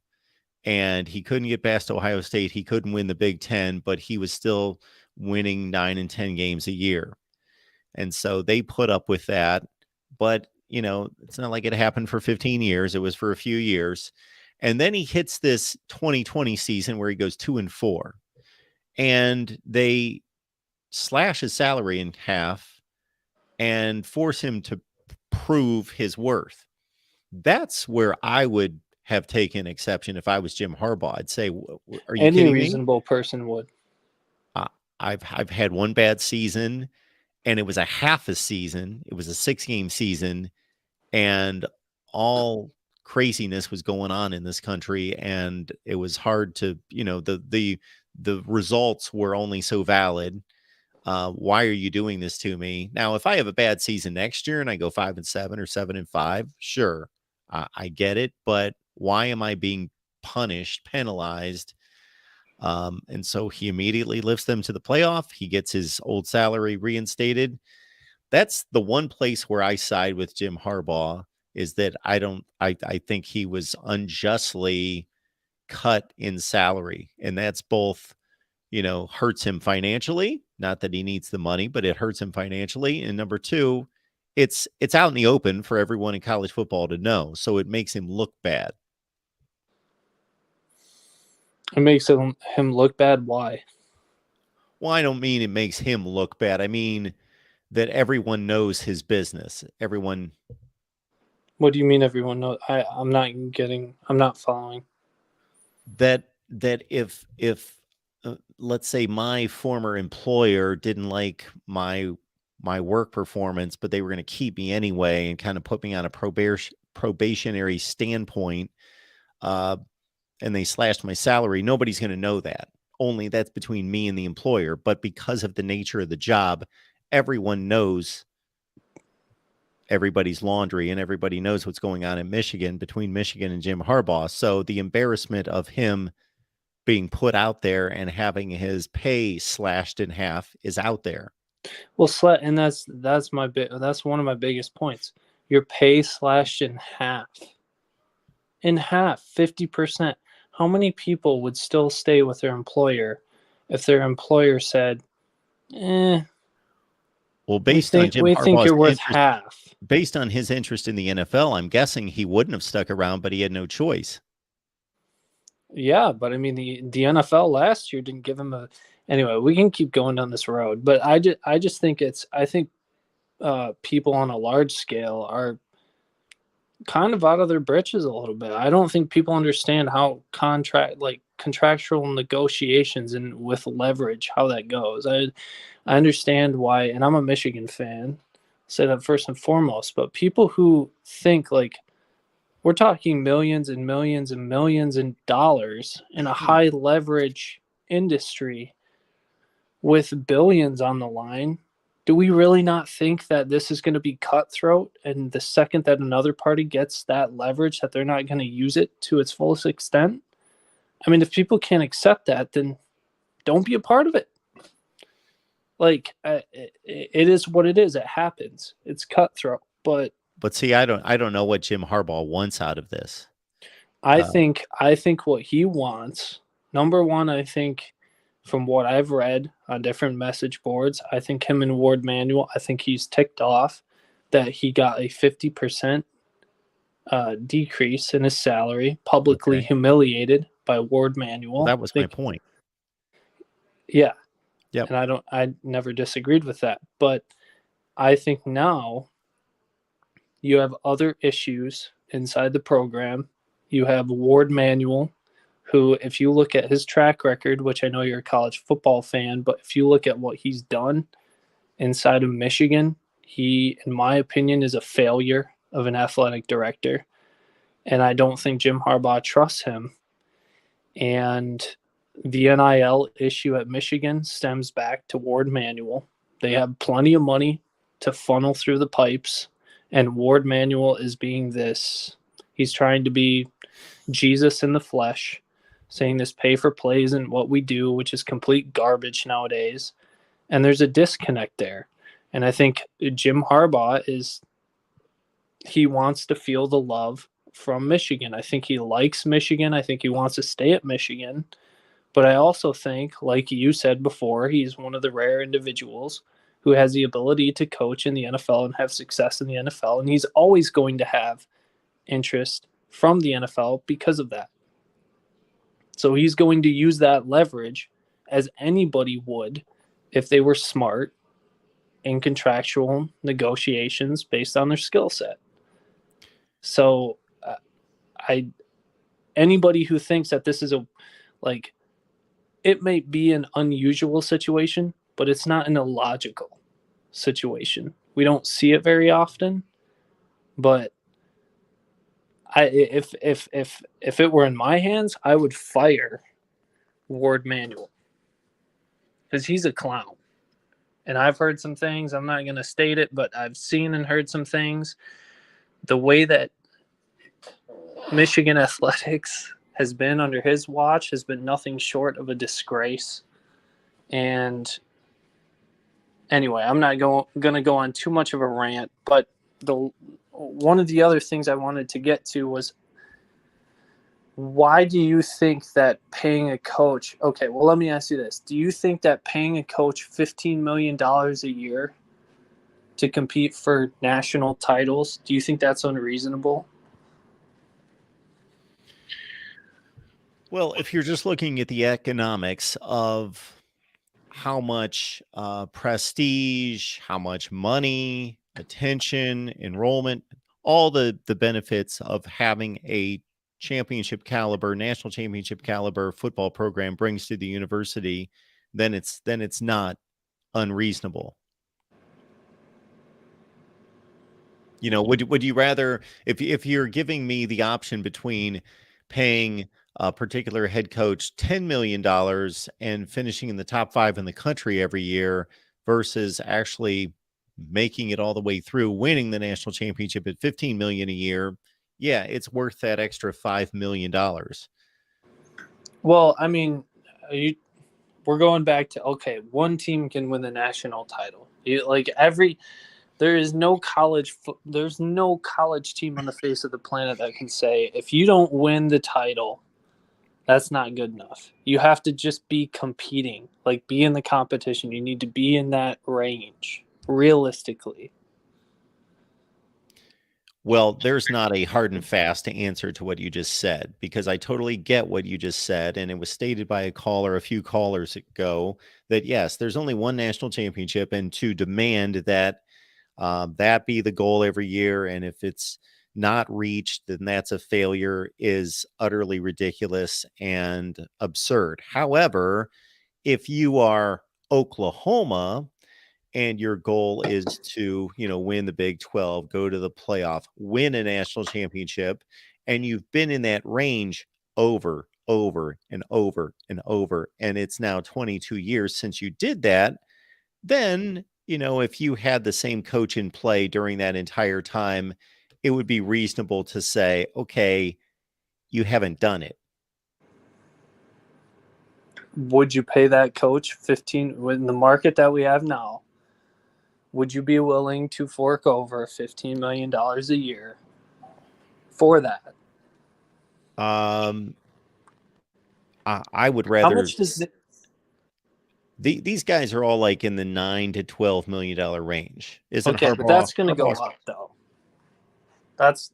and he couldn't get past Ohio State. He couldn't win the Big Ten, but he was still winning 9 and 10 games a year. And so they put up with that. But, it's not like it happened for 15 years. It was for a few years. And then he hits this 2020 season where he goes 2-4. And they slash his salary in half and force him to prove his worth. That's where I would have taken exception if I was Jim Harbaugh. I'd say, "Are you
Any
kidding me?"
reasonable person would.
I've had one bad season, and it was a half a season. It was a 6-game season, and all craziness was going on in this country, and it was hard to, the results were only so valid. Why are you doing this to me? Now, if I have a bad season next year and I go 5-7 or 7-5, sure, I get it. But why am I being penalized? And so he immediately lifts them to the playoff. He gets his old salary reinstated. That's the one place where I side with Jim Harbaugh, is that I think he was unjustly cut in salary, and that's both, hurts him financially. Not that he needs the money, but it hurts him financially. And number two, it's out in the open for everyone in college football to know. So it makes him look bad.
It makes him look bad. Why?
Well, I don't mean it makes him look bad. I mean that everyone knows his business. Everyone.
What do you mean everyone knows? I'm not following.
That if let's say my former employer didn't like my my work performance, but they were going to keep me anyway and kind of put me on a probationary standpoint. And they slashed my salary. Nobody's going to know that. Only that's between me and the employer. But because of the nature of the job, everyone knows everybody's laundry and everybody knows what's going on in Michigan between Michigan and Jim Harbaugh. So the embarrassment of him being put out there and having his pay slashed in half is out there.
Well, and that's one of my biggest points. Your pay slashed in half. 50%. How many people would still stay with their employer if their employer said, well,
based on Jim
we think
Harbaugh's
you're worth
interest,
half.
Based on his interest in the NFL, I'm guessing he wouldn't have stuck around, but he had no choice.
Yeah, but I mean the NFL last year didn't give him a. Anyway, we can keep going down this road, but I just think people on a large scale are kind of out of their britches a little bit. I don't think people understand how contractual negotiations and with leverage, how that goes. I understand why, and I'm a Michigan fan, say that first and foremost, but people who think like we're talking millions and millions and millions of dollars in a high leverage industry with billions on the line. Do we really not think that this is going to be cutthroat? And the second that another party gets that leverage, that they're not going to use it to its fullest extent? I mean, if people can't accept that, then don't be a part of it. Like, it is what it is. It happens. It's cutthroat. But
see, I don't know what Jim Harbaugh wants out of this.
I think what he wants, number one, I think from what I've read on different message boards, I think him and Ward Manuel, I think he's ticked off that he got a 50% decrease in his salary, publicly humiliated by Ward Manuel.
Well, that was my point.
Yeah.
Yep.
And I never disagreed with that. But I think now you have other issues inside the program. You have Ward Manuel, who, if you look at his track record, which I know you're a college football fan, but if you look at what he's done inside of Michigan, he, in my opinion, is a failure of an athletic director. And I don't think Jim Harbaugh trusts him. And the NIL issue at Michigan stems back to Ward Manuel. They have plenty of money to funnel through the pipes, and Ward Manuel is being this. He's trying to be Jesus in the flesh, saying this pay for play isn't what we do, which is complete garbage nowadays. And there's a disconnect there. And I think Jim Harbaugh he wants to feel the love from Michigan. I think he likes Michigan. I think he wants to stay at Michigan. But I also think, like you said before, he's one of the rare individuals who has the ability to coach in the NFL and have success in the NFL. And he's always going to have interest from the NFL because of that. So he's going to use that leverage as anybody would if they were smart in contractual negotiations based on their skill set. So anybody who thinks that this is it may be an unusual situation, but it's not an illogical situation. We don't see it very often, but if it were in my hands, I would fire Ward Manuel because he's a clown. And I've heard some things. I'm not going to state it, but I've seen and heard some things. The way that Michigan athletics has been under his watch has been nothing short of a disgrace. And anyway, I'm not going to go on too much of a rant, but one of the other things I wanted to get to was, why do you think that paying a coach, okay, well, let me ask you this. Do you think that paying a coach $15 million a year to compete for national titles, do you think that's unreasonable?
Well, if you're just looking at the economics of how much prestige, how much money, attention, enrollment, all the benefits of having a national championship caliber football program brings to the university, then it's not unreasonable. You know, would you rather, if you're giving me the option between paying a particular head coach $10 million and finishing in the top 5 in the country every year versus actually making it all the way through, winning the national championship at $15 million a year, yeah, it's worth that extra $5 million.
Well, I mean, we're going back to, okay, one team can win the national title. There's no college team on the face of the planet that can say, if you don't win the title, that's not good enough. You have to just be competing, like be in the competition. You need to be in that range, realistically.
Well, there's not a hard and fast answer to what you just said, because I totally get what you just said. And it was stated by a few callers ago, that yes, there's only one national championship, and to demand that that be the goal every year, and if it's not reached, then that's a failure, is utterly ridiculous and absurd. However, if you are Oklahoma and your goal is to, win the Big 12, go to the playoff, win a national championship, and you've been in that range over and over and over, and it's now 22 years since you did that, then, if you had the same coach in play during that entire time, it would be reasonable to say, okay, you haven't done it.
Would you pay that coach 15 in the market that we have now? Would you be willing to fork over $15 million a year for that?
I would rather.
How much does it?
These guys are all like in the $9 to $12 million range. Isn't
Okay,
Harbaugh?
but that's going to go up, though. That's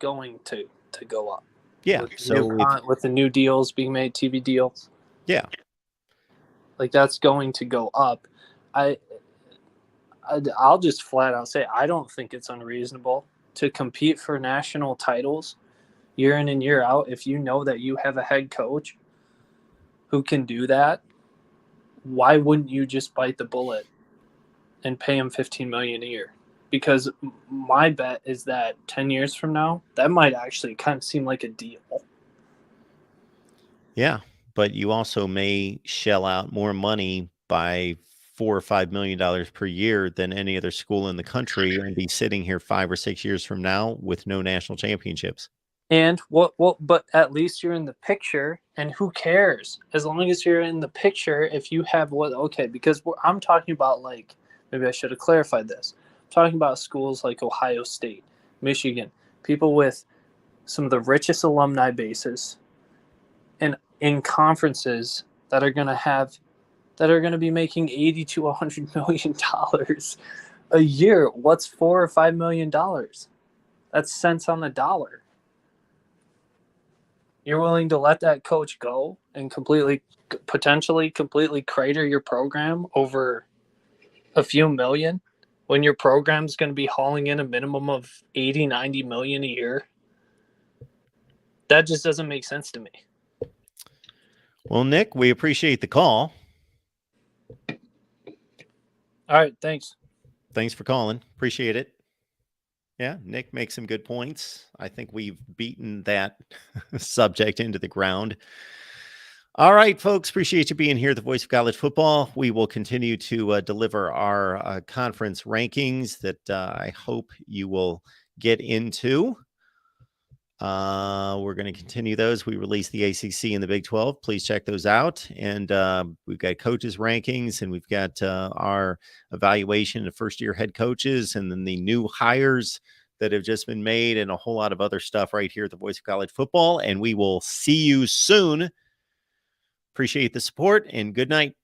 going to go up.
Yeah.
With the new deals being made, TV deals.
Yeah.
Like, that's going to go up. I'll just flat out say, I don't think it's unreasonable to compete for national titles year in and year out if you know that you have a head coach who can do that. Why wouldn't you just bite the bullet and pay him $15 million a year? Because my bet is that 10 years from now, that might actually kind of seem like a deal.
Yeah, but you also may shell out more money by $4 or $5 million per year than any other school in the country, and be sitting here 5 or 6 years from now with no national championships.
And but at least you're in the picture, and who cares? As long as you're in the picture, if you have because I'm talking about, like, maybe I should have clarified this. I'm talking about schools like Ohio State, Michigan, people with some of the richest alumni bases, and in conferences that are going to be making $80 to $100 million a year. What's $4 or $5 million? That's cents on the dollar. You're willing to let that coach go and potentially completely crater your program over a few million, when your program's going to be hauling in a minimum of 80, 90 million a year? That just doesn't make sense to me.
Well, Nick, we appreciate the call.
All right, thanks.
Thanks for calling. Appreciate it. Yeah, Nick makes some good points. I think we've beaten that subject into the ground. All right, folks, appreciate you being here, the Voice of College Football. We will continue to deliver our conference rankings that I hope you will get into. We're going to continue those. We release the ACC and the Big 12. Please check those out. And we've got coaches rankings, and we've got our evaluation of first-year head coaches, and then the new hires that have just been made, and a whole lot of other stuff right here at the Voice of College Football. And we will see you soon. Appreciate the support, and good night.